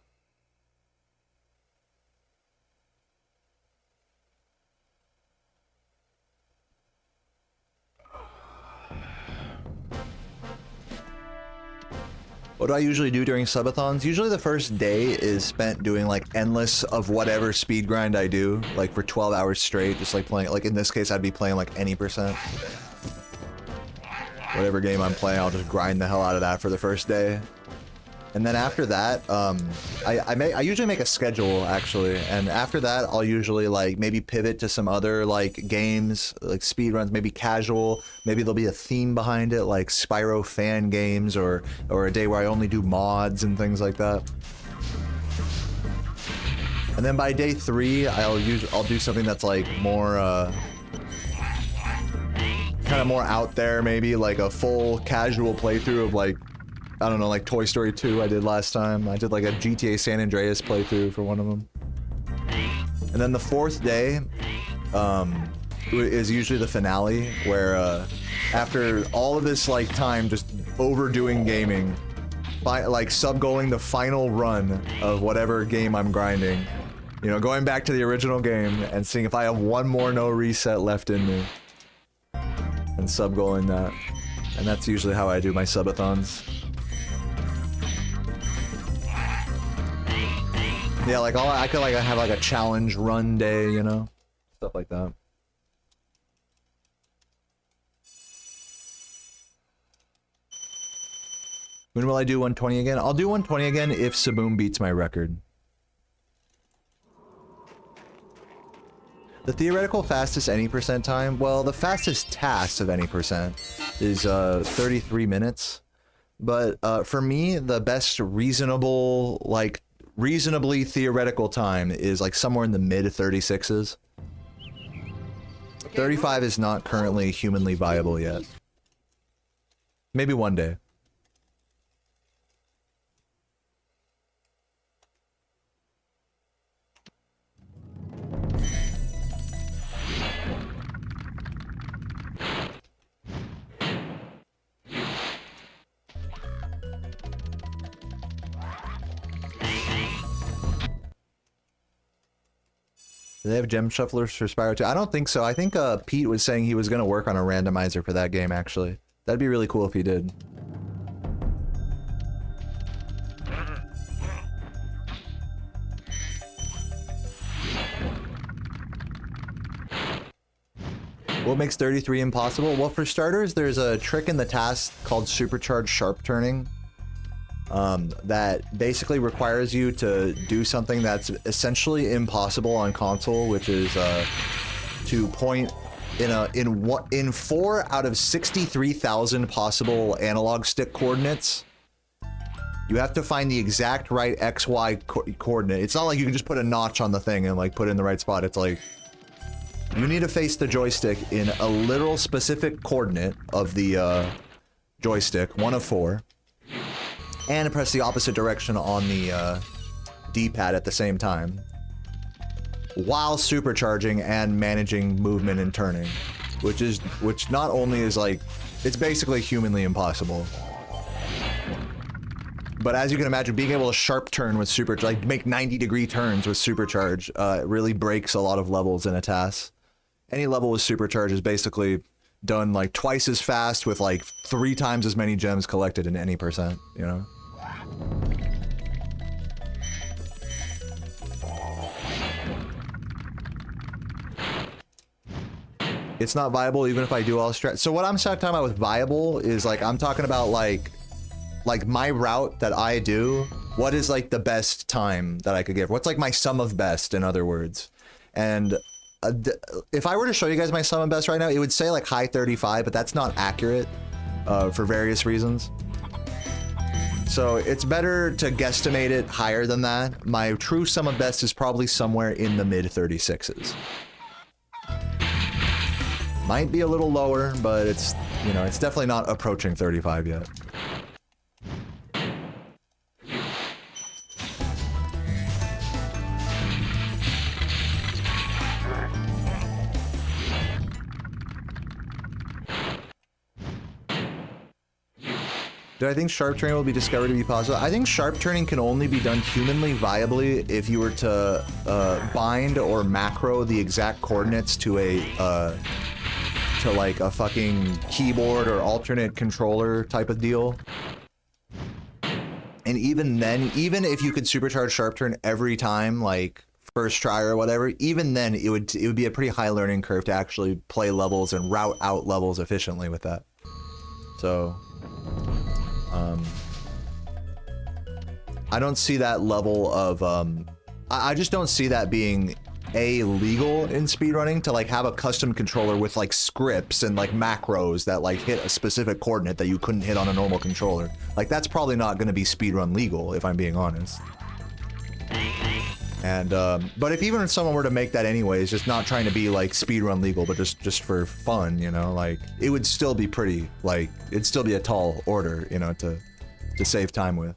What do I usually do during subathons? Usually the first day is spent doing like endless of whatever speed grind I do, like for 12 hours straight, just like playing, like in this case I'd be playing like any percent. Whatever game I'm playing, I'll just grind the hell out of that for the first day. And then after that, I usually make a schedule actually, and after that I'll usually like maybe pivot to some other like games, like speedruns, maybe casual, maybe there'll be a theme behind it, like Spyro fan games, or a day where I only do mods and things like that. And then by day 3, I'll do something that's like more kind of more out there, maybe like a full casual playthrough of like, I don't know, like Toy Story 2 I did last time. I did like a GTA San Andreas playthrough for one of them. And then the 4th day is usually the finale, where after all of this like time just overdoing gaming, like sub-goaling the final run of whatever game I'm grinding, you know, going back to the original game and seeing if I have one more no reset left in me, and sub-goaling that. And that's usually how I do my subathons. Yeah, like I could like have like a challenge run day, you know, stuff like that. When will I do 120 again? I'll do 120 again if Saboom beats my record. The theoretical fastest any percent time, well, the fastest task of any percent is 33 minutes. But for me, the best reasonable, like reasonably theoretical time is like somewhere in the mid 36s. 35 is not currently humanly viable yet. Maybe one day. Do they have gem shufflers for Spyro 2? I don't think so. I think Pete was saying he was going to work on a randomizer for that game, actually. That'd be really cool if he did. What makes 33 impossible? Well, for starters, there's a trick in the task called supercharged sharp turning. That basically requires you to do something that's essentially impossible on console, which is to point in 4 out of 63,000 possible analog stick coordinates. You have to find the exact right XY coordinate. It's not like you can just put a notch on the thing and like put it in the right spot. It's like you need to face the joystick in a literal specific coordinate of the joystick, 1 of 4. And press the opposite direction on the D-pad at the same time, while supercharging and managing movement and turning, which not only is like, it's basically humanly impossible. But as you can imagine, being able to sharp turn with supercharge, like make 90-degree turns with supercharge, really breaks a lot of levels in a task. Any level with supercharge is basically done like twice as fast with like 3 times as many gems collected in any percent, you know? It's not viable even if I do all strat. So what I'm talking about with viable is like, I'm talking about like my route that I do, what is like the best time that I could give? What's like my sum of best, in other words? And if I were to show you guys my sum of best right now, it would say like high 35, but that's not accurate for various reasons. So it's better to guesstimate it higher than that. My true sum of best is probably somewhere in the mid 36s. Might be a little lower, but it's, you know, it's definitely not approaching 35 yet. Do I think sharp turning will be discovered to be possible? I think sharp turning can only be done humanly viably if you were to bind or macro the exact coordinates to a to like a fucking keyboard or alternate controller type of deal. And even then, even if you could supercharge sharp turn every time, like first try or whatever, even then it would be a pretty high learning curve to actually play levels and route out levels efficiently with that. So I don't see that level of I just don't see that being legal in speedrunning, to like have a custom controller with like scripts and like macros that like hit a specific coordinate that you couldn't hit on a normal controller. Like that's probably not going to be speedrun legal, if I'm being honest. And but if even if someone were to make that anyways, just not trying to be like speedrun legal, but just for fun, you know, like it would still be pretty, like it'd still be a tall order, you know, to save time with.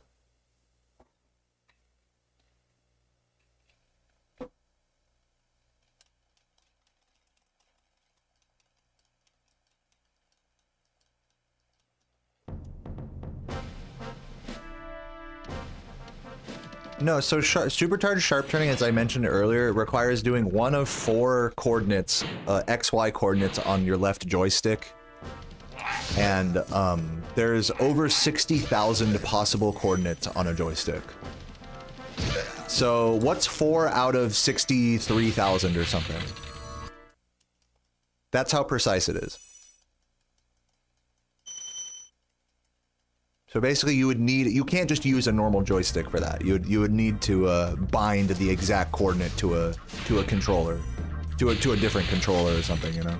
No, so supercharged sharp turning, as I mentioned earlier, requires doing 1 of 4 coordinates, XY coordinates on your left joystick. And there's over 60,000 possible coordinates on a joystick. So what's 4 out of 63,000 or something? That's how precise it is. So basically you can't just use a normal joystick for that. You would need to bind the exact coordinate to a controller, to a different controller or something, you know.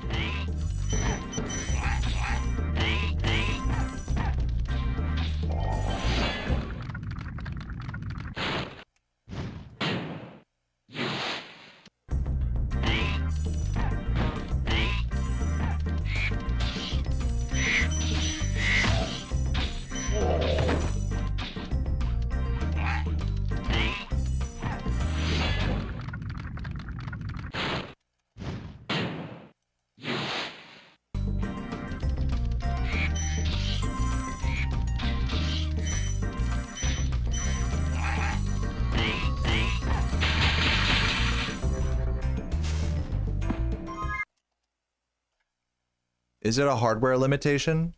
Is it a hardware limitation?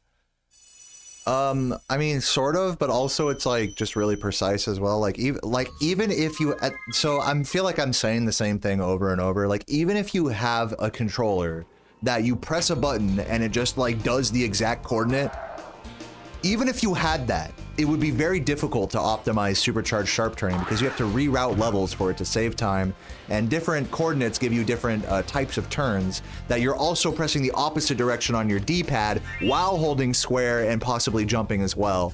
I mean, sort of, but also it's like just really precise as well. Like even if you, so I feel like I'm saying the same thing over and over. Like even if you have a controller that you press a button and it just like does the exact coordinate, even if you had that, it would be very difficult to optimize supercharged sharp turning because you have to reroute levels for it to save time, and different coordinates give you different types of turns that you're also pressing the opposite direction on your D-pad while holding square and possibly jumping as well.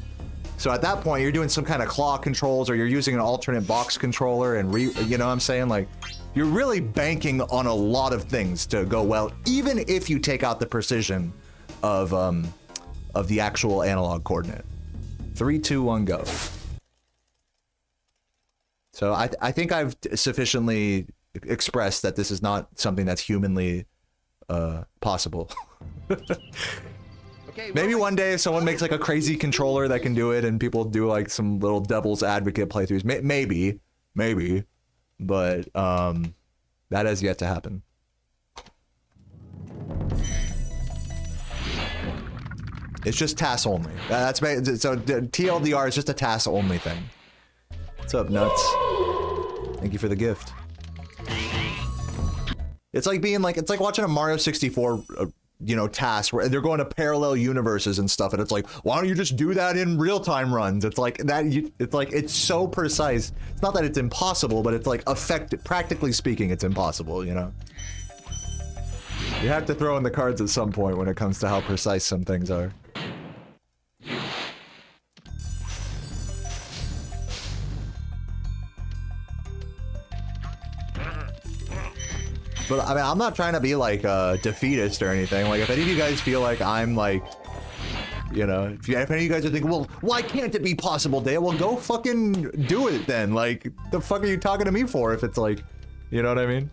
So at that point, you're doing some kind of claw controls, or you're using an alternate box controller, and you know what I'm saying? Like, you're really banking on a lot of things to go well, even if you take out the precision of the actual analog coordinate. 3, 2, 1, go. So I think I've sufficiently expressed that this is not something that's humanly possible. Okay, Maybe rolling. one day if someone makes like a crazy controller that can do it and people do like some little devil's advocate playthroughs, maybe, but that has yet to happen. It's just TAS only. That's so TLDR is just a TAS only thing. What's up, Nuts? Thank you for the gift. It's like being like, it's like watching a Mario 64, you know, TAS where they're going to parallel universes and stuff, and it's like, why don't you just do that in real-time runs? It's like that. It's like it's so precise. It's not that it's impossible, but it's like practically speaking, it's impossible. You know. You have to throw in the cards at some point when it comes to how precise some things are. But I mean, I'm not trying to be like defeatist or anything. Like, if any of you guys feel like I'm like, you know, if any of you guys are thinking, well, why can't it be possible, Dale? Well, go fucking do it then. Like, the fuck are you talking to me for if it's like, you know what I mean?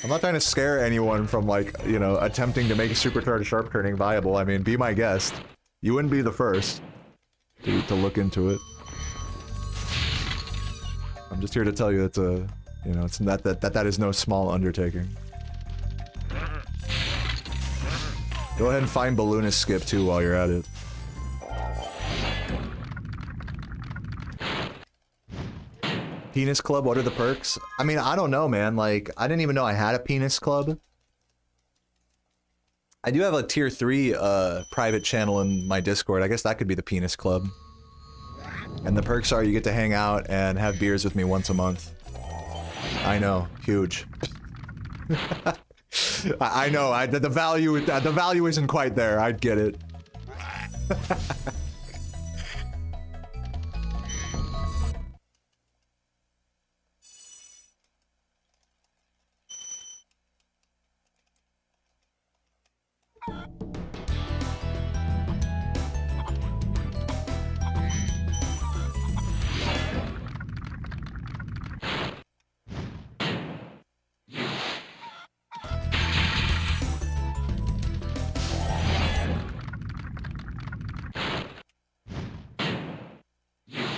I'm not trying to scare anyone from, like, you know, attempting to make supercharged sharp turning viable. I mean, be my guest. You wouldn't be the first to look into it. I'm just here to tell you it's a, you know, it's that is no small undertaking. Go ahead and find Balloonist Skip too while you're at it. Penis Club, what are the perks? I mean, I don't know, man. Like, I didn't even know I had a Penis Club. I do have a tier 3 private channel in my Discord. I guess that could be the Penis Club. And the perks are you get to hang out and have beers with me once a month. I know, huge. I know, the value isn't quite there. I'd get it.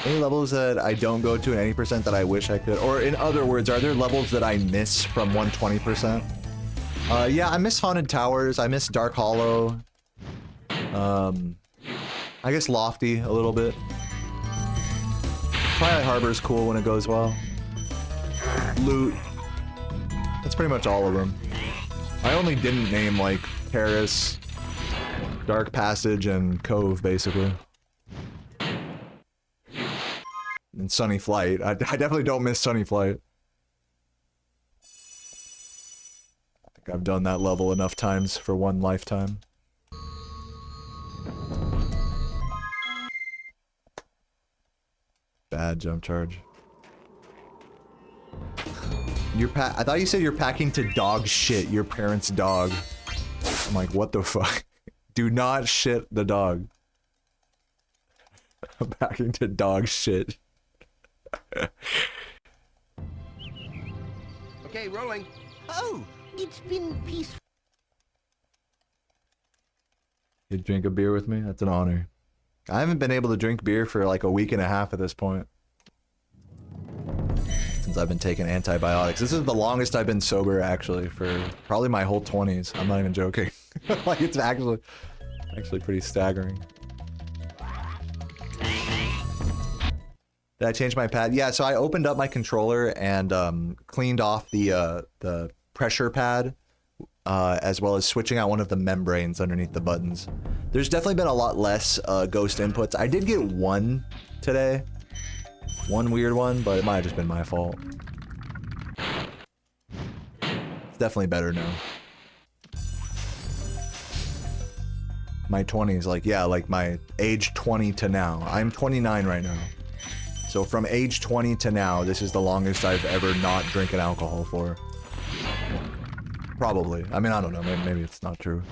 Any levels that I don't go to and any percent that I wish I could? Or in other words, are there levels that I miss from 120%? Yeah, I miss Haunted Towers. I miss Dark Hollow. I guess Lofty a little bit. Twilight Harbor is cool when it goes well. Loot. That's pretty much all of them. I only didn't name, like, Terrace, Dark Passage, and Cove, basically. And Sunny Flight. I definitely don't miss Sunny Flight. I think I've done that level enough times for one lifetime. Bad jump charge. I thought you said you're packing to dog shit your parents' dog. I'm like, what the fuck? Do not shit the dog. I'm packing to dog shit. Okay, rolling. Oh, it's been peaceful. You drink a beer with me? That's an honor. I haven't been able to drink beer for like a week and a half at this point. It's since I've been taking antibiotics. This is the longest I've been sober, actually, for probably my whole 20s. I'm not even joking. Like, it's actually pretty staggering. Did I change my pad? Yeah, so I opened up my controller and cleaned off the pressure pad, as well as switching out one of the membranes underneath the buttons. There's definitely been a lot less ghost inputs. I did get one today. One weird one, but it might have just been my fault. It's definitely better now. My 20s, like, yeah, like my age 20 to now. I'm 29 right now. So from age 20 to now, this is the longest I've ever not drinking alcohol for. Probably. I mean, I don't know. Maybe it's not true.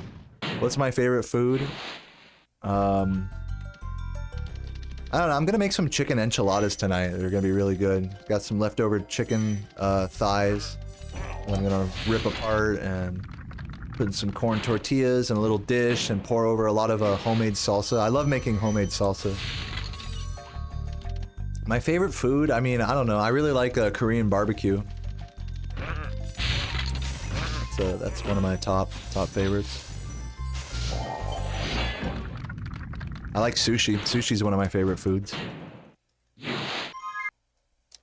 What's my favorite food? I don't know, I'm gonna make some chicken enchiladas tonight. They're gonna be really good. Got some leftover chicken thighs. I'm gonna rip apart and put in some corn tortillas in a little dish and pour over a lot of homemade salsa. I love making homemade salsa. My favorite food, I mean, I don't know. I really like Korean barbecue. That's one of my top favorites. I like sushi. Sushi's one of my favorite foods.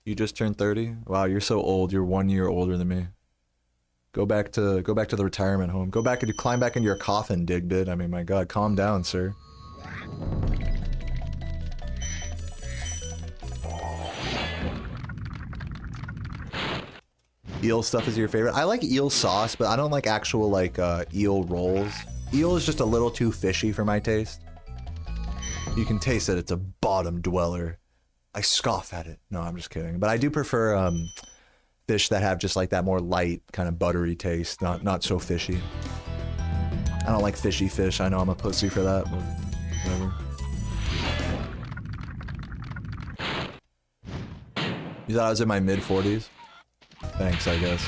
You just turned 30? Wow, you're so old. You're 1 year older than me. Go back to the retirement home. Go back and climb back into your coffin, Digbit. I mean, my God, calm down, sir. Eel stuff is your favorite? I like eel sauce, but I don't like actual like eel rolls. Eel is just a little too fishy for my taste. You can taste that it's a bottom dweller. I scoff at it. No, I'm just kidding. But I do prefer fish that have just like that more light, kind of buttery taste, not so fishy. I don't like fishy fish. I know I'm a pussy for that, but whatever. You thought I was in my mid-40s? Thanks, I guess.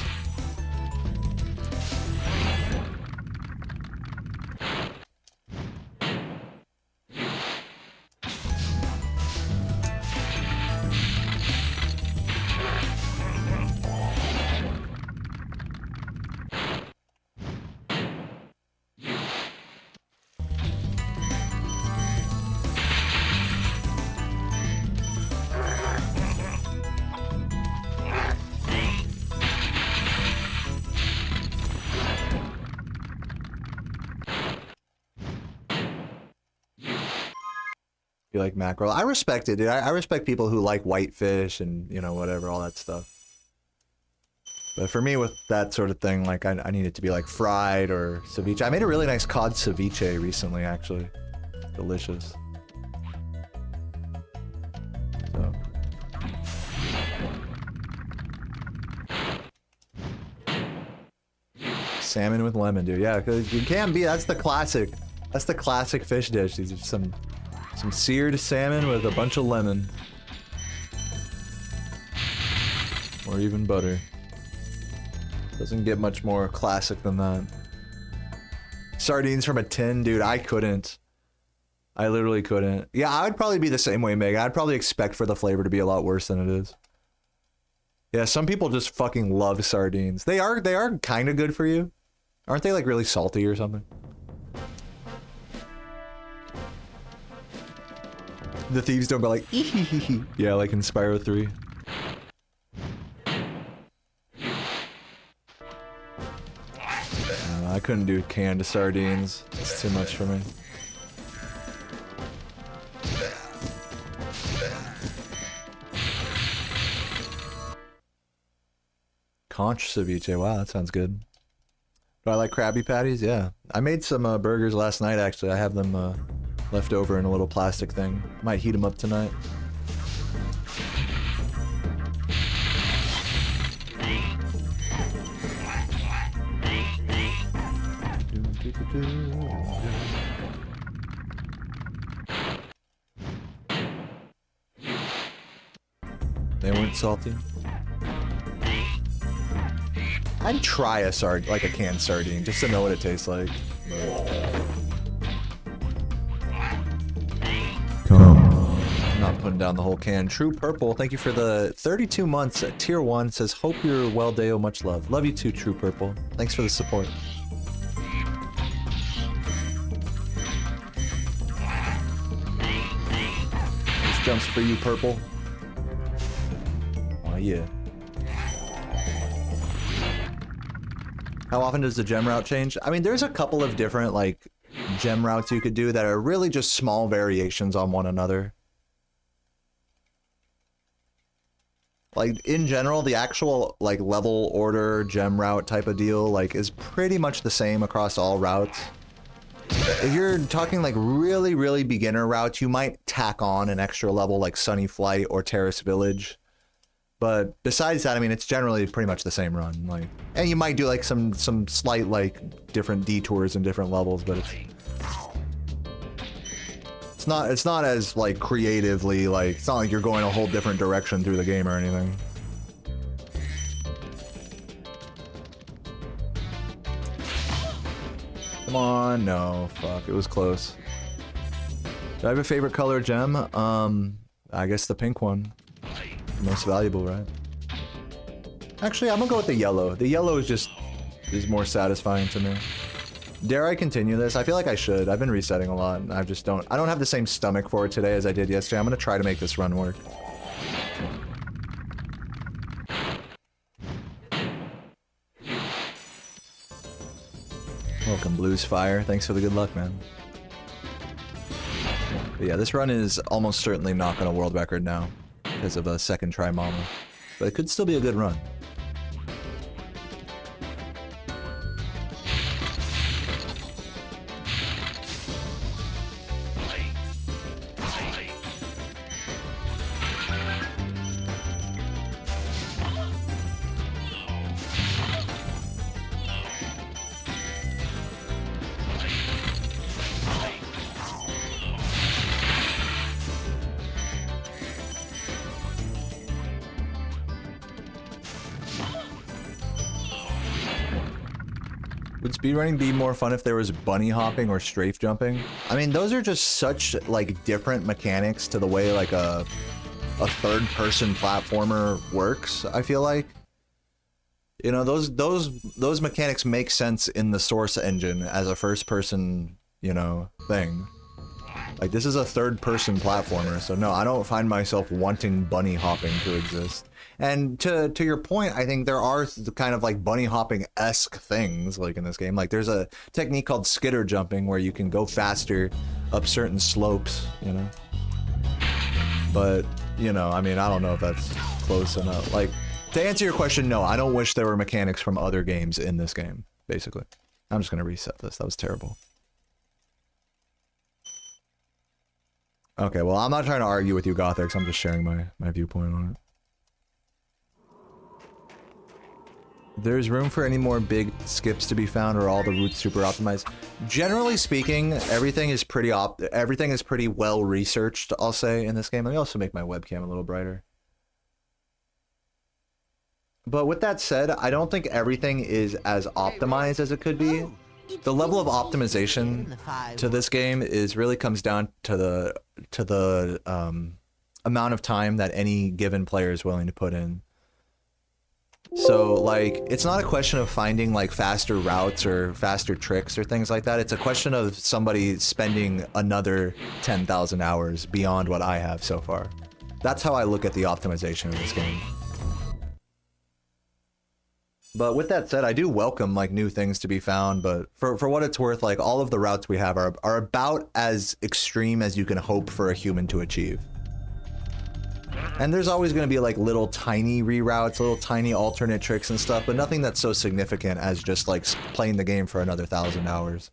You like mackerel? I respect it, dude. I respect people who like whitefish and, you know, whatever, all that stuff. But for me, with that sort of thing, like, I need it to be, like, fried or ceviche. I made a really nice cod ceviche recently, actually. Delicious. So. Salmon with lemon, dude. Yeah, because you can't be, that's the classic fish dish. These are some seared salmon with a bunch of lemon. Or even butter. Doesn't get much more classic than that. Sardines from a tin, dude, I couldn't. I literally couldn't. Yeah, I would probably be the same way, Meg. I'd probably expect for the flavor to be a lot worse than it is. Yeah, some people just fucking love sardines. They are kind of good for you. Aren't they like really salty or something? The thieves don't go like, ee. Yeah, like in Spyro 3. I couldn't do canned sardines. It's too much for me. Conch ceviche. Wow, that sounds good. Do I like Krabby Patties? Yeah. I made some burgers last night, actually. I have them left over in a little plastic thing. Might heat them up tonight. They weren't salty. I'd try a like a canned sardine just to know what it tastes like. Come. I'm not putting down the whole can. True Purple, thank you for the 32 months at tier 1. Says, hope you're well, Deo. Much love. Love you too, True Purple. Thanks for the support. This jumps for you, Purple. Oh, yeah. How often does the gem route change? I mean, there's a couple of different, like, gem routes you could do that are really just small variations on one another. Like, in general, the actual, like, level order gem route type of deal, like, is pretty much the same across all routes. If you're talking, like, really, really beginner routes, you might tack on an extra level like Sunny Flight or Terrace Village. But besides that, I mean, it's generally pretty much the same run. Like, and you might do like some slight like different detours and different levels, but it's not as like creatively like it's not like you're going a whole different direction through the game or anything. Come on, no, fuck, it was close. Do I have a favorite color gem? I guess the pink one. Most valuable, right? Actually, I'm gonna go with the yellow. The yellow is more satisfying to me. Dare I continue this? I feel like I should. I've been resetting a lot, and I don't have the same stomach for it today as I did yesterday. I'm gonna try to make this run work. Welcome, Blues Fire. Thanks for the good luck, man. But yeah, this run is almost certainly not gonna world record now because of a second try mama, but it could still be a good run. Would speedrunning be more fun if there was bunny hopping or strafe jumping? I mean, those are just such like different mechanics to the way like a third-person platformer works, I feel like. You know, those mechanics make sense in the Source engine as a first-person, you know, thing. Like, this is a third-person platformer, so no, I don't find myself wanting bunny hopping to exist. And to your point, I think there are kind of like bunny hopping-esque things like in this game. Like, there's a technique called skitter jumping where you can go faster up certain slopes, you know? But, you know, I mean, I don't know if that's close enough. Like, to answer your question, no, I don't wish there were mechanics from other games in this game, basically. I'm just gonna reset this. That was terrible. Okay, well, I'm not trying to argue with you, Gothics. I'm just sharing my viewpoint on it. There's room for any more big skips to be found, or all the routes super optimized? Generally speaking, everything is pretty well researched, I'll say, in this game. Let me also make my webcam a little brighter. But with that said, I don't think everything is as optimized as it could be. The level of optimization to this game really comes down to the amount of time that any given player is willing to put in. So, like, it's not a question of finding, like, faster routes or faster tricks or things like that. It's a question of somebody spending another 10,000 hours beyond what I have so far. That's how I look at the optimization of this game. But with that said, I do welcome, like, new things to be found, but for what it's worth, like, all of the routes we have are about as extreme as you can hope for a human to achieve. And there's always going to be like little tiny reroutes, little tiny alternate tricks and stuff, but nothing that's so significant as just like playing the game for another 1,000 hours.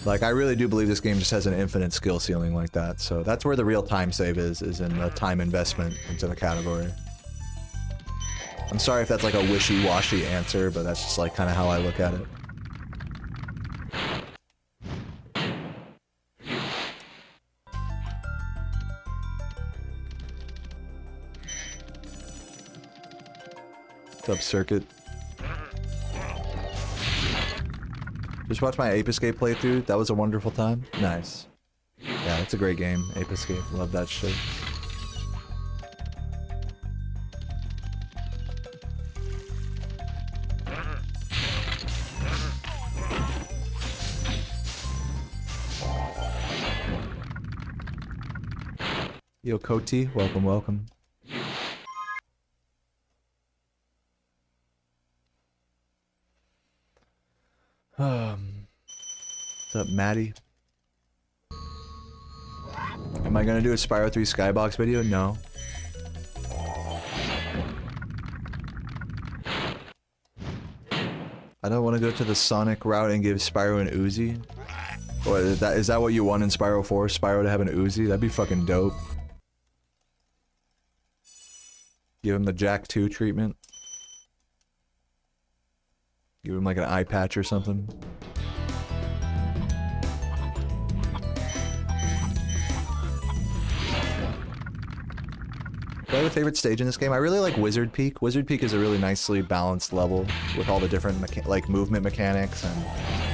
Like, I really do believe this game just has an infinite skill ceiling like that, so that's where the real time save is in the time investment into the category. I'm sorry if that's like a wishy-washy answer, but that's just like kind of how I look at it. What's up, Circuit? Just watch my Ape Escape playthrough. That was a wonderful time. Nice. Yeah, That's a great game. Ape Escape. Love that shit. Yo, Koti, welcome, welcome. What's up, Maddie? Am I gonna do a Spyro 3 Skybox video? No. I don't want to go to the Sonic route and give Spyro an Uzi. Or is that what you want in Spyro 4? Spyro to have an Uzi? That'd be fucking dope. Give him the Jack 2 treatment. Give him like an eye patch or something. Do I have a favorite stage in this game? I really like Wizard Peak. Wizard Peak is a really nicely balanced level with all the different like movement mechanics and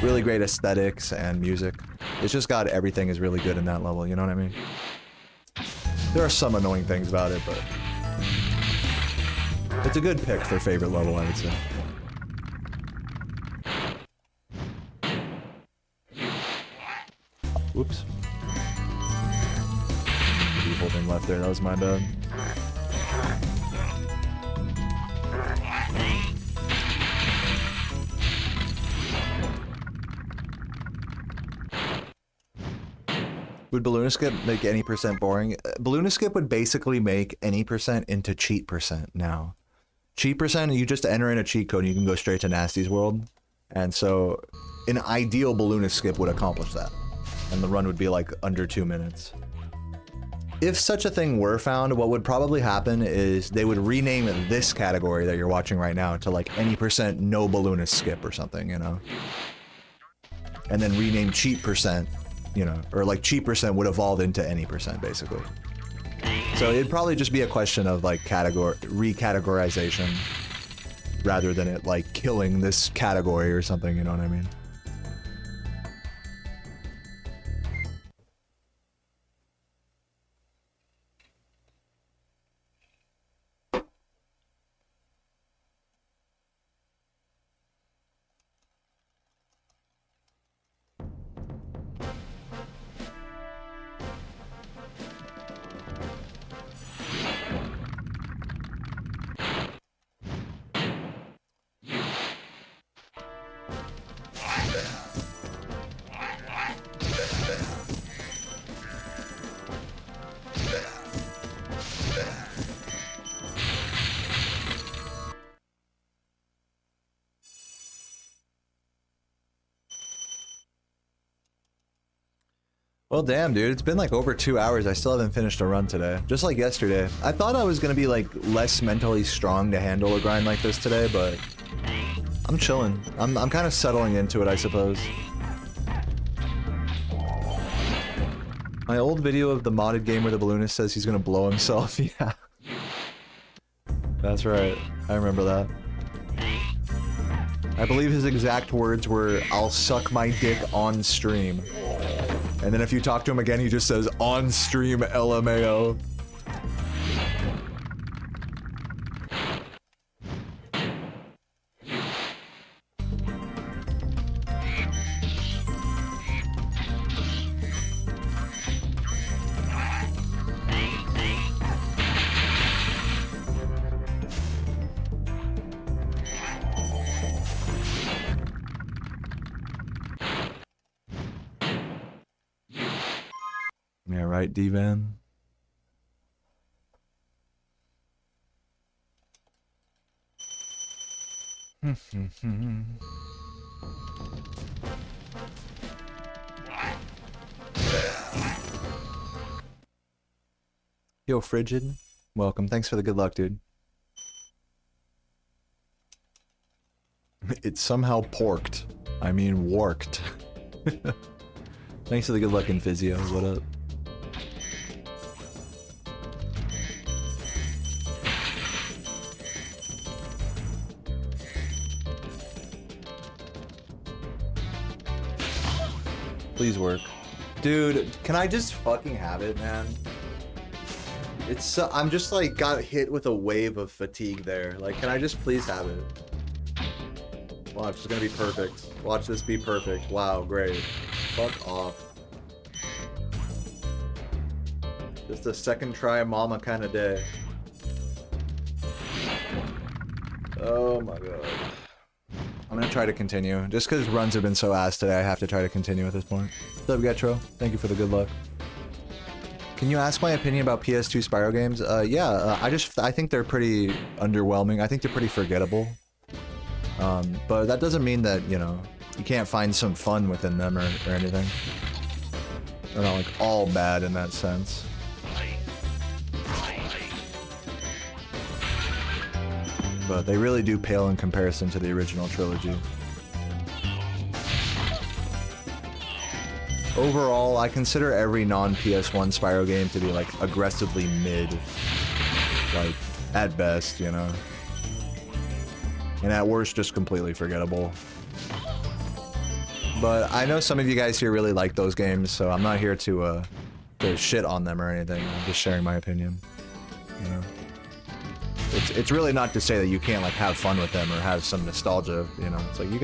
really great aesthetics and music. It's just got everything is really good in that level, you know what I mean? There are some annoying things about it, but it's a good pick for favorite level, I would say. Whoops. You holding left there, that was my bad. Would Balloon Skip make any percent boring? Balloon Skip would basically make any percent into cheat percent now. Cheat percent, you just enter in a cheat code and you can go straight to Nasty's world. And so, an ideal Balloon Skip would accomplish that. And the run would be like under 2 minutes. If such a thing were found, what would probably happen is they would rename this category that you're watching right now to like any percent no balloonist skip or something, you know? And then rename cheat percent, you know, or like cheat percent would evolve into any percent basically. So it'd probably just be a question of like recategorization rather than it like killing this category or something, you know what I mean? Well, damn, dude, it's been like over 2 hours. I still haven't finished a run today. Just like yesterday. I thought I was gonna be like less mentally strong to handle a grind like this today, but I'm chilling. I'm kind of settling into it, I suppose. My old video of the modded game where the balloonist says he's gonna blow himself. Yeah. That's right. I remember that. I believe his exact words were, "I'll suck my dick on stream." And then if you talk to him again, he just says, "On stream, LMAO." Yeah, right, D-Van? Yo, Frigid. Welcome. Thanks for the good luck, dude. It's somehow porked. I mean, warked. Thanks for the good luck in Physio. What up? Please work. Dude, can I just fucking have it, man? It's I'm just like got hit with a wave of fatigue there. Like, can I just please have it? Watch, it's gonna be perfect. Watch this be perfect. Wow, great. Fuck off. Just a second try mama kind of day. Oh my god. I'm gonna try to continue. Just because runs have been so ass today, I have to try to continue at this point. What's up, Getro? Thank you for the good luck. Can you ask my opinion about PS2 Spyro games? Yeah, I think they're pretty underwhelming. I think they're pretty forgettable. But that doesn't mean that, you know, you can't find some fun within them or anything. They're not like all bad in that sense. But they really do pale in comparison to the original trilogy. Overall, I consider every non-PS1 Spyro game to be like aggressively mid. Like, at best, you know. And at worst, just completely forgettable. But I know some of you guys here really like those games, so I'm not here to shit on them or anything. I'm just sharing my opinion. You know? It's really not to say that you can't like have fun with them or have some nostalgia, you know. It's like you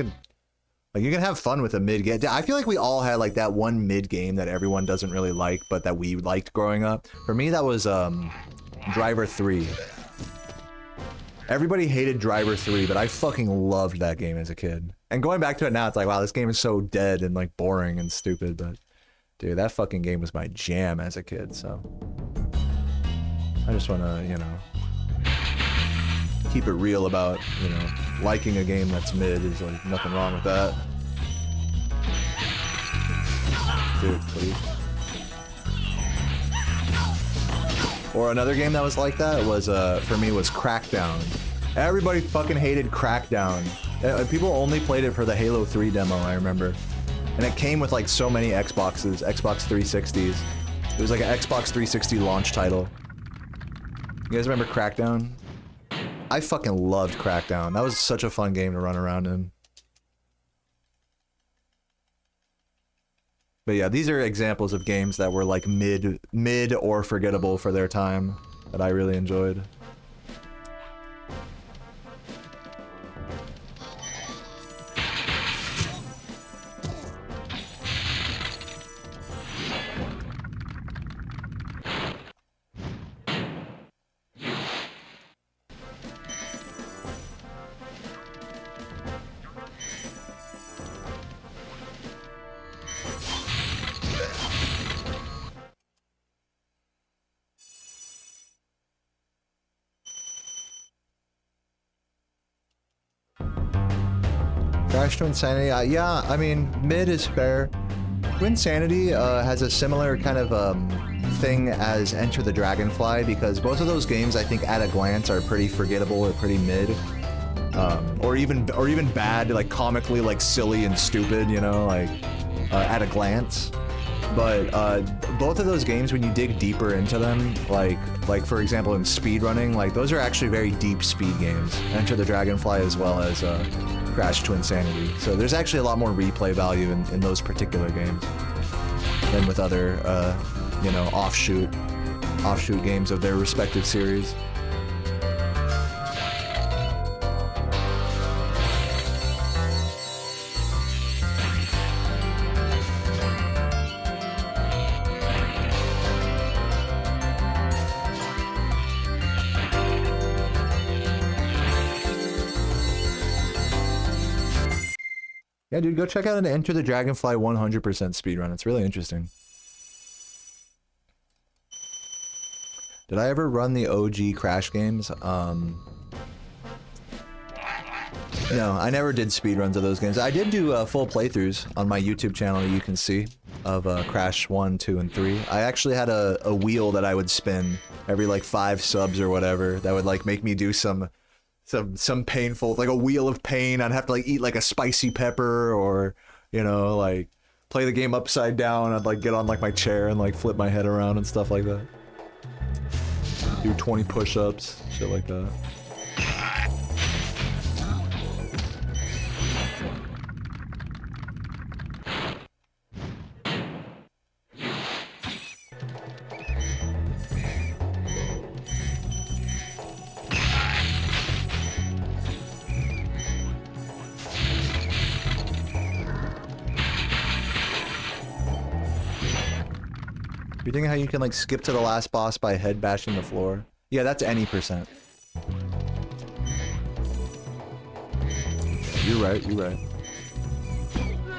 can have fun with a mid game. I feel like we all had like that one mid game that everyone doesn't really like, but that we liked growing up. For me, that was Driver 3. Everybody hated Driver 3, but I fucking loved that game as a kid. And going back to it now, it's like, wow, this game is so dead and like boring and stupid, but dude, that fucking game was my jam as a kid, so I just wanna, you know, keep it real about, you know, liking a game that's mid. Is like nothing wrong with that. Dude, please. Or another game that was like that was, for me, was Crackdown. Everybody fucking hated Crackdown. People only played it for the Halo 3 demo, I remember. And it came with like so many Xboxes, Xbox 360s. It was like an Xbox 360 launch title. You guys remember Crackdown? I fucking loved Crackdown. That was such a fun game to run around in. But yeah, these are examples of games that were like mid or forgettable for their time that I really enjoyed. Crash to Insanity, yeah, I mean, mid is fair. Twin Sanity has a similar kind of thing as Enter the Dragonfly, because both of those games, I think, at a glance, are pretty forgettable or pretty mid, or even bad, like comically like silly and stupid, you know, like at a glance. But both of those games, when you dig deeper into them, like for example in speedrunning, like those are actually very deep speed games. Enter the Dragonfly as well as Crash to Insanity. So there's actually a lot more replay value in those particular games than with other, you know, offshoot games of their respective series. Yeah, dude, go check out an Enter the Dragonfly 100% speedrun. It's really interesting. Did I ever run the OG Crash games? No, I never did speedruns of those games. I did do full playthroughs on my YouTube channel, you can see, of Crash 1, 2, and 3. I actually had a wheel that I would spin every like 5 subs or whatever that would like make me do some painful, like a wheel of pain. I'd have to like eat like a spicy pepper, or, you know, like play the game upside down. I'd like get on like my chair and like flip my head around and stuff like that. Do 20 push-ups, shit like that. You're thinking how you can like skip to the last boss by head bashing the floor? Yeah, that's any percent. You're right, you're right.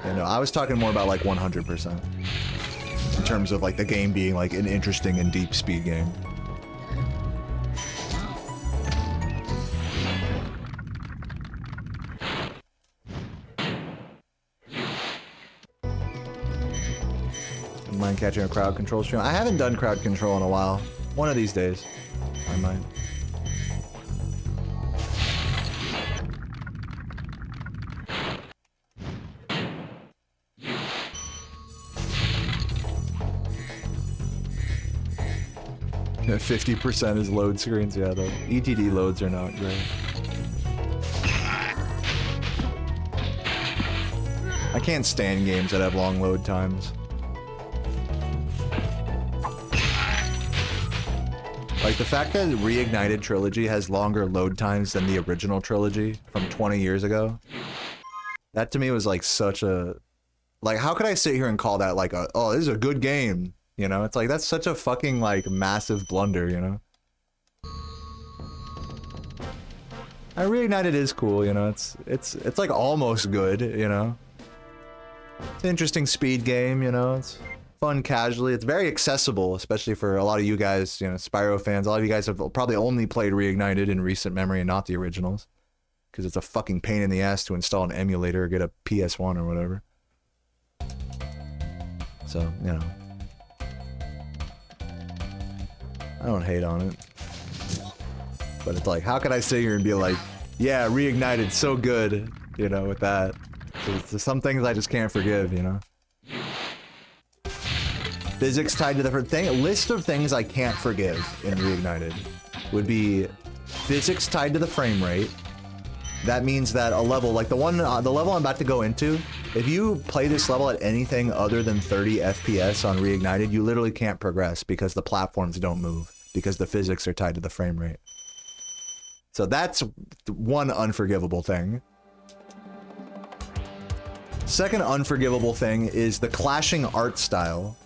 Yeah, no, I was talking more about like 100%. In terms of like the game being like an interesting and deep speed game. Mind catching a crowd control stream. I haven't done crowd control in a while. One of these days, I might. Yeah, 50% is load screens. Yeah, the ETD loads are not great. I can't stand games that have long load times. Like, the fact that Reignited Trilogy has longer load times than the original trilogy from 20 years ago, that to me was like such a... Like, how could I sit here and call that like a, oh, this is a good game? You know, it's like, that's such a fucking like massive blunder, you know? Reignited is cool, you know, it's like almost good, you know? It's an interesting speed game, you know, it's fun casually. It's very accessible, especially for a lot of you guys, you know, Spyro fans. A lot of you guys have probably only played Reignited in recent memory and not the originals. Because it's a fucking pain in the ass to install an emulator or get a PS1 or whatever. So, you know. I don't hate on it. But it's like, how can I sit here and be like, yeah, Reignited, so good, you know, with that. There's some things I just can't forgive, you know? Physics tied to the thing. A list of things I can't forgive in Reignited would be physics tied to the frame rate. That means that a level, like the level I'm about to go into, if you play this level at anything other than 30 FPS on Reignited, you literally can't progress because the platforms don't move, because the physics are tied to the frame rate. So that's one unforgivable thing. Second unforgivable thing is the clashing art style.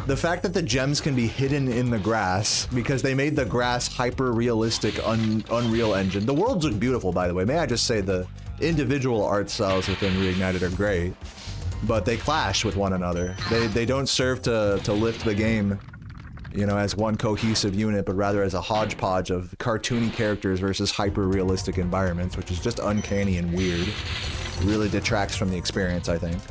The fact that the gems can be hidden in the grass because they made the grass hyper-realistic Unreal Engine. The worlds look beautiful, by the way. May I just say the individual art styles within Reignited are great, but they clash with one another. They don't serve to lift the game, you know, as one cohesive unit, but rather as a hodgepodge of cartoony characters versus hyper-realistic environments, which is just uncanny and weird. It really detracts from the experience, I think.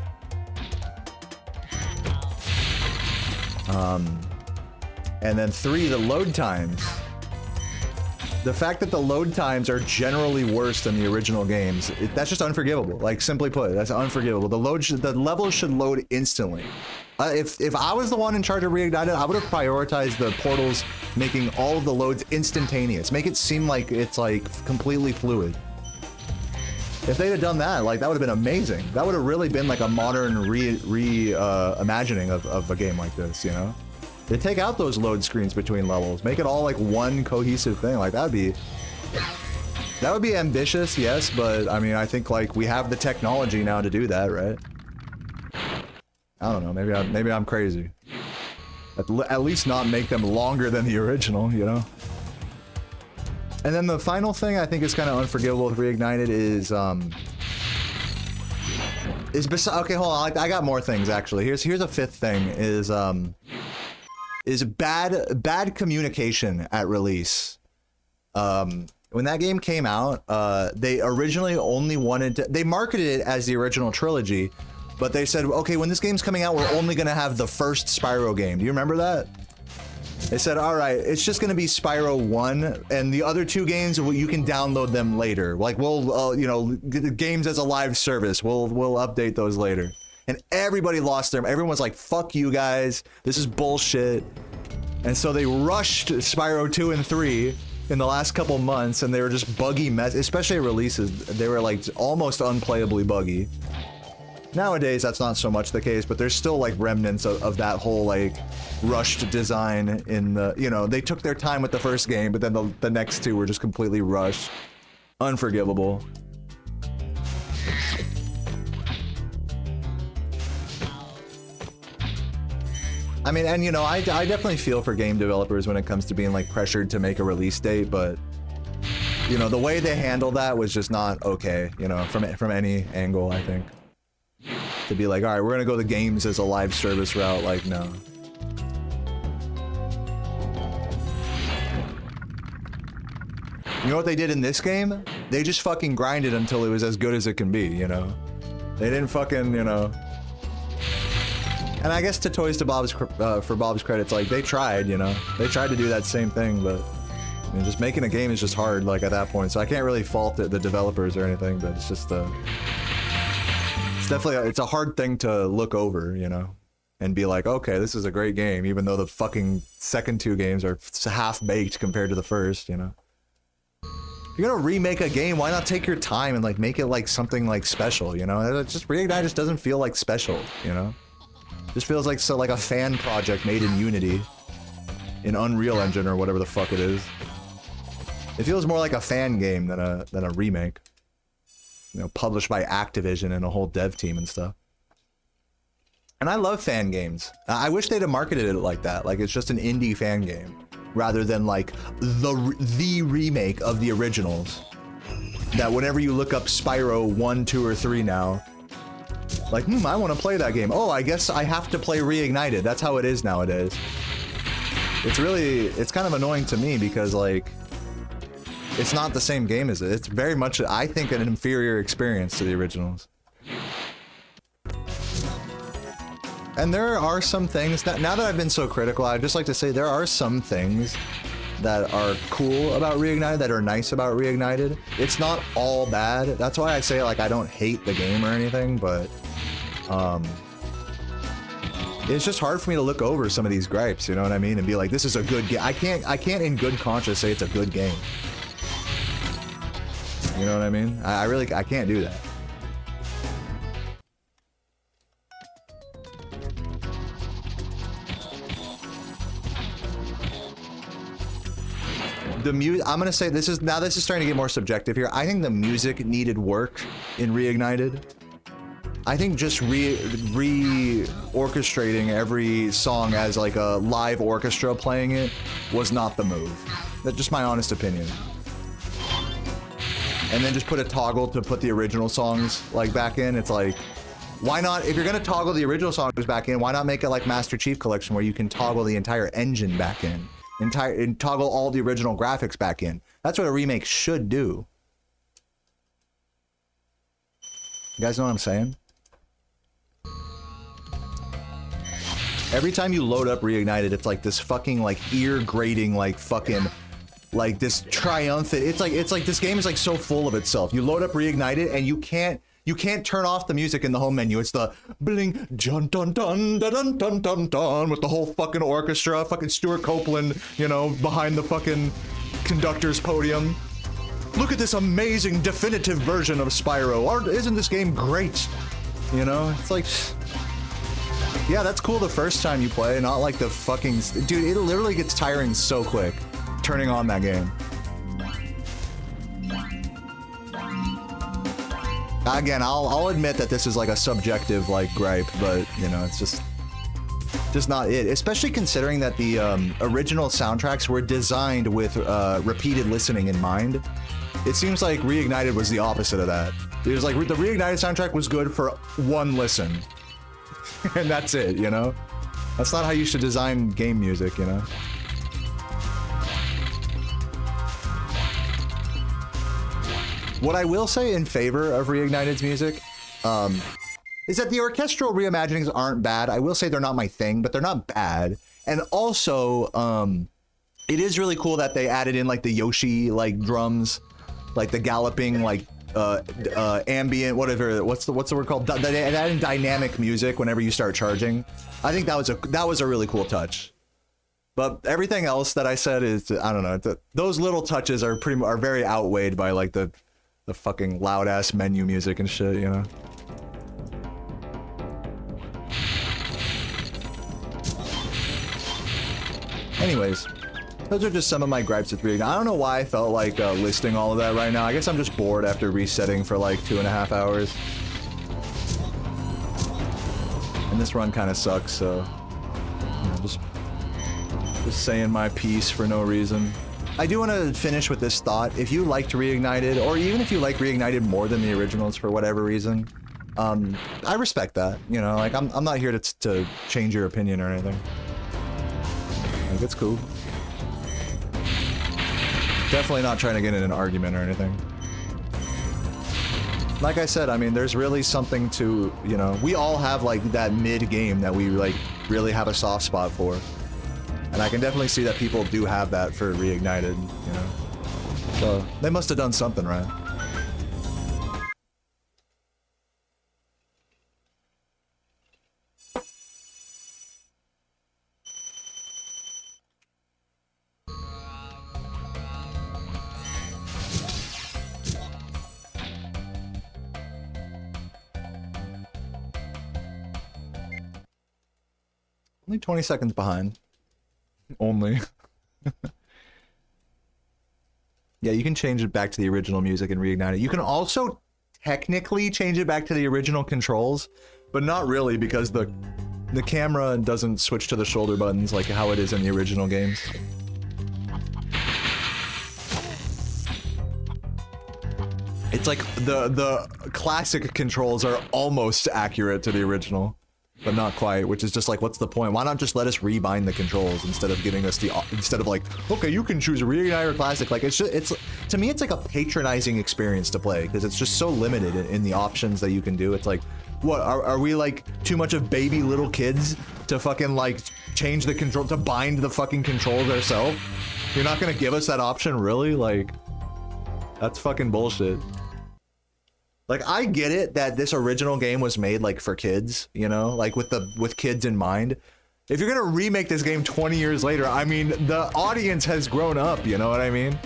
And then 3, the load times. The fact that the load times are generally worse than the original games, that's just unforgivable. Like, simply put, that's unforgivable. The levels should load instantly. If I was the one in charge of Reignited, I would have prioritized the portals making all of the loads instantaneous. Make it seem like it's like completely fluid. If they'd have done that, like, that would have been amazing. That would have really been like a modern imagining of a game like this, you know? They take out those load screens between levels, make it all like one cohesive thing. Like, that would be ambitious, yes, but I mean, I think like we have the technology now to do that, right? I don't know, maybe I'm crazy. At least not make them longer than the original, you know? And then the final thing I think is kind of unforgivable with Reignited is okay, hold on, I got more things actually. Here's a fifth thing is bad communication at release. When that game came out, they originally only wanted to, they marketed it as the original trilogy, but they said, okay, when this game's coming out, we're only gonna have the first Spyro game. Do you remember that? They said, all right, it's just gonna be Spyro 1, and the other 2 games, you can download them later. Like, we'll, you know, games as a live service, we'll update those later. And everybody lost their, everyone was like, fuck you guys, this is bullshit. And so they rushed Spyro 2 and 3 in the last couple months, and they were just buggy mess, especially at releases, they were like almost unplayably buggy. Nowadays, that's not so much the case, but there's still like remnants of that whole like rushed design in the, you know, they took their time with the first game, but then the next 2 were just completely rushed. Unforgivable. I mean, and you know, I definitely feel for game developers when it comes to being like pressured to make a release date, but you know, the way they handled that was just not okay, you know, from any angle, I think. To be like, all right, we're gonna go the games as a live service route, like, no. You know what they did in this game? They just fucking grinded until it was as good as it can be, you know? They didn't fucking, you know... And I guess to Toys to Bob's, for Bob's credit, it's like, they tried, you know? They tried to do that same thing, but... I mean, just making a game is just hard, like, at that point, so I can't really fault the developers or anything, but it's just, it's definitely, it's a hard thing to look over, you know? And be like, okay, this is a great game, even though the fucking second two games are half-baked compared to the first, you know? If you're gonna remake a game, why not take your time and like make it like something like special, you know? It just Reignite just doesn't feel like special, you know? It just feels like like a fan project made in Unity, in Unreal Engine or whatever the fuck it is. It feels more like a fan game than a remake. You know, published by Activision and a whole dev team and stuff. And I love fan games. I wish they'd have marketed it like that, like it's just an indie fan game, rather than like the remake of the originals. That whenever you look up Spyro 1, 2, or 3 now, like, I want to play that game. Oh, I guess I have to play Reignited. That's how it is nowadays. It's kind of annoying to me because like, it's not the same game as it. It's very much, I think, an inferior experience to the originals. And there are some things that, now that I've been so critical, I'd just like to say there are some things that are cool about Reignited, that are nice about Reignited. It's not all bad. That's why I say, like, I don't hate the game or anything, but it's just hard for me to look over some of these gripes, you know what I mean? And be like, this is a good game. I can't in good conscience say it's a good game. You know what I mean? I can't do that. I'm gonna say this is starting to get more subjective here. I think the music needed work in Reignited. I think just re-orchestrating every song as like a live orchestra playing it was not the move. That's just my honest opinion. And then just put a toggle to put the original songs like back in. It's like, why not, if you're gonna toggle the original songs back in, why not make it like Master Chief Collection where you can toggle the entire engine back in? And toggle all the original graphics back in. That's what a remake should do. You guys know what I'm saying? Every time you load up Reignited, it's like this fucking like ear-grating like fucking like this triumphant. It's like this game is like so full of itself. You load up Reignited and you can't turn off the music in the home menu. It's the bling dun dun dun dun dun dun dun dun with the whole fucking orchestra, fucking Stuart Copeland, you know, behind the fucking conductor's podium. Look at this amazing definitive version of Spyro. Isn't this game great? You know, it's like, yeah, that's cool the first time you play, not like the fucking, dude, it literally gets tiring so quick turning on that game. Again, I'll admit that this is like a subjective like gripe, but you know, it's just not it. Especially considering that the original soundtracks were designed with repeated listening in mind. It seems like Reignited was the opposite of that. It was like the Reignited soundtrack was good for one listen, and that's it. You know, that's not how you should design game music. You know. What I will say in favor of Reignited's music is that the orchestral reimaginings aren't bad. I will say they're not my thing, but they're not bad. And also, it is really cool that they added in like the Yoshi like drums, like the galloping like ambient whatever. What's the word called? They added in dynamic music whenever you start charging. I think that was a really cool touch. But everything else that I said is, I don't know. Those little touches are very outweighed by like the fucking loud ass menu music and shit, you know. Anyways, those are just some of my gripes with Reignite. I don't know why I felt like listing all of that right now. I guess I'm just bored after resetting for like 2.5 hours. And this run kind of sucks, so. You know. Just saying my piece for no reason. I do want to finish with this thought. If you liked Reignited, or even if you like Reignited more than the originals for whatever reason, I respect that. You know, like I'm not here to change your opinion or anything. Like, it's cool. Definitely not trying to get in an argument or anything. Like I said, I mean, there's really something to, you know, we all have like that mid game that we like really have a soft spot for. And I can definitely see that people do have that for Reignited, you know. So they must have done something right. Only 20 seconds behind. Only. Yeah, you can change it back to the original music and reignite it. You can also technically change it back to the original controls, but not really because the camera doesn't switch to the shoulder buttons like how it is in the original games. It's like the classic controls are almost accurate to the original, but not quite, which is just like, what's the point? Why not just let us rebind the controls instead of giving us the, instead of like, okay, you can choose Reignite or Classic. Like, it's just, to me, it's like a patronizing experience to play, because it's just so limited in the options that you can do. It's like, what, are we like too much of baby little kids to fucking like change the control, to bind the fucking controls ourselves? You're not gonna give us that option, really? Like, that's fucking bullshit. Like, I get it that this original game was made like for kids, you know, like with kids in mind. If you're gonna remake this game 20 years later, I mean, the audience has grown up, you know what I mean?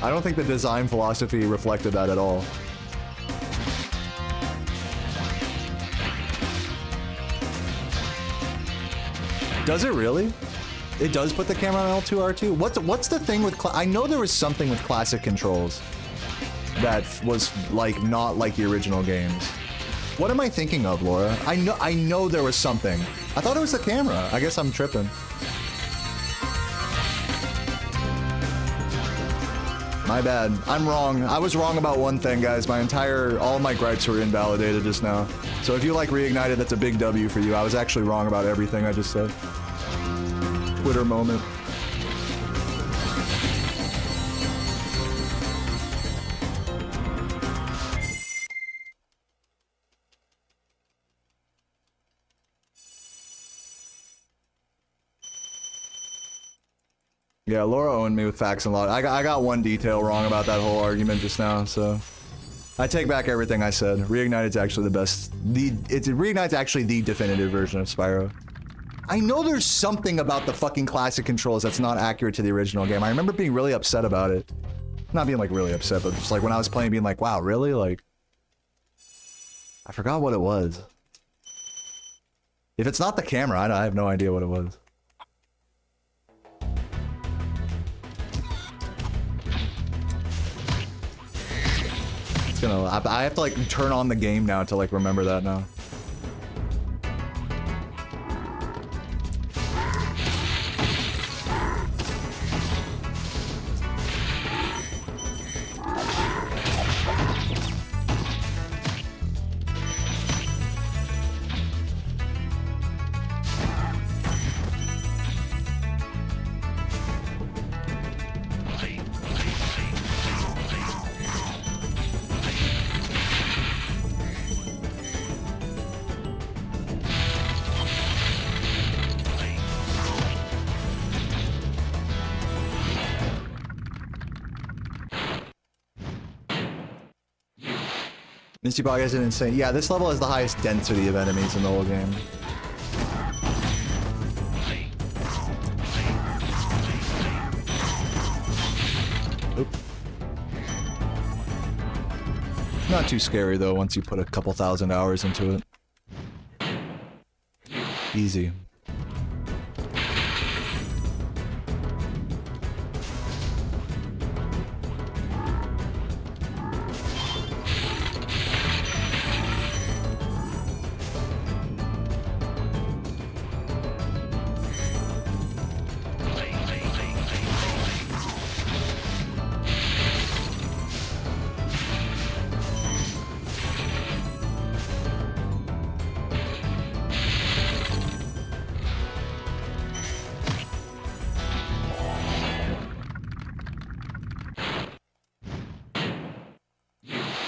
I don't think the design philosophy reflected that at all. Does it really? It does put the camera on L2R2? What's the thing with I know there was something with classic controls that was like not like the original games. What am I thinking of, Laura? I know there was something. I thought it was the camera. I guess I'm tripping. My bad. I'm wrong. I was wrong about one thing, guys. All my gripes were invalidated just now. So if you like Reignited, that's a big W for you. I was actually wrong about everything I just said. Twitter moment. Yeah, Laura owned me with facts and law. I got one detail wrong about that whole argument just now, so I take back everything I said. Reignited's actually the best. Reignite's actually the definitive version of Spyro. I know there's something about the fucking classic controls that's not accurate to the original game. I remember being really upset about it. Not being like really upset, but just like when I was playing, being like, wow, really? Like, I forgot what it was. If it's not the camera, I have no idea what it was. I have to like turn on the game now to like remember that now. Misty Bog is insane. Yeah, this level has the highest density of enemies in the whole game. Oop. Not too scary though once you put a couple thousand hours into it. Easy.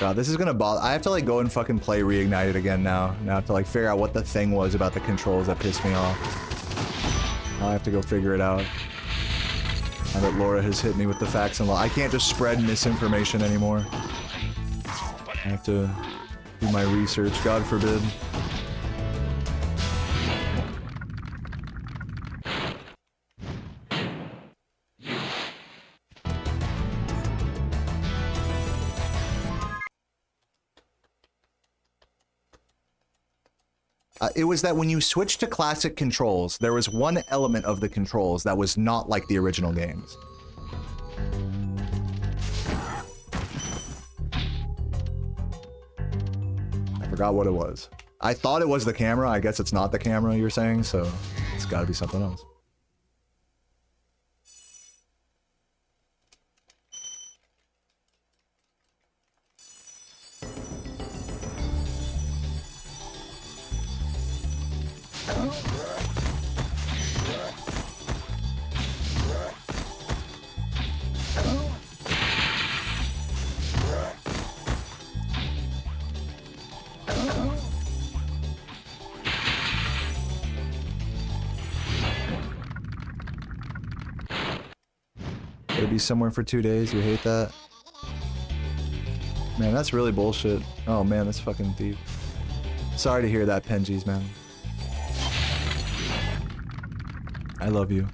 God, this is gonna bother. I have to like go and fucking play Reignited again now. Now I have to like figure out what the thing was about the controls that pissed me off. I have to go figure it out. Now that Laura has hit me with the facts and law. I can't just spread misinformation anymore. I have to do my research, God forbid. It was that when you switched to classic controls, there was one element of the controls that was not like the original games. I forgot what it was. I thought it was the camera. I guess it's not the camera you're saying, so it's gotta be something else. Gotta be somewhere for 2 days. You hate that? Man, that's really bullshit. Oh man, that's fucking deep. Sorry to hear that, Penjies, man. I love you.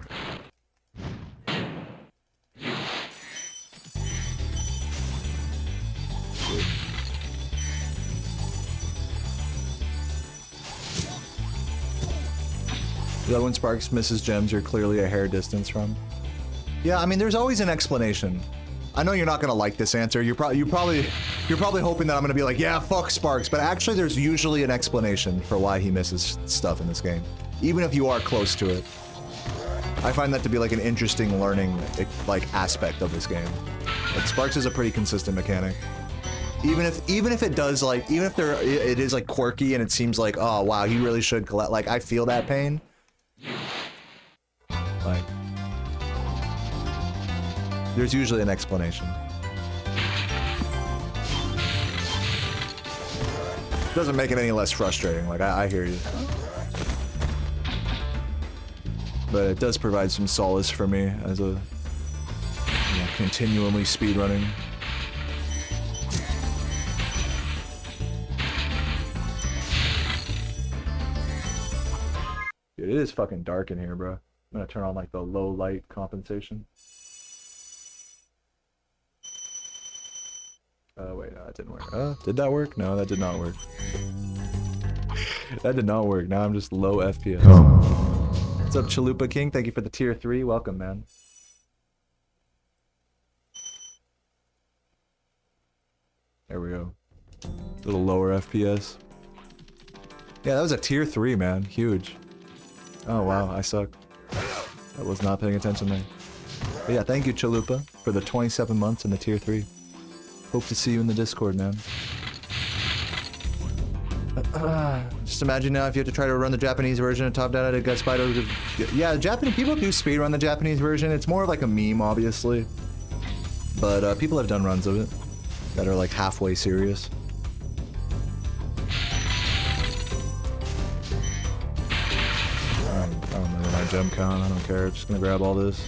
Is that when Sparks misses gems you're clearly a hair distance from? Yeah, I mean, there's always an explanation. I know you're not gonna like this answer. You're probably hoping that I'm gonna be like, yeah, fuck Sparks, but actually there's usually an explanation for why he misses stuff in this game, even if you are close to it. I find that to be like an interesting learning like aspect of this game. Like Sparks is a pretty consistent mechanic. Even if it does like, even if it is like quirky and it seems like, oh wow, he really should collect. Like I feel that pain. Like. There's usually an explanation. Doesn't make it any less frustrating, like I hear you. But it does provide some solace for me as a continually speedrunning. Dude, it is fucking dark in here, bro. I'm gonna turn on like the low light compensation. Wait, no, that didn't work. Did that work? No, that did not work. That did not work. Now I'm just low FPS. What's up, Chalupa King? Thank you for the tier 3. Welcome, man. There we go. A little lower FPS. Yeah, that was a tier 3, man. Huge. Oh, wow, I suck. I was not paying attention there. But yeah, thank you, Chalupa, for the 27 months in the tier 3. Hope to see you in the Discord, man. Just imagine now if you have to try to run the Japanese version of Top Down, it got Spyro. Yeah, Japanese people do speedrun the Japanese version. It's more like a meme, obviously. But people have done runs of it that are like halfway serious. I don't remember my gem count. I don't care. Just gonna grab all this.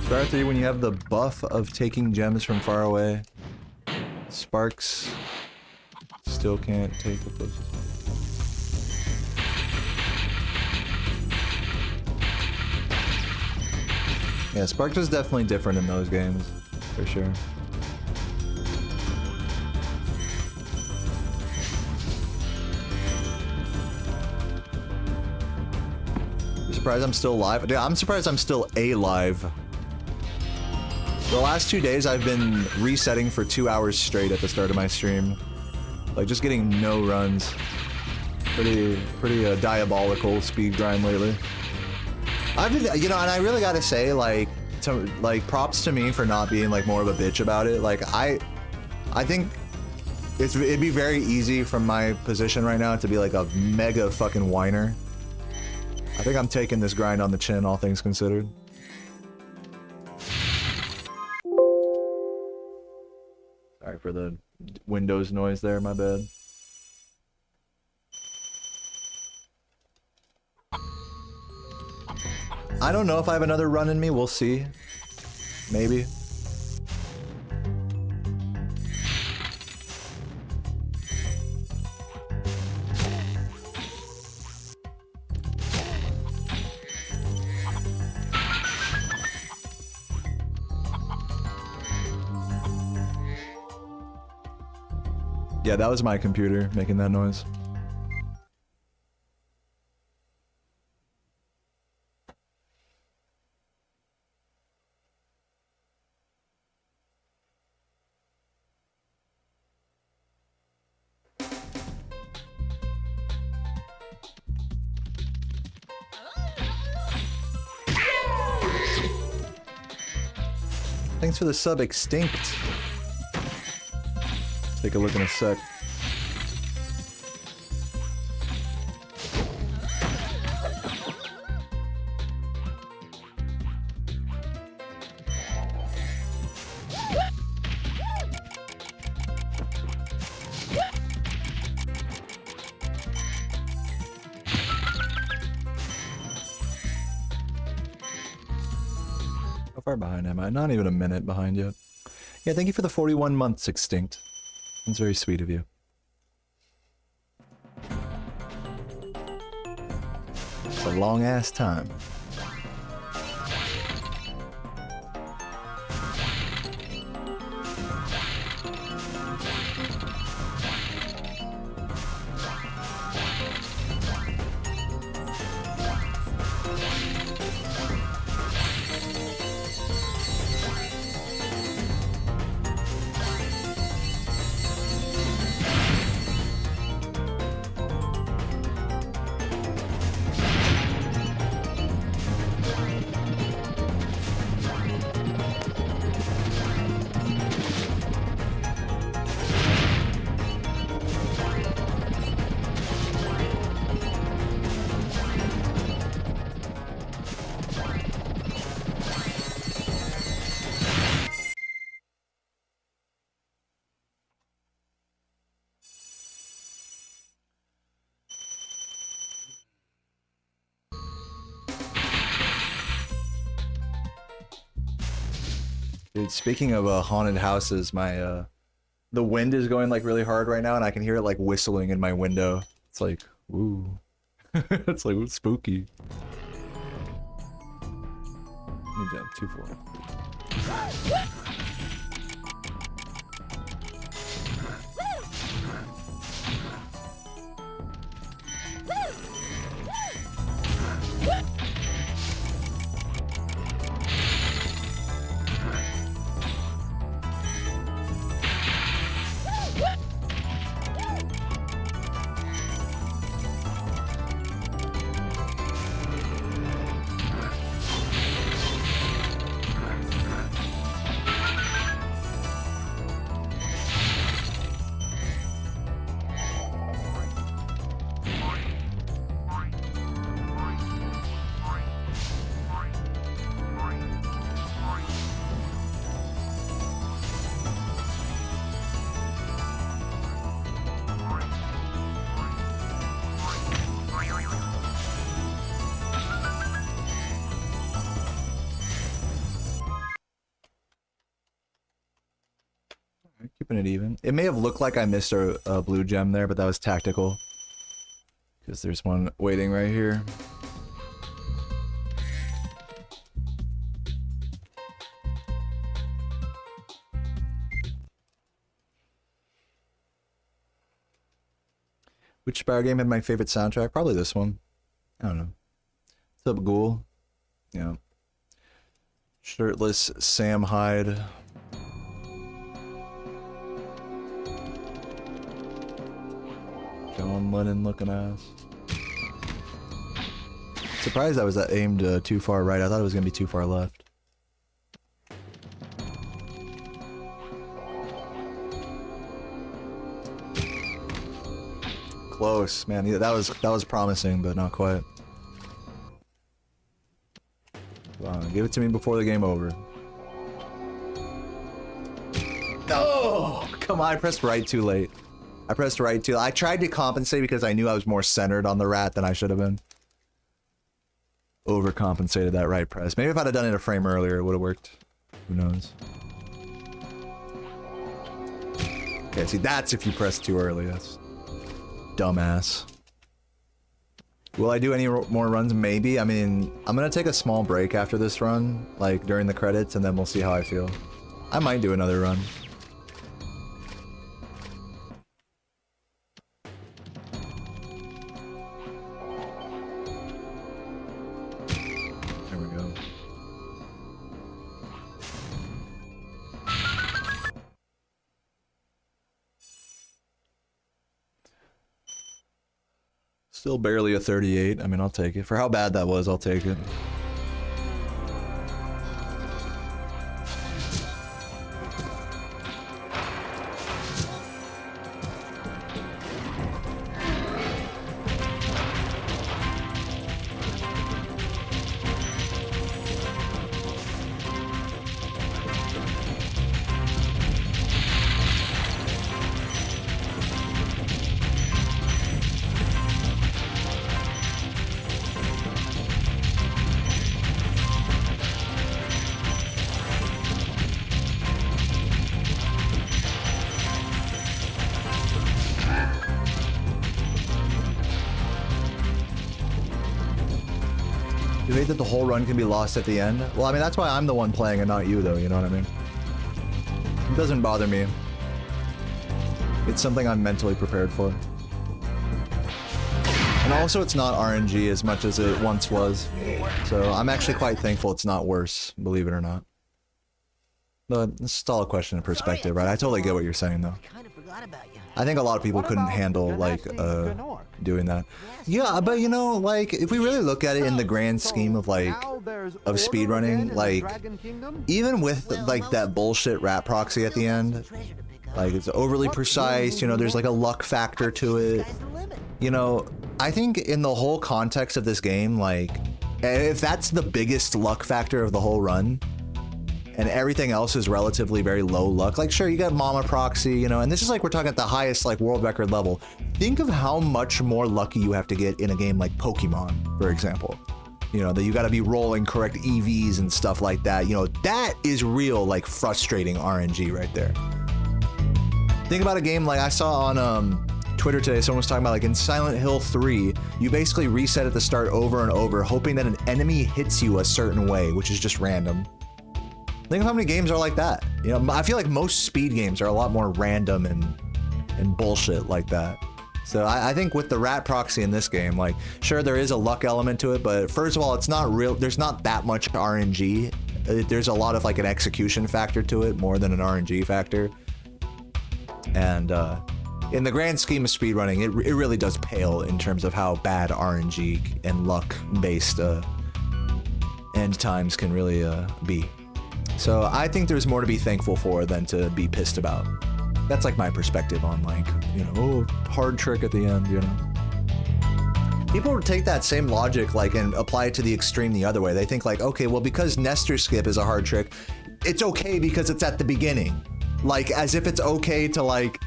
Start 3 when you have the buff of taking gems from far away. Sparks still can't take the closest. Yeah, Sparks is definitely different in those games, for sure. You're surprised I'm still alive? Dude, I'm surprised I'm still alive. The last 2 days I've been resetting for 2 hours straight at the start of my stream. Like just getting no runs. Pretty diabolical speed grind lately. I've been, you know, and I really gotta say, like props to me for not being like more of a bitch about it. Like I I think it'd be very easy from my position right now to be like a mega fucking whiner. I think I'm taking this grind on the chin, all things considered. Sorry for the Windows noise there, my bad. I don't know if I have another run in me, we'll see. Maybe. Yeah, that was my computer making that noise. Thanks for the sub, Extinct. Take a look in a sec. How far behind am I? Not even a minute behind yet. Yeah, thank you for the 41 months, Extinct. That's very sweet of you. It's a long-ass time. Dude, speaking of haunted houses, my the wind is going like really hard right now, and I can hear it like whistling in my window. It's like, ooh, it's like ooh, spooky. Need jump 2-4. Keeping it even. It may have looked like I missed a blue gem there, but that was tactical. Because there's one waiting right here. Which Spyro game had my favorite soundtrack? Probably this one. I don't know. What's up, Ghoul? Yeah. Shirtless Sam Hyde. John Lennon looking ass. Surprised I was aimed too far right. I thought it was gonna be too far left. Close, man. Yeah, that was promising, but not quite. Come on, give it to me before the game over. No! Come on, I pressed right too late. I pressed right too. I tried to compensate because I knew I was more centered on the rat than I should have been. Overcompensated that right press. Maybe if I'd have done it a frame earlier, it would have worked. Who knows? Okay, see, that's if you press too early. That's dumbass. Will I do any more runs? Maybe. I mean, I'm gonna take a small break after this run, like during the credits, and then we'll see how I feel. I might do another run. There we go. Still barely a 38. I mean, I'll take it. For how bad that was, I'll take it. You hate that the whole run can be lost at the end? Well, I mean, that's why I'm the one playing and not you, though, you know what I mean? It doesn't bother me. It's something I'm mentally prepared for. And also, it's not RNG as much as it once was. So I'm actually quite thankful it's not worse, believe it or not. But it's all a question of perspective, right? I totally get what you're saying, though. I think a lot of people couldn't handle, like, doing that. Yeah, but you know, like, if we really look at it in the grand scheme of, like, of speedrunning, like, even with, like, that bullshit rat proxy at the end, like, it's overly precise, you know, there's, like, a luck factor to it. You know, I think in the whole context of this game, like, if that's the biggest luck factor of the whole run, and everything else is relatively very low luck. Like, sure, you got Mama Proxy, you know, and this is like, we're talking at the highest, like, world record level. Think of how much more lucky you have to get in a game like Pokemon, for example. You know, that you gotta be rolling correct EVs and stuff like that. You know, that is real, like, frustrating RNG right there. Think about a game like I saw on Twitter today, someone was talking about, like, in Silent Hill 3, you basically reset at the start over and over, hoping that an enemy hits you a certain way, which is just random. Think of how many games are like that. You know, I feel like most speed games are a lot more random and bullshit like that. So I think with the rat proxy in this game, like, sure, there is a luck element to it, but first of all, it's not real. There's not that much RNG. There's a lot of, like, an execution factor to it more than an RNG factor. And in the grand scheme of speedrunning, it really does pale in terms of how bad RNG and luck-based end times can really be. So I think there's more to be thankful for than to be pissed about. That's like my perspective on, like, you know, oh, hard trick at the end, you know. People take that same logic, like, and apply it to the extreme the other way. They think, like, okay, well, because Nestor skip is a hard trick, it's okay because it's at the beginning. Like, as if it's okay to, like,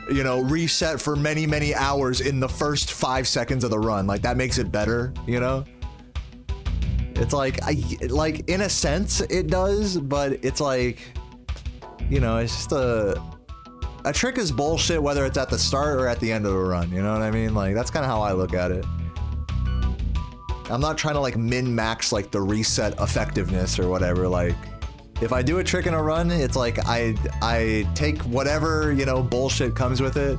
you know, reset for many, many hours in the first 5 seconds of the run. Like, that makes it better, you know? It's like, like, in a sense it does, but it's like, you know, it's just a trick is bullshit whether it's at the start or at the end of the run, you know what I mean? Like, that's kind of how I look at it. I'm not trying to, like, min-max, like, the reset effectiveness or whatever. Like, if I do a trick in a run, it's like I take whatever, you know, bullshit comes with it.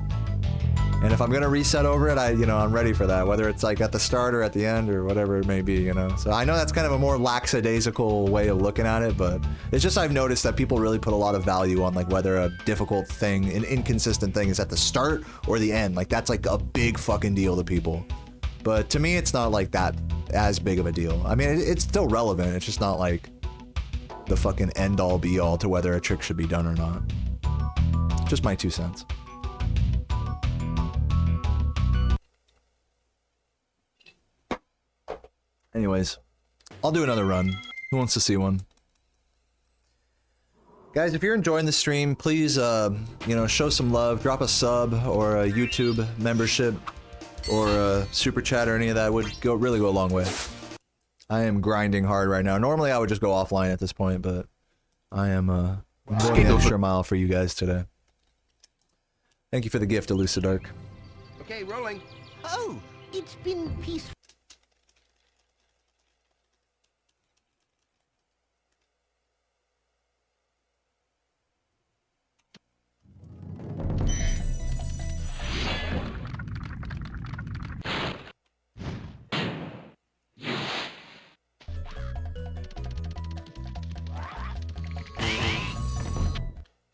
And if I'm gonna reset over it, I'm ready for that, whether it's like at the start or at the end or whatever it may be, you know? So I know that's kind of a more lackadaisical way of looking at it, but it's just I've noticed that people really put a lot of value on, like, whether a difficult thing, an inconsistent thing is at the start or the end. Like, that's like a big fucking deal to people. But to me, it's not like that as big of a deal. I mean, it's still relevant. It's just not like the fucking end all be all to whether a trick should be done or not. Just my 2 cents. Anyways, I'll do another run. Who wants to see one? Guys, if you're enjoying the stream, please, you know, show some love. Drop a sub or a YouTube membership or a super chat or any of that would really go a long way. I am grinding hard right now. Normally, I would just go offline at this point, but I am going the extra mile for you guys today. Thank you for the gift, Elucidark. Okay, rolling. Oh, it's been peaceful.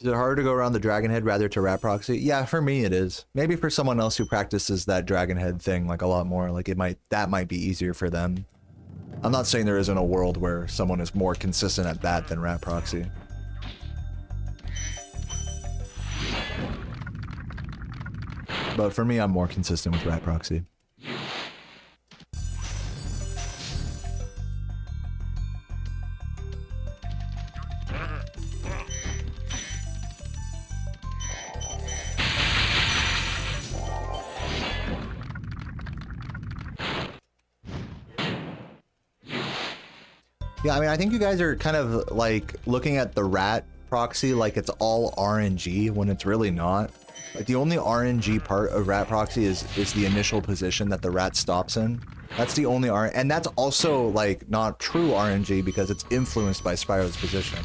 Is it harder to go around the Dragon Head rather to rat proxy? Yeah, for me it is. Maybe for someone else who practices that Dragon Head thing like a lot more, like that might be easier for them. I'm not saying there isn't a world where someone is more consistent at that than rat proxy. But for me, I'm more consistent with rat proxy. Yeah, I mean, I think you guys are kind of like looking at the rat proxy like it's all RNG when it's really not. Like the only RNG part of rat proxy is the initial position that the rat stops in. That's the only and that's also like not true RNG because it's influenced by Spyro's position.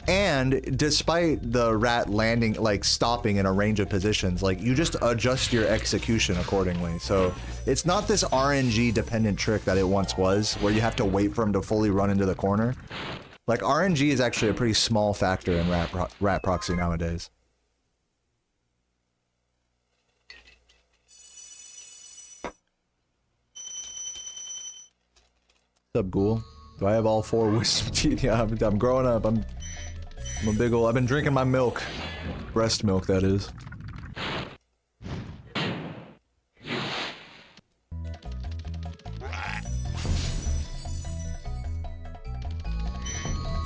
And despite the rat landing, like stopping in a range of positions, like you just adjust your execution accordingly. So it's not this RNG dependent trick that it once was, where you have to wait for him to fully run into the corner. Like RNG is actually a pretty small factor in rat proxy nowadays. What's up, Ghoul? Do I have all 4 wisdom teeth? Yeah, I'm growing up. I'm a big ol'. I've been drinking my milk. Breast milk, that is.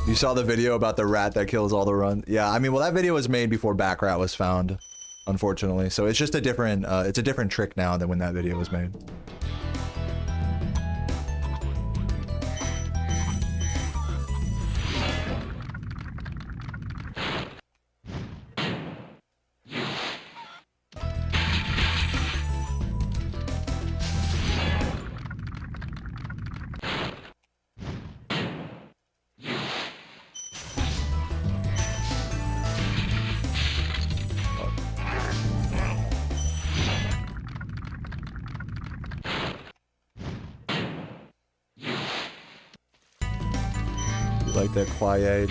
You saw the video about the rat that kills all the runs? Yeah, I mean, well, that video was made before Backrat was found, unfortunately. So it's just a different, it's a different trick now than when that video was made. Like that quiet.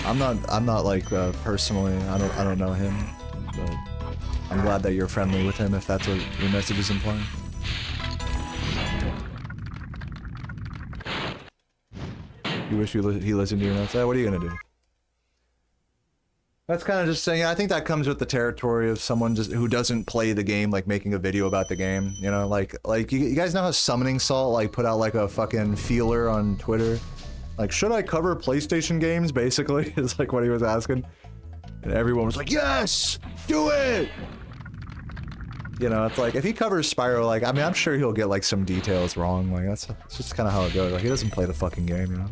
I'm not like personally. I don't know him, but I'm glad that you're friendly with him. If that's what your message is implying. You wish he listened to your notes. What are you gonna do? That's kind of just saying. I think that comes with the territory of someone just who doesn't play the game, like making a video about the game. You know, like you guys know how Summoning Salt like put out like a fucking feeler on Twitter. Like, should I cover PlayStation games, basically, is like what he was asking. And everyone was like, yes, do it! You know, it's like, if he covers Spyro, like, I mean, I'm sure he'll get, like, some details wrong. Like, that's just kind of how it goes. Like, he doesn't play the fucking game, you know?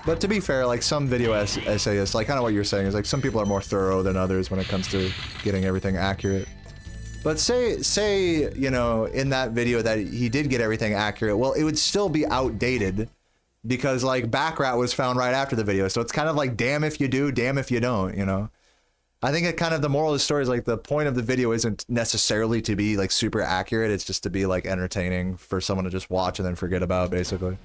But to be fair, like, some video essayists, like, kind of what you're saying is, like, some people are more thorough than others when it comes to getting everything accurate. But say, you know, in that video that he did get everything accurate, well, it would still be outdated because, like, Backrat was found right after the video. So it's kind of like, damn if you do, damn if you don't, you know? I think it kind of, the moral of the story is, like, the point of the video isn't necessarily to be, like, super accurate. It's just to be, like, entertaining for someone to just watch and then forget about, basically.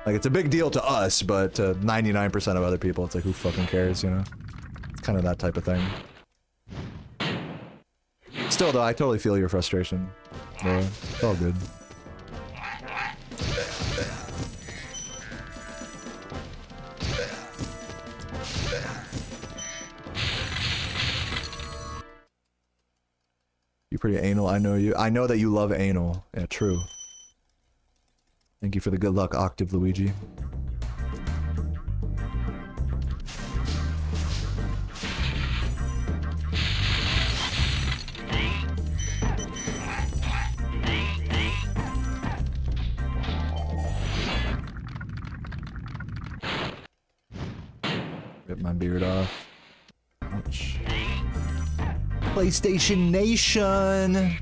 Like, it's a big deal to us, but to 99% of other people, it's like, who fucking cares, you know? It's kind of that type of thing. Still, though, I totally feel your frustration. Yeah, it's all good. You're pretty anal, I know you. I know that you love anal. Yeah, true. Thank you for the good luck, Octave Luigi. Rip my beard off. Ouch. PlayStation Nation!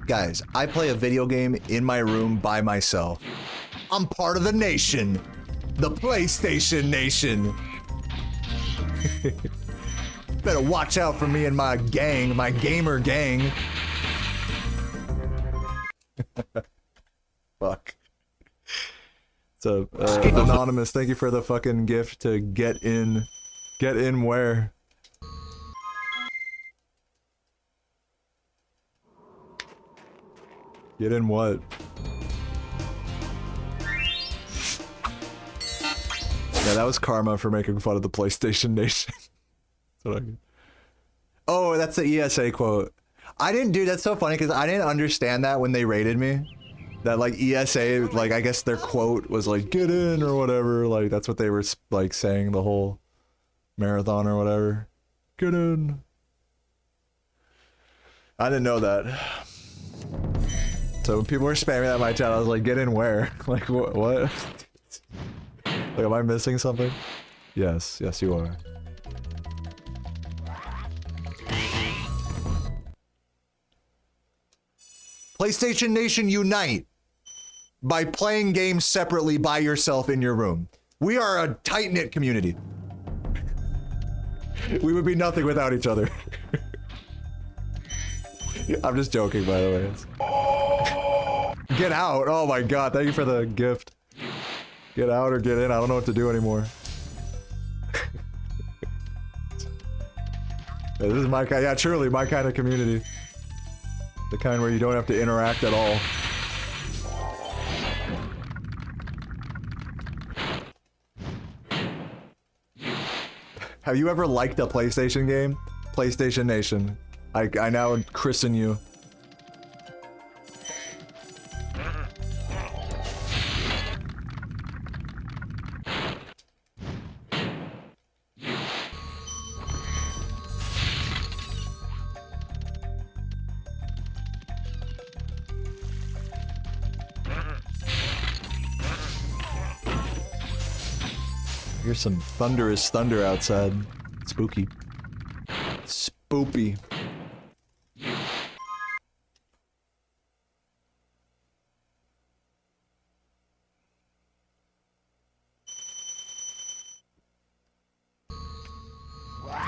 Guys, I play a video game in my room by myself. I'm part of the nation. The PlayStation Nation. Better watch out for me and my gang, my gamer gang. Fuck. So, Anonymous, thank you for the fucking gift to get in. Get in where? Get in what? Yeah, that was karma for making fun of the PlayStation Nation. That's what I... Oh, that's the ESA quote. I didn't do that's so funny because I didn't understand that when they rated me. That like ESA, like I guess their quote was like "get in" or whatever. Like that's what they were like saying the whole marathon or whatever. Get in. I didn't know that. So when people were spamming that in my chat, I was like, "Get in where?" Like what? Like, am I missing something? Yes, yes, you are. PlayStation Nation unite by playing games separately by yourself in your room. We are a tight-knit community. We would be nothing without each other. I'm just joking, by the way. Get out! Oh my god, thank you for the gift. Get out or get in, I don't know what to do anymore. Yeah, this is my kind, yeah, truly my kind of community. The kind where you don't have to interact at all. Have you ever liked a PlayStation game? PlayStation Nation. I now christen you. Here's some thunderous thunder outside. Spooky. Spoopy.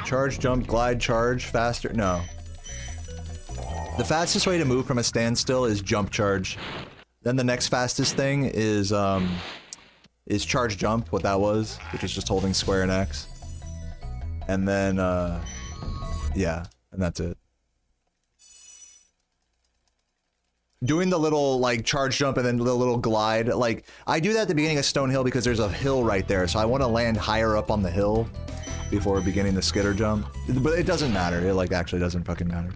Charge, jump, glide, charge, faster. No. The fastest way to move from a standstill is jump charge. Then the next fastest thing is charge jump, what that was, which is just holding square and X. And then, yeah, and that's it. Doing the little, like, charge jump and then the little glide, like, I do that at the beginning of Stone Hill because there's a hill right there, so I want to land higher up on the hill before beginning the skitter jump. But it doesn't matter, it, like, actually doesn't fucking matter.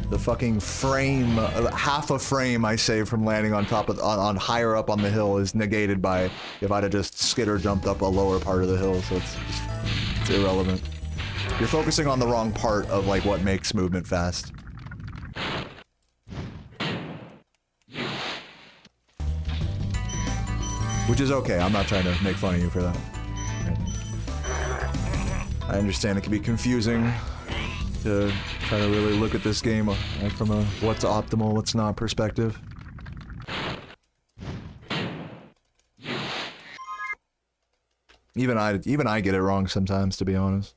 The fucking frame, half a frame I save from landing on top of, on higher up on the hill is negated by if I'd have just skitter jumped up a lower part of the hill, so it's irrelevant. You're focusing on the wrong part of like what makes movement fast. Which is okay, I'm not trying to make fun of you for that. I understand it can be confusing to try to really look at this game from a what's optimal, what's not perspective. Even I get it wrong sometimes, to be honest.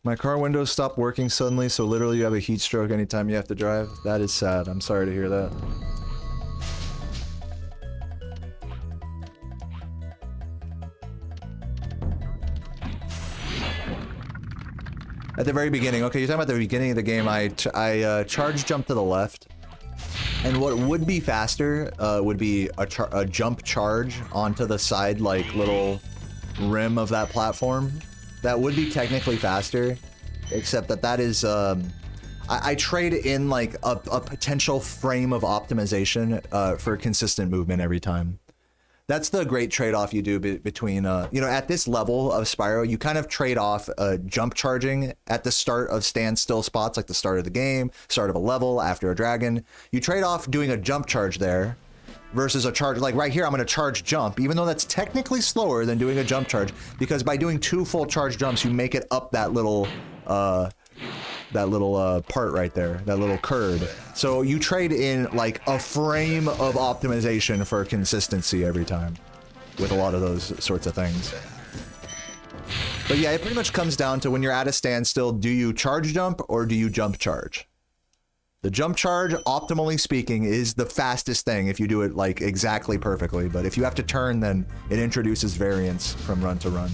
My car windows stopped working suddenly, so literally you have a heat stroke anytime you have to drive. That is sad. I'm sorry to hear that. At the very beginning. Okay, you're talking about the beginning of the game. I charge jump to the left. And what would be faster would be a jump charge onto the side, like, little rim of that platform. That would be technically faster, except that is, I trade in, like, a potential frame of optimization for consistent movement every time. That's the great trade-off you do between, you know, at this level of Spyro, you kind of trade off jump charging at the start of standstill spots, like the start of the game, start of a level, after a dragon. You trade off doing a jump charge there versus a charge, like right here, I'm going to charge jump, even though that's technically slower than doing a jump charge, because by doing 2 full charge jumps, you make it up that little part right there, that little curve. So you trade in like a frame of optimization for consistency every time with a lot of those sorts of things. But yeah, it pretty much comes down to when you're at a standstill, do you charge jump or do you jump charge? The jump charge, optimally speaking, is the fastest thing if you do it like exactly perfectly. But if you have to turn, then it introduces variance from run to run.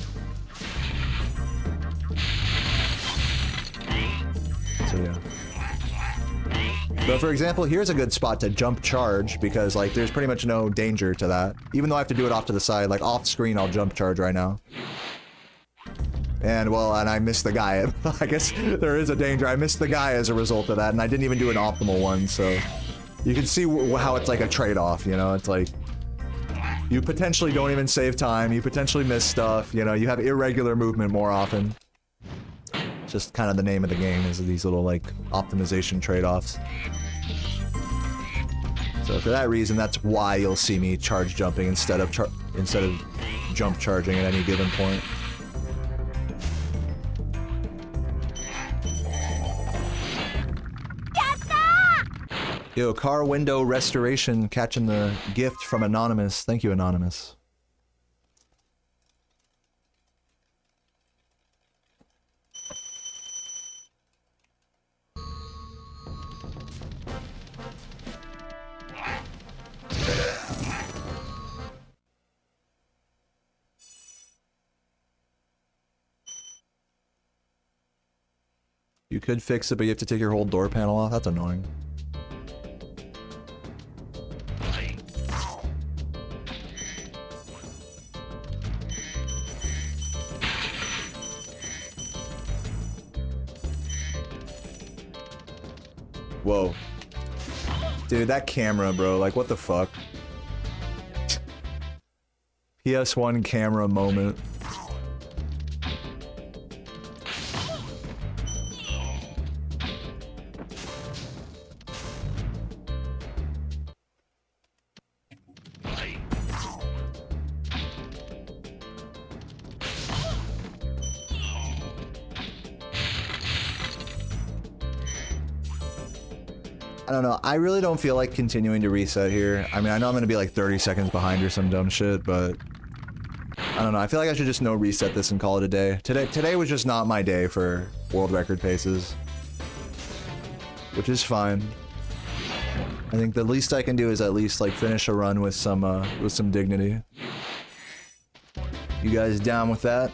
So yeah. But for example, here's a good spot to jump charge because like there's pretty much no danger to that. Even though I have to do it off to the side, like off screen, I'll jump charge right now. And well, and I missed the guy. I guess there is a danger. I missed the guy as a result of that, and I didn't even do an optimal one, so you can see how it's like a trade-off, you know? It's like you potentially don't even save time, you potentially miss stuff, you know, you have irregular movement more often. It's just kind of the name of the game is these little like optimization trade-offs. So for that reason, that's why you'll see me charge jumping instead of jump charging at any given point. Yo, car window restoration, catching the gift from Anonymous. Thank you, Anonymous. You could fix it, but you have to take your whole door panel off. That's annoying. Whoa. Dude, that camera, bro. Like, what the fuck? PS1 camera moment. I don't know. I really don't feel like continuing to reset here. I mean, I know I'm going to be like 30 seconds behind or some dumb shit, but I don't know. I feel like I should just no reset this and call it a day. Today was just not my day for world record paces, which is fine. I think the least I can do is at least like finish a run with some dignity. You guys down with that?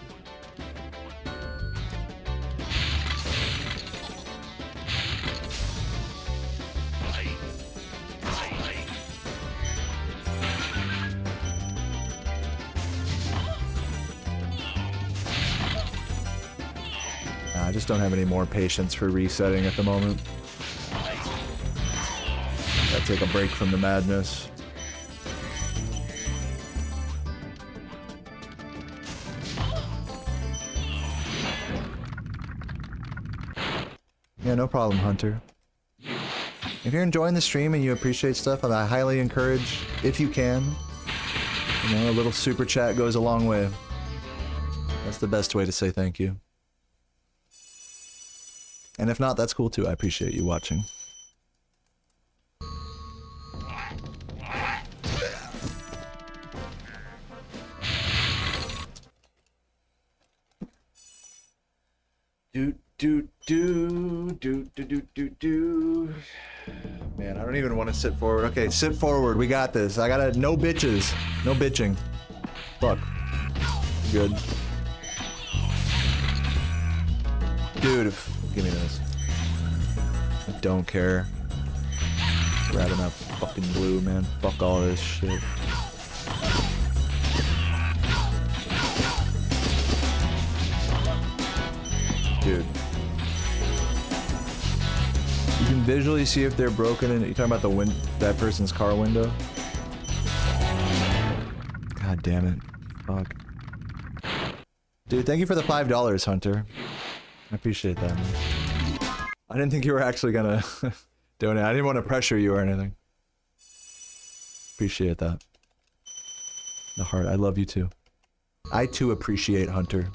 I just don't have any more patience for resetting at the moment. Gotta take a break from the madness. Yeah, no problem, Hunter. If you're enjoying the stream and you appreciate stuff, I highly encourage, if you can, you know, a little super chat goes a long way. That's the best way to say thank you. And if not, that's cool too. I appreciate you watching. Man, I don't even want to sit forward. Okay, sit forward. We got this. I gotta. No bitches. No bitching. Fuck. Good. Dude, give me this. I don't care. Grabbing that fucking blue, man. Fuck all this shit. Dude. You can visually see if they're broken in. You talking about that person's car window? God damn it. Fuck. Dude, thank you for the $5, Hunter. I appreciate that, man. I didn't think you were actually gonna donate. I didn't want to pressure you or anything. Appreciate that. The heart. I love you too. I too appreciate Hunter.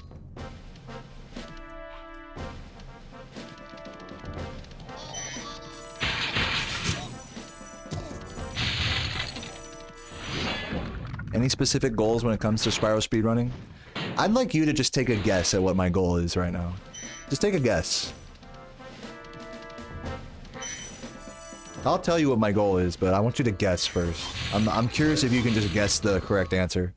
Any specific goals when it comes to Spyro speedrunning? I'd like you to just take a guess at what my goal is right now. Just take a guess. I'll tell you what my goal is, but I want you to guess first. I'm curious if you can just guess the correct answer.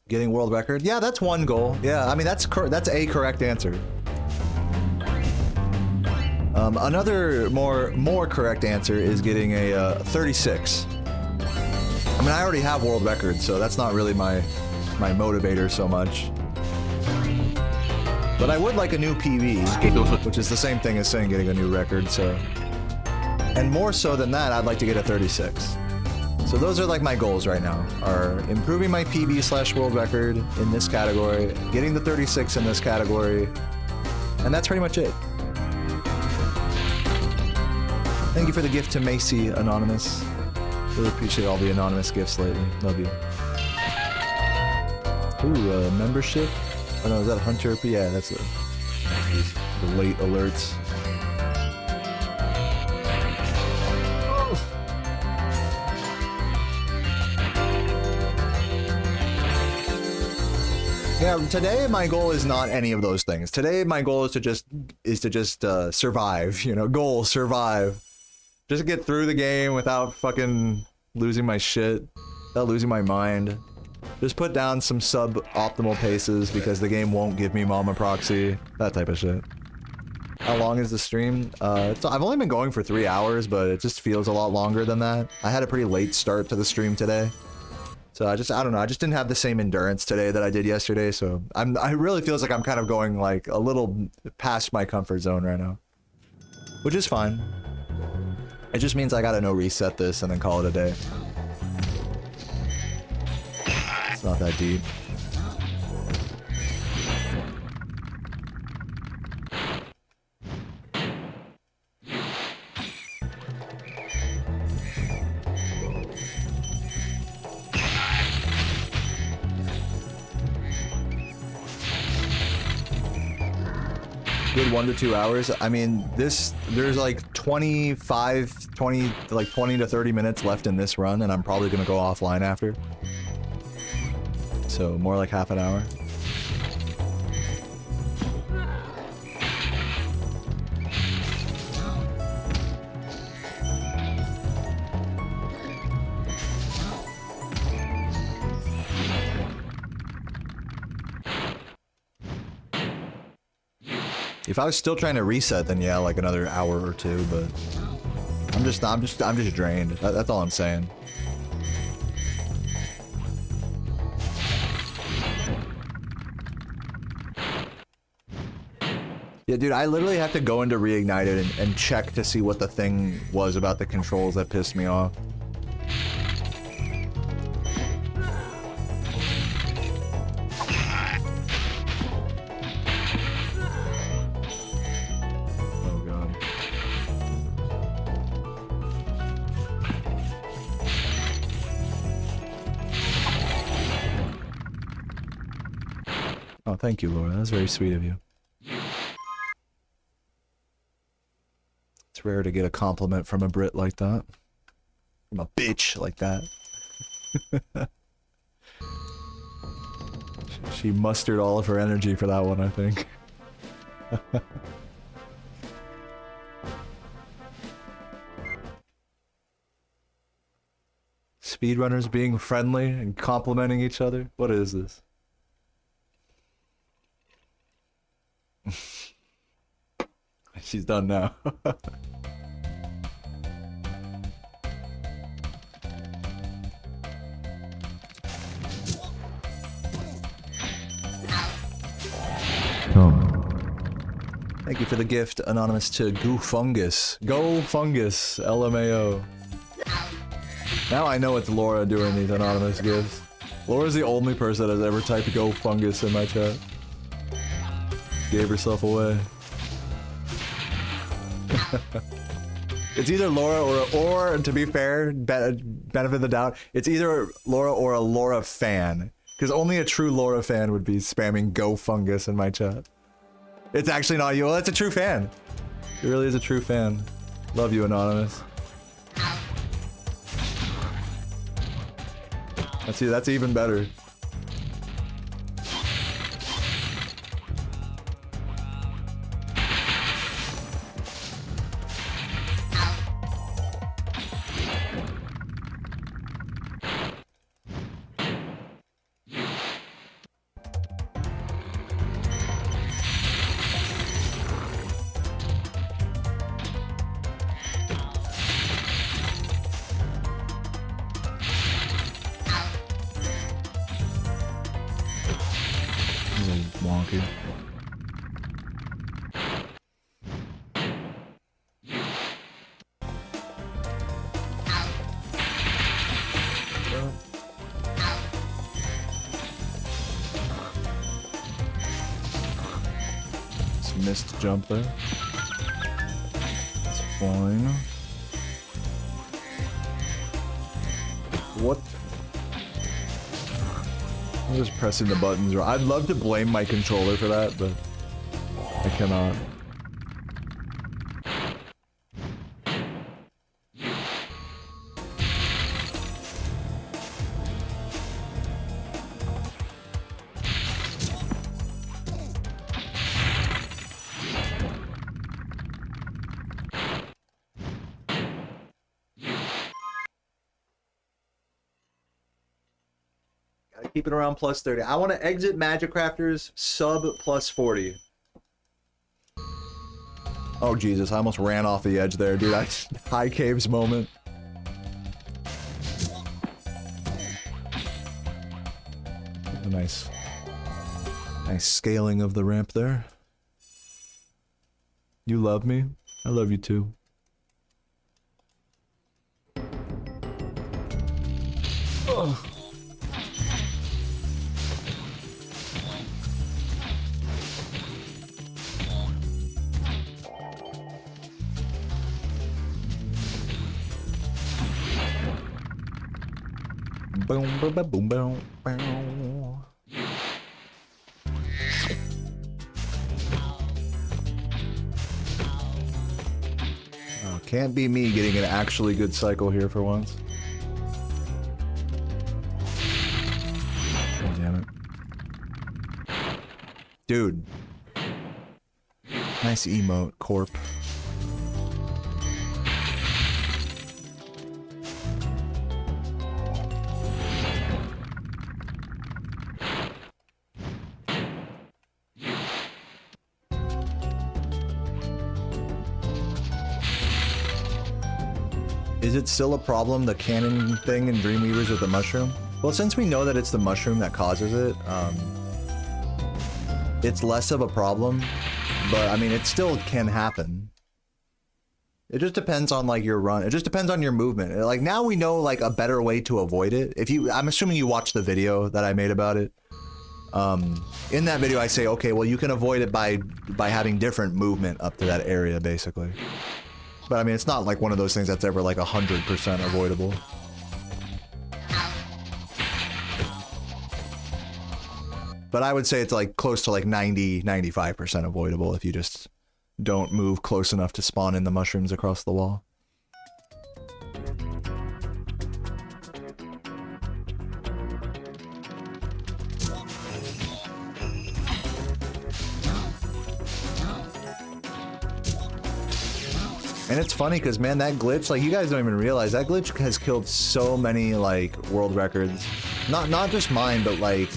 Getting world record? Yeah, that's one goal. Yeah, I mean that's a correct answer. Another more correct answer is getting a 36. I mean, I already have world records, so that's not really my motivator so much. But I would like a new PB, which is the same thing as saying getting a new record, so... And more so than that, I'd like to get a 36. So those are like my goals right now, are improving my PB/world record in this category, getting the 36 in this category, and that's pretty much it. Thank you for the gift to Macy, Anonymous. Really appreciate all the anonymous gifts lately. Love you. Ooh, membership? Oh no, is that Hunter? Yeah, that's the late alerts. Yeah, today my goal is not any of those things. Today my goal is to just survive, you know, survive. Just get through the game without fucking losing my shit, without losing my mind. Just put down some sub-optimal paces because the game won't give me Mama Proxy, that type of shit. How long is the stream? I've only been going for 3 hours, but it just feels a lot longer than that. I had a pretty late start to the stream today. So I don't know, I just didn't have the same endurance today that I did yesterday, so I really feels like I'm kind of going like a little past my comfort zone right now. Which is fine. It just means I gotta reset this and then call it a day. It's not that deep. Good 1 to 2 hours. I mean, there's like 20 to 30 minutes left in this run, and I'm probably gonna go offline after. So more like half an hour. If I was still trying to reset, then yeah, like another hour or two, but I'm just drained. That's all I'm saying. Yeah, dude, I literally have to go into Reignited and check to see what the thing was about the controls that pissed me off. Oh, thank you, Laura. That's very sweet of you. It's rare to get a compliment from a Brit like that. From a bitch like that. She mustered all of her energy for that one, I think. speedrunners being friendly and complimenting each other. What is this? She's done now. Thank you for the gift, anonymous to Goo Fungus. Go Fungus, LMAO. Now I know it's Laura doing these anonymous gifts. Laura's the only person that has ever typed Go Fungus in my chat. Gave herself away. It's either Laura or to be fair, benefit of the doubt, it's either Laura or a Laura fan. Because only a true Laura fan would be spamming Go Fungus in my chat. It's actually not you. Well, it's a true fan. It really is a true fan. Love you, Anonymous. That's even better. Wonky. It's missed jump there. It's fine. What? I'm just pressing the buttons. I'd love to blame my controller for that, but I cannot. Keep it around plus 30. I want to exit Magic Crafters sub plus 40. Oh Jesus, I almost ran off the edge there, dude. High caves moment. Nice scaling of the ramp there. You love me. I love you too. Ugh. Boom, boom, boom, boom, boom, boom. Oh, can't be me getting an actually good cycle here for once. God damn it. Dude. Nice emote, Corp. Is it still a problem, the cannon thing in Dreamweavers with the mushroom? Well, since we know that it's the mushroom that causes it, it's less of a problem, but I mean, it still can happen. It just depends on like your run. It just depends on your movement. Like now we know like a better way to avoid it. I'm assuming you watched the video that I made about it. In that video, I say, okay, well, you can avoid it by having different movement up to that area, basically. But I mean, it's not like one of those things that's ever like 100% avoidable. But I would say it's like close to like 90-95% avoidable if you just don't move close enough to spawn in the mushrooms across the wall. And it's funny because, man, that glitch, like, you guys don't even realize, that glitch has killed so many, like, world records. Not just mine, but, like...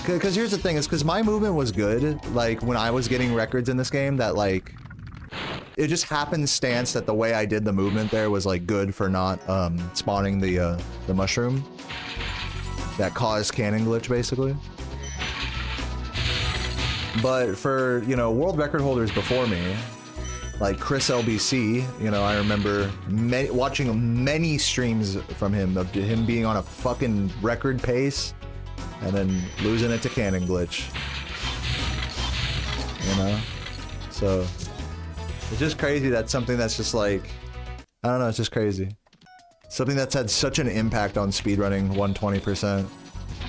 Because here's the thing, is because my movement was good, like, when I was getting records in this game, that, like... It just happenstance that the way I did the movement there was, like, good for not, spawning the mushroom. That caused cannon glitch, basically. But for, you know, world record holders before me... Like Chris LBC, you know, I remember watching many streams from him of him being on a fucking record pace and then losing it to cannon glitch. You know? So, it's just crazy that something that's just like, I don't know, it's just crazy. Something that's had such an impact on speedrunning 120%,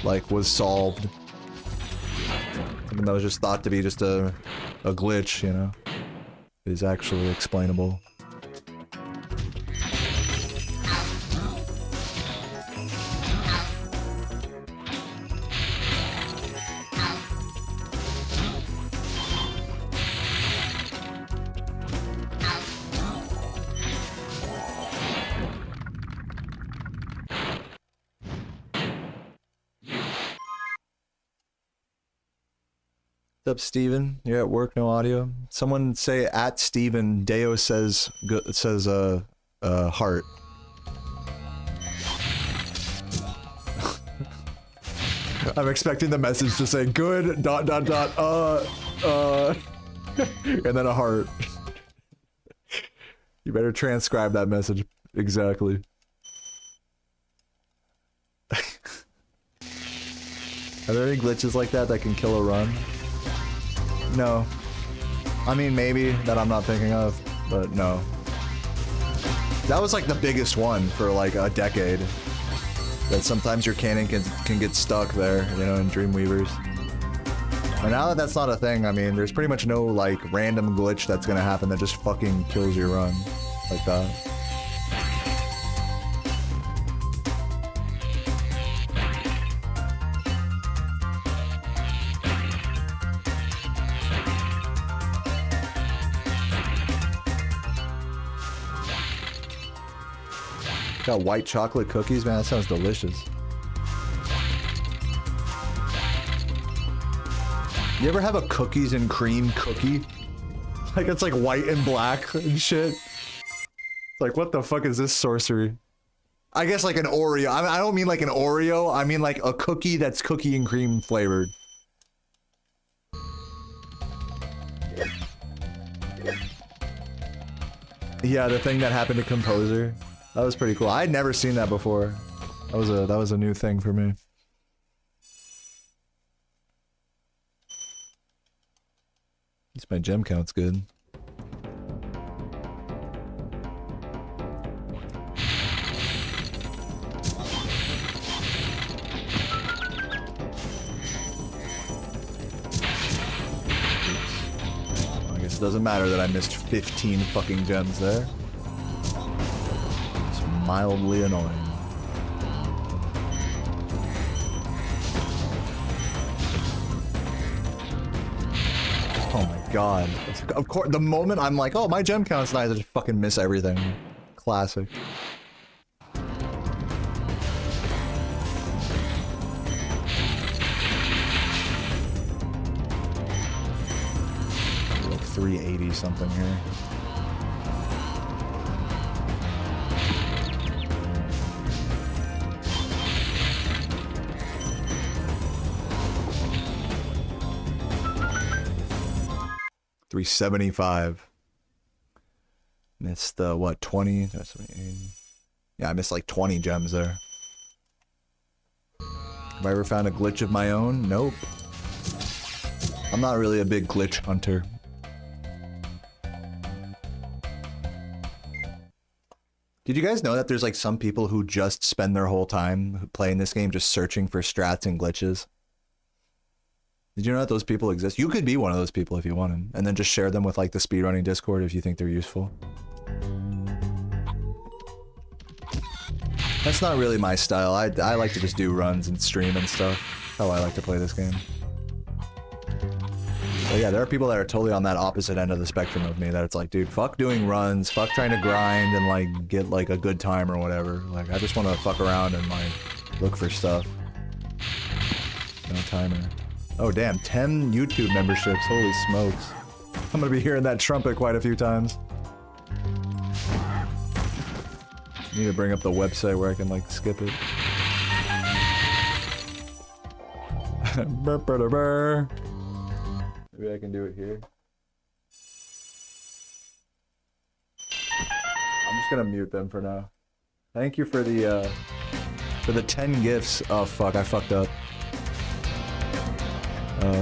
like, was solved. Something that was just thought to be just a glitch, you know? Is actually explainable. What's up, Steven? You're at work, no audio. Someone say at Steven, Deo says heart. I'm expecting the message to say good ... and then a heart. You better transcribe that message exactly. Are there any glitches like that that can kill a run? No. I mean, maybe, that I'm not thinking of, but no. That was like the biggest one for like a decade. That sometimes your cannon can get stuck there, you know, in Dreamweavers. But now that that's not a thing, I mean, there's pretty much no like random glitch that's gonna happen that just fucking kills your run like that. Got white chocolate cookies, man. That sounds delicious. You ever have a cookies and cream cookie? Like it's like white and black and shit. It's like, what the fuck is this sorcery? I guess like an Oreo. I don't mean like an Oreo. I mean like a cookie that's cookie and cream flavored. Yeah, the thing that happened to Composer. That was pretty cool. I had never seen that before. That was a new thing for me. At least my gem count's good. I guess it doesn't matter that I missed 15 fucking gems there. Mildly annoying. Oh my god. Of course, the moment I'm like, oh, my gem count's nice, I just fucking miss everything. Classic. Like 380 something here. $375. Missed what, 20? That's 80. Yeah, I missed like 20 gems there. Have I ever found a glitch of my own? Nope. I'm not really a big glitch hunter. Did you guys know that there's like some people who just spend their whole time playing this game just searching for strats and glitches? Did you know that those people exist? You could be one of those people if you wanted, and then just share them with like the speedrunning Discord if you think they're useful. That's not really my style. I like to just do runs and stream and stuff. That's how I like to play this game. But yeah, there are people that are totally on that opposite end of the spectrum of me, that it's like, dude, fuck doing runs, fuck trying to grind and like get like a good time or whatever. Like, I just want to fuck around and like look for stuff. No timer. Oh damn, 10 YouTube memberships, holy smokes. I'm gonna be hearing that trumpet quite a few times. Need to bring up the website where I can like skip it. Maybe I can do it here. I'm just gonna mute them for now. Thank you for the 10 gifts. Oh fuck, I fucked up.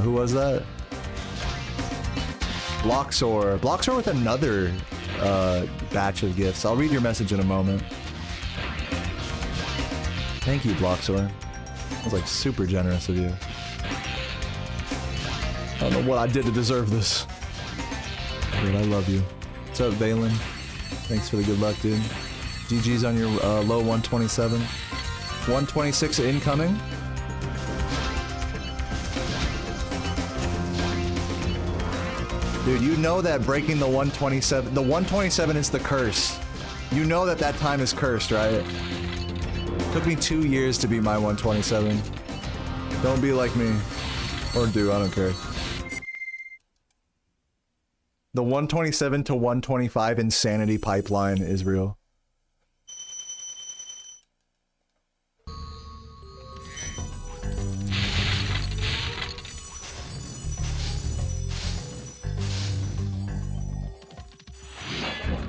Who was that? Bloxor. Bloxor with another batch of gifts. I'll read your message in a moment. Thank you, Bloxor. That was like super generous of you. I don't know what I did to deserve this. Dude, I love you. What's up, Valen? Thanks for the good luck, dude. GG's on your low 127. 126 incoming. Dude, you know that breaking the 127... The 127 is the curse. You know that that time is cursed, right? Took me 2 years to beat my 127. Don't be like me. Or do, I don't care. The 127 to 125 insanity pipeline is real.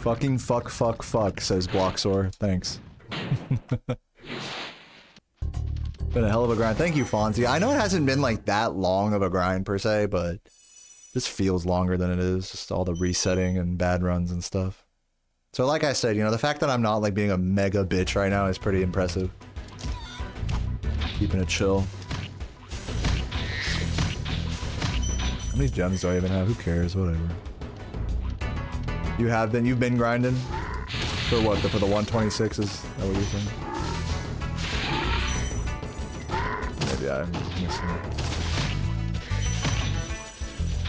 Fucking fuck, says Bloxor. Thanks. Been a hell of a grind. Thank you, Fonzie. I know it hasn't been like that long of a grind per se, but this feels longer than it is. Just all the resetting and bad runs and stuff. So like I said, you know, the fact that I'm not like being a mega bitch right now is pretty impressive. Keeping it chill. How many gems do I even have? Who cares? Whatever. You've been grinding? For what? For the 126s? Is that what you're saying? Maybe I'm missing it.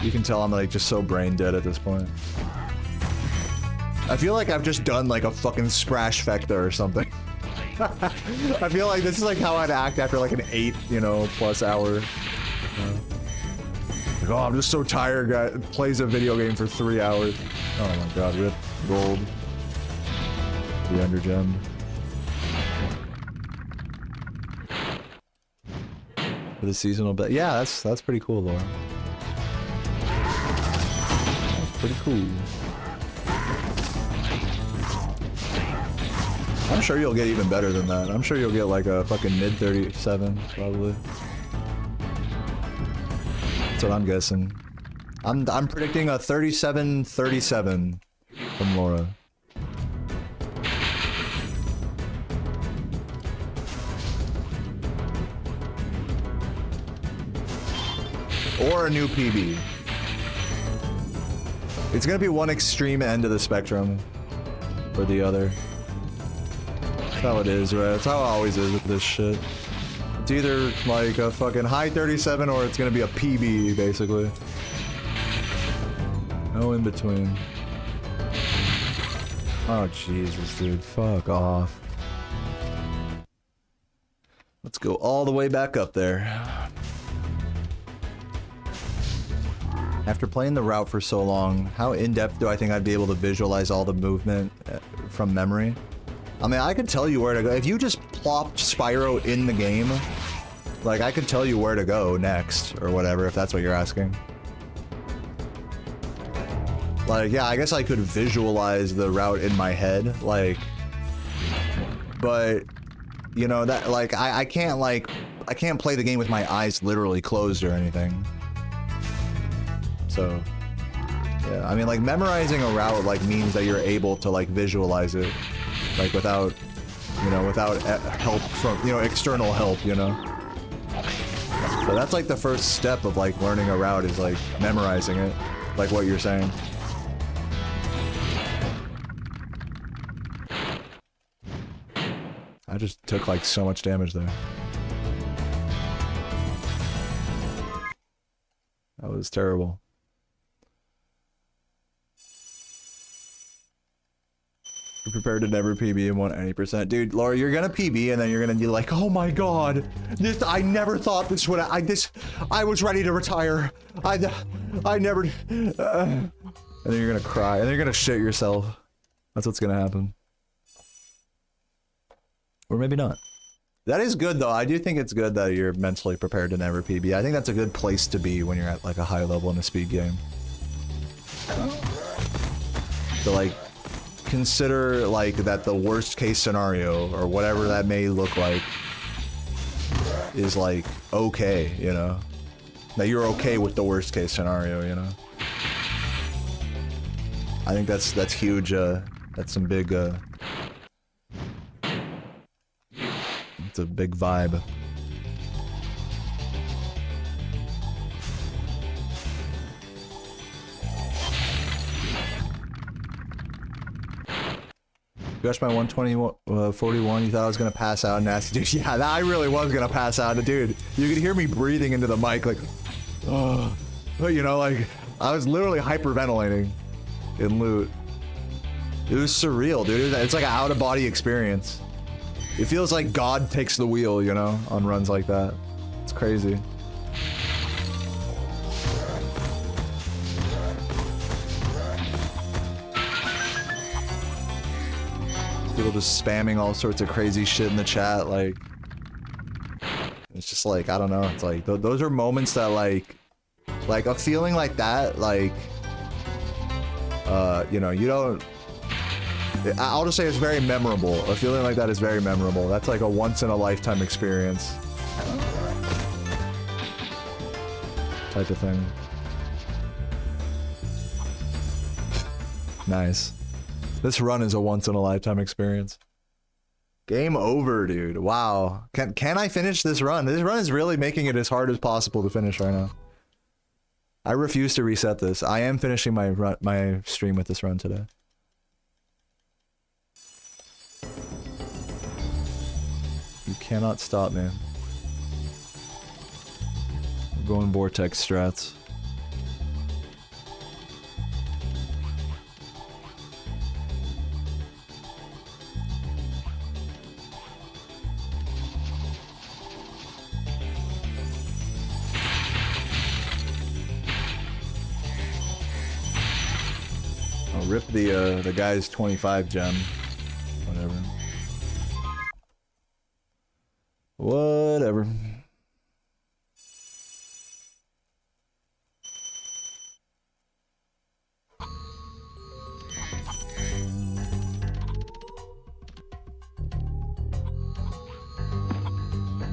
You can tell I'm like just so brain dead at this point. I feel like I've just done like a fucking Sprash Fecta or something. I feel like this is like how I'd act after like an 8, you know, plus hour. Like, oh, I'm just so tired, guy. Plays a video game for 3 hours. Oh my god, rip. Gold. The undergem. For the seasonal bet. Yeah, that's pretty cool, Laura. That's pretty cool. I'm sure you'll get even better than that. I'm sure you'll get like a fucking mid 37, probably. That's what I'm guessing. I'm predicting a 37-37 from Laura. Or a new PB. It's gonna be one extreme end of the spectrum or the other. That's how it is, right? That's how it always is with this shit. It's either like a fucking high 37 or it's gonna be a PB, basically. No in between. Oh Jesus, dude. Fuck off. Let's go all the way back up there. After playing the route for so long, how in-depth do I think I'd be able to visualize all the movement from memory? I mean, I could tell you where to go. If you just plopped Spyro in the game, like, I could tell you where to go next, or whatever, if that's what you're asking. Like, yeah, I guess I could visualize the route in my head, like, but, you know, that, like, I can't play the game with my eyes literally closed or anything. So, yeah, I mean, like, memorizing a route, like, means that you're able to, like, visualize it, like, without, you know, without help from, you know, external help, you know? So that's, like, the first step of, like, learning a route is, like, memorizing it, like what you're saying. I just took, like, so much damage there. That was terrible. prepared to never PB and want any percent. Dude, Laura, you're gonna PB and then you're gonna be like, oh my god, this, I never thought this would, I was ready to retire. I never, and then you're gonna cry and then you're gonna shit yourself. That's what's gonna happen. Or maybe not. That is good though. I do think it's good that you're mentally prepared to never PB. I think that's a good place to be when you're at like a high level in a speed game. To like consider like that the worst case scenario or whatever that may look like is like okay, you know? That you're okay with the worst case scenario, you know? I think that's huge, that's some big it's a big vibe. Crushed my 120, 41, you thought I was gonna pass out, nasty dude. Yeah, I really was gonna pass out, dude. You could hear me breathing into the mic like, oh, you know, like, I was literally hyperventilating in loot. It was surreal, dude. It's like an out-of-body experience. It feels like God takes the wheel, you know, on runs like that. It's crazy. People just spamming all sorts of crazy shit in the chat, like... It's just like, I don't know, it's like, those are moments that like a feeling like that, like... you know, you don't... I'll just say it's very memorable. A feeling like that is very memorable. That's like a once-in-a-lifetime experience. Type of thing. Nice. This run is a once-in-a-lifetime experience. Game over, dude. Wow. Can I finish this run? This run is really making it as hard as possible to finish right now. I refuse to reset this. I am finishing my stream with this run today. You cannot stop me. We're going vortex strats. I'll rip the guy's 25 gem. Whatever. Whatever.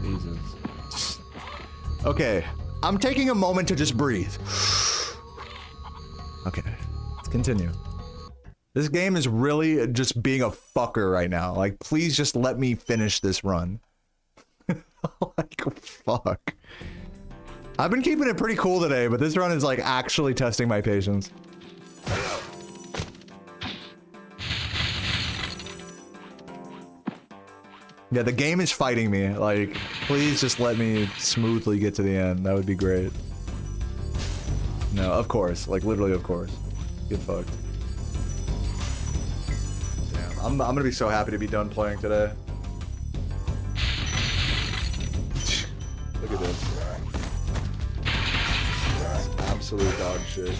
Jesus. Okay, I'm taking a moment to just breathe. Okay, let's continue. This game is really just being a fucker right now. Like, please just let me finish this run. Like, fuck. I've been keeping it pretty cool today, but this run is like actually testing my patience. Yeah, the game is fighting me. Like, please just let me smoothly get to the end. That would be great. No, of course. Like, literally, of course. Get fucked. Damn, I'm gonna be so happy to be done playing today. Look at this. Absolute dog shit.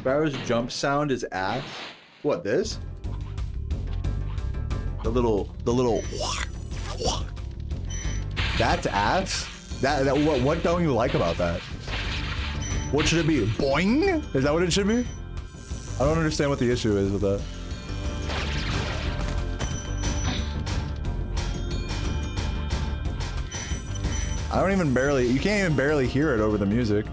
Spyro's jump sound is ass. What, this? The little That's ass? What don't you like about that? What should it be? Boing? Is that what it should be? I don't understand what the issue is with that. I don't even you can't even barely hear it over the music.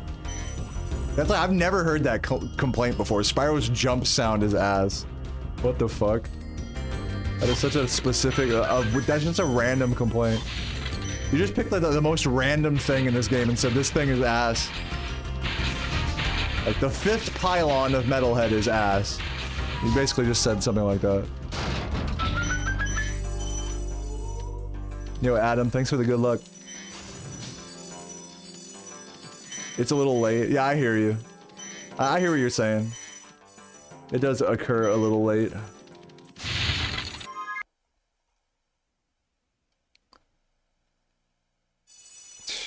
That's like, I've never heard that complaint before. Spyro's jump sound is ass. What the fuck? That is such a specific, that's just a random complaint. You just picked like the most random thing in this game and said this thing is ass. Like the 5th pylon of Metalhead is ass. You basically just said something like that. Yo, Adam, thanks for the good luck. It's a little late. Yeah, I hear you. I hear what you're saying. It does occur a little late.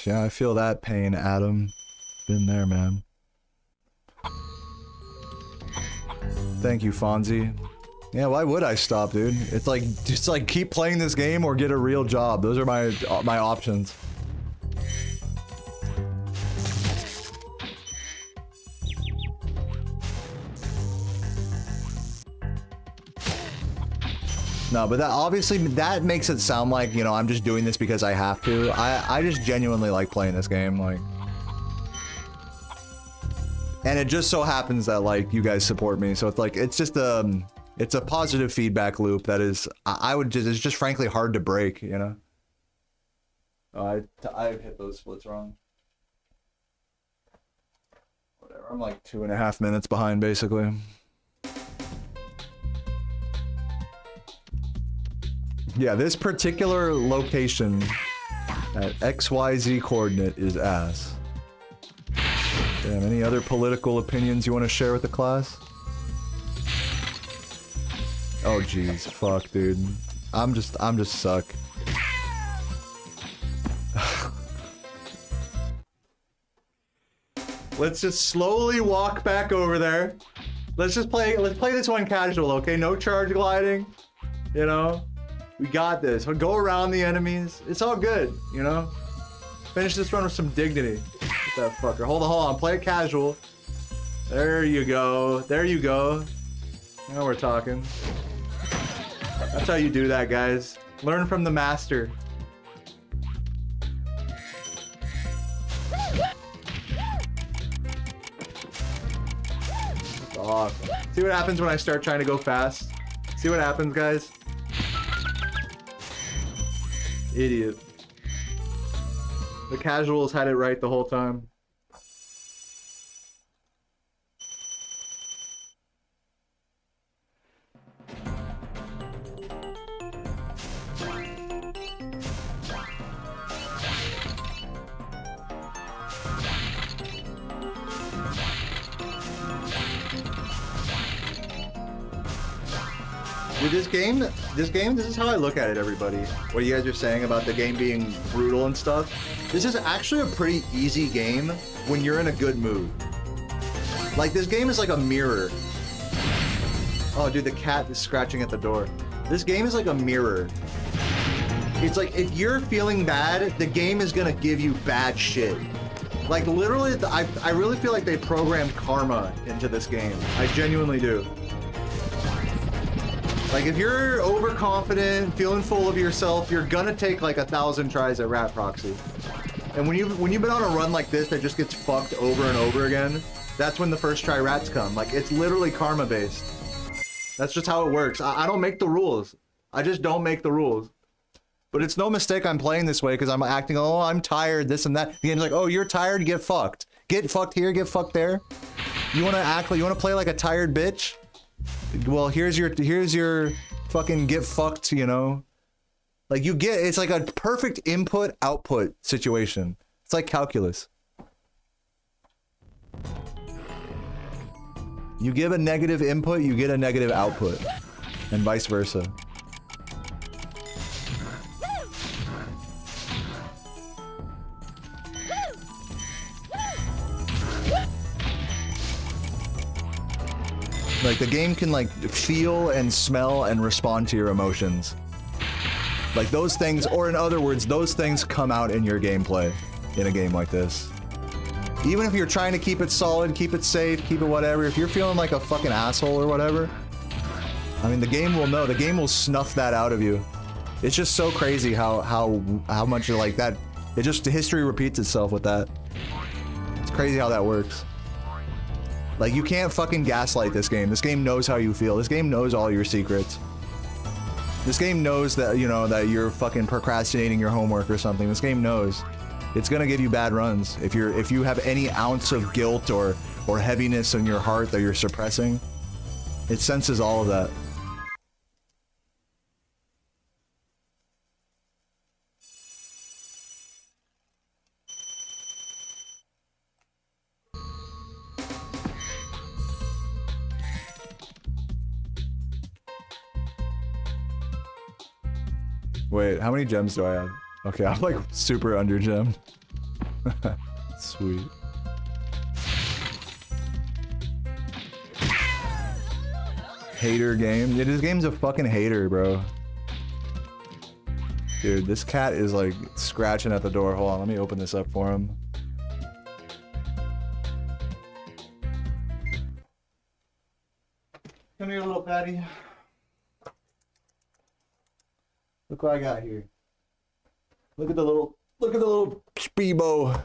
Yeah, I feel that pain, Adam. Been there, man. Thank you, Fonzie. Yeah, why would I stop, dude? It's like, just like keep playing this game or get a real job. Those are my options. No, but that obviously that makes it sound like, you know, I'm just doing this because I have to. I just genuinely like playing this game, like. And it just so happens that like you guys support me, so it's like it's just it's a positive feedback loop that is it's just frankly hard to break, you know. Oh, I hit those splits wrong. Whatever. I'm like 2.5 minutes behind basically. Yeah, this particular location at XYZ coordinate is ass. Damn, any other political opinions you want to share with the class? Oh jeez, fuck, dude. I'm just suck. Let's just slowly walk back over there. Let's play this one casual, okay? No charge gliding, you know? We got this. We'll go around the enemies. It's all good, you know? Finish this run with some dignity. Get that fucker. Hold on. Play it casual. There you go. There you go. Now we're talking. That's how you do that, guys. Learn from the master. That's awesome. See what happens when I start trying to go fast? See what happens, guys? Idiot. The casuals had it right the whole time. Dude, this is how I look at it, everybody. What you guys are saying about the game being brutal and stuff. This is actually a pretty easy game when you're in a good mood. Like, this game is like a mirror. Oh, dude, the cat is scratching at the door. This game is like a mirror. It's like, if you're feeling bad, the game is gonna give you bad shit. Like, literally, I really feel like they programmed karma into this game. I genuinely do. Like, if you're overconfident, feeling full of yourself, you're gonna take like 1,000 tries at Rat Proxy. And when you've been on a run like this that just gets fucked over and over again, that's when the first try rats come. Like, it's literally karma based. That's just how it works. I don't make the rules. I just don't make the rules. But it's no mistake I'm playing this way because I'm acting, oh, I'm tired, this and that. The game's like, oh, you're tired, get fucked. Get fucked here, get fucked there. You wanna act like, you wanna play like a tired bitch? Well, here's your fucking get fucked, you know? Like, you get, it's like a perfect input-output situation. It's like calculus. You give a negative input, you get a negative output. And vice versa. Like, the game can, like, feel and smell and respond to your emotions. Like, those things, or in other words, those things come out in your gameplay in a game like this. Even if you're trying to keep it solid, keep it safe, keep it whatever, if you're feeling like a fucking asshole or whatever, I mean, the game will know. The game will snuff that out of you. It's just so crazy how much you're like that. It just, history repeats itself with that. It's crazy how that works. Like, you can't fucking gaslight this game. This game knows how you feel. This game knows all your secrets. This game knows that, you know, that you're fucking procrastinating your homework or something. This game knows. It's gonna give you bad runs. If you have any ounce of guilt or heaviness in your heart that you're suppressing, it senses all of that. Wait, how many gems do I have? Okay, I'm like super under gemmed. Sweet. Hater game. Yeah, this game's a fucking hater, bro. Dude, this cat is like scratching at the door. Hold on, let me open this up for him. Come here, little Patty. Look what I got here. Look at the little Speebo.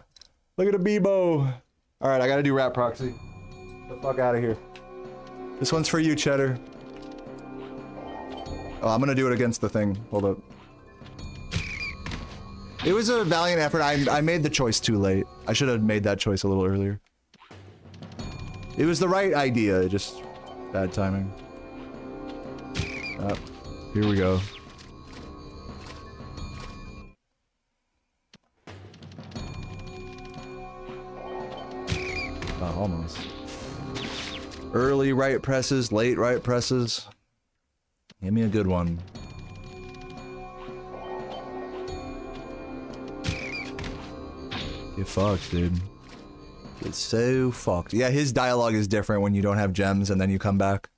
Look at the Bebo. All right, I gotta do rat proxy. Get the fuck out of here. This one's for you, Cheddar. Oh, I'm gonna do it against the thing. Hold up. It was a valiant effort. I made the choice too late. I should have made that choice a little earlier. It was the right idea, just bad timing. Here we go. Oh, almost. Early right presses, late right presses. Give me a good one. Get fucked, dude. Get so fucked. Yeah, his dialogue is different when you don't have gems and then you come back.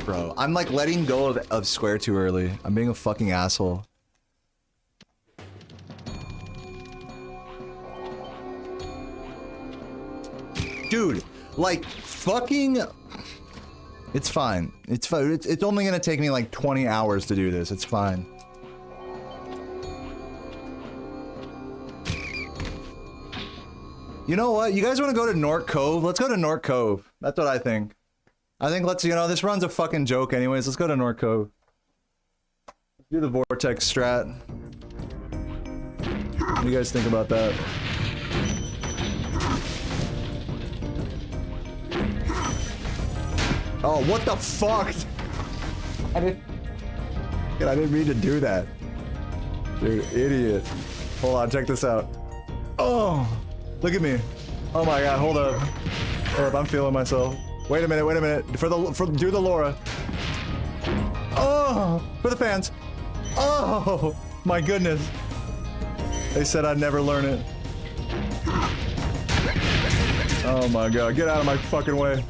Bro, I'm like letting go of square too early. I'm being a fucking asshole. Dude, like fucking... It's fine. It's fine. It's only gonna take me like 20 hours to do this. It's fine. You know what? You guys want to go to North Cove? Let's go to North Cove. That's what I think. I think let's, you know, this run's a fucking joke anyways. Let's go to North Cove. Let's do the Vortex strat. What do you guys think about that? Oh, what the fuck? I didn't mean to do that. Dude, idiot. Hold on, check this out. Oh, look at me. Oh my god, hold up. Hold up, I'm feeling myself. Wait a minute, wait a minute. Do the Laura. Oh, for the fans. Oh, my goodness. They said I'd never learn it. Oh my god, get out of my fucking way.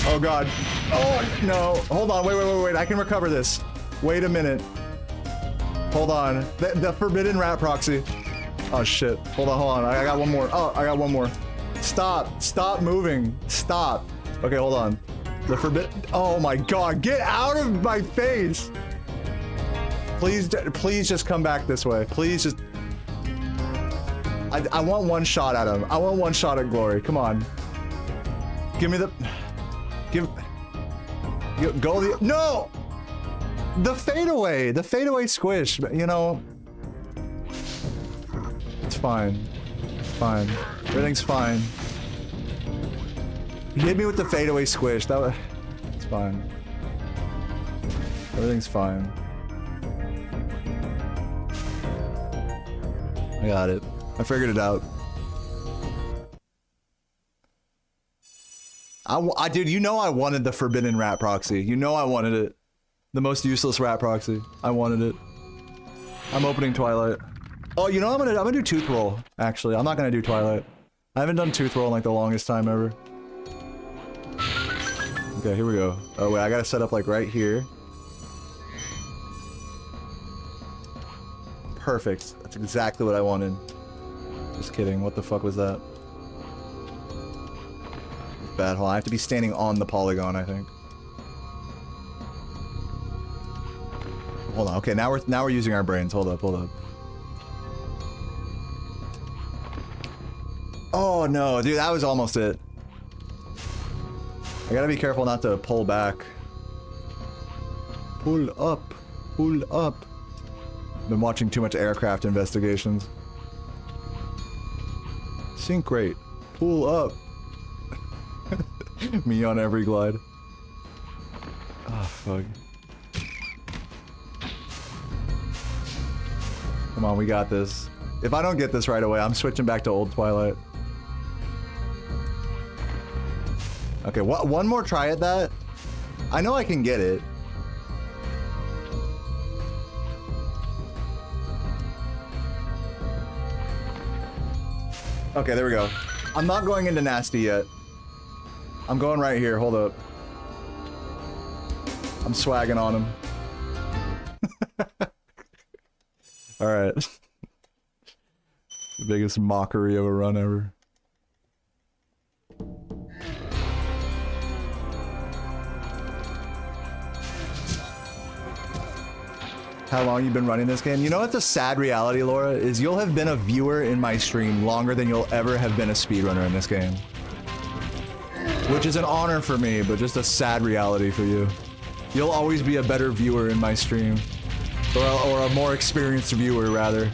Oh god. Oh no. Hold on, wait. I can recover this. Wait a minute. Hold on. The forbidden rat proxy. Oh shit. Hold on. I got one more. Oh, I got one more. Stop moving. Stop. Okay, hold on. The forbidden. Oh my god. Get out of my face. Please just come back this way. Please just. I want one shot at him. I want one shot at Glory. Come on. Give me the. Go the. No! The fadeaway squish, you know. It's fine. It's fine. Everything's fine. You hit me with the fadeaway squish. That was. It's fine. Everything's fine. I got it. I figured it out. Dude, you know I wanted the forbidden rat proxy. You know I wanted it. The most useless rat proxy. I wanted it. I'm opening Twilight. Oh, you know I'm gonna do Tooth Roll, actually. I'm not gonna do Twilight. I haven't done Tooth Roll in like the longest time ever. Okay, here we go. Oh wait, I gotta set up like right here. Perfect. That's exactly what I wanted. Just kidding. What the fuck was that? Bad. Hold on. I have to be standing on the polygon, I think. Hold on. Okay, now we're using our brains. Hold up. Oh no, dude, that was almost it. I gotta be careful not to pull back. Pull up. Been watching too much aircraft investigations. Sink rate. Pull up. Me on every glide. Oh, fuck. Come on, we got this. If I don't get this right away, I'm switching back to old Twilight. Okay, one more try at that. I know I can get it. Okay, there we go. I'm not going into nasty yet. I'm going right here. Hold up. I'm swagging on him. Alright. The biggest mockery of a run ever. How long you been running this game? You know what the sad reality, Laura, is you'll have been a viewer in my stream longer than you'll ever have been a speedrunner in this game. Which is an honor for me, but just a sad reality for you. You'll always be a better viewer in my stream. Or a more experienced viewer, rather.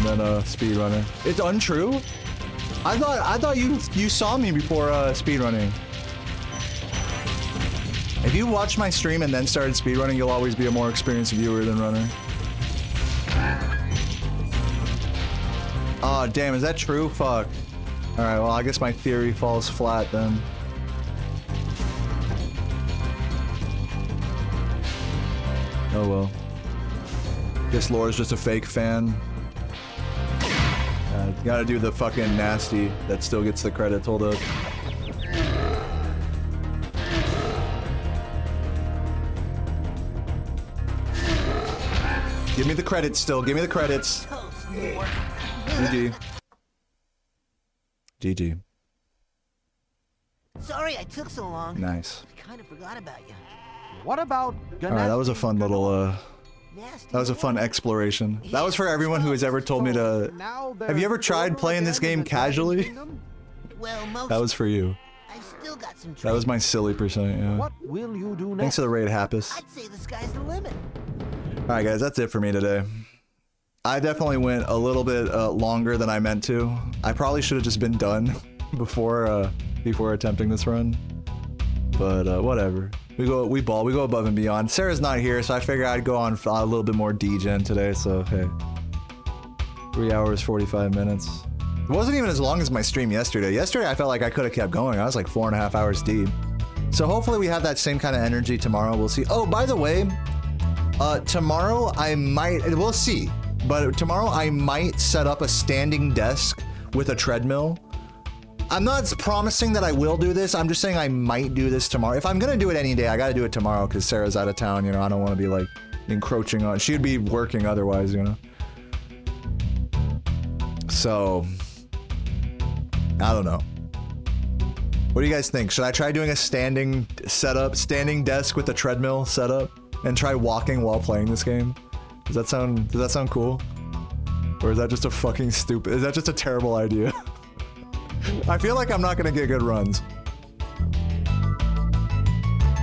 Than a speedrunner. It's untrue? I thought you saw me before speedrunning. If you watch my stream and then started speedrunning, you'll always be a more experienced viewer than runner. Oh, damn, is that true? Fuck. Alright, well, I guess my theory falls flat then. Oh well. Guess Laura's just a fake fan. Gotta do the fucking nasty that still gets the credits. Hold up. Give me the credits still. Give me the credits. GG. GG. Sorry I took so long. Nice. I kind of forgot about you. What about... Alright, that was a fun little, that was a fun exploration. That was for everyone who has ever told me to... Have you ever tried playing this game casually? Well, most That was for you. I still got some That was my silly percent, yeah. What will you do Thanks next? for the raid, Happus. I'd say the sky's the limit. Alright guys, that's it for me today. I definitely went a little bit longer than I meant to. I probably should have just been done before attempting this run. But whatever. We go above and beyond. Sarah's not here, so I figured I'd go on a little bit more degen today, so hey. 3 hours, 45 minutes. It wasn't even as long as my stream yesterday. Yesterday I felt like I could have kept going. I was like 4.5 hours deep. So hopefully we have that same kind of energy tomorrow. We'll see. Oh, by the way, tomorrow I might, we'll see, but tomorrow I might set up a standing desk with a treadmill. I'm not promising that I will do this. I'm just saying I might do this tomorrow. If I'm gonna do it any day, I gotta do it tomorrow because Sarah's out of town, you know. I don't want to be like encroaching on, she'd be working otherwise, you know. So, I don't know. What do you guys think? Should I try doing a standing desk with a treadmill setup? And try walking while playing this game? Does that sound cool? Or is that just a fucking stupid, is that just a terrible idea? I feel like I'm not gonna get good runs.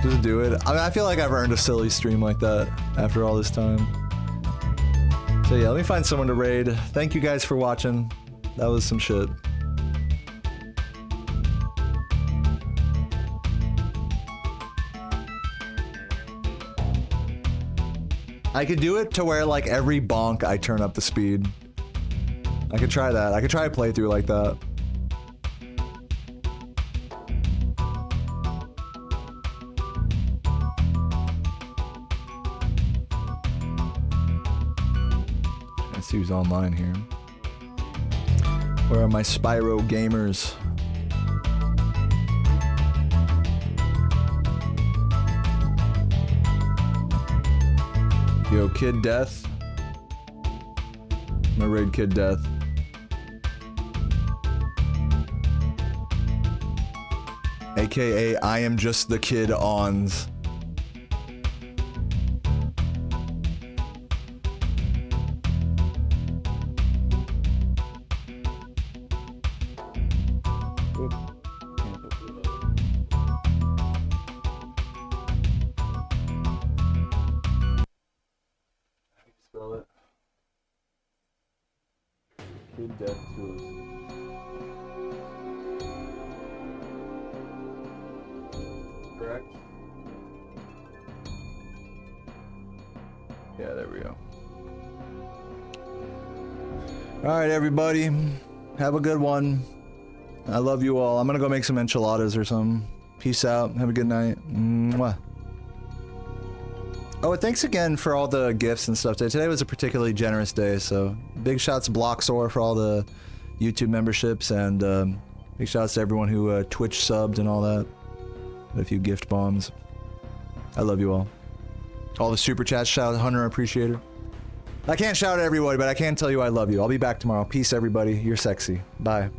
Just do it. I mean, I feel like I've earned a silly stream like that after all this time. So yeah, let me find someone to raid. Thank you guys for watching. That was some shit. I could do it to where like every bonk I turn up the speed. I could try that. I could try a playthrough like that. Let's see who's online here. Where are my Spyro gamers? Yo, Kid Death. I'm gonna raid Kid Death. AKA, I am just the kid ons. Good death tools. Correct? Yeah, there we go. Alright, everybody. Have a good one. I love you all. I'm gonna go make some enchiladas or something. Peace out. Have a good night. Mwah. Oh, and thanks again for all the gifts and stuff today. Today was a particularly generous day, so big shouts to Bloxor for all the YouTube memberships, and big shouts to everyone who Twitch subbed and all that. A few gift bombs. I love you all. All the super chats, shout out Hunter, appreciate it. I can't shout at everybody, but I can tell you I love you. I'll be back tomorrow. Peace, everybody. You're sexy. Bye.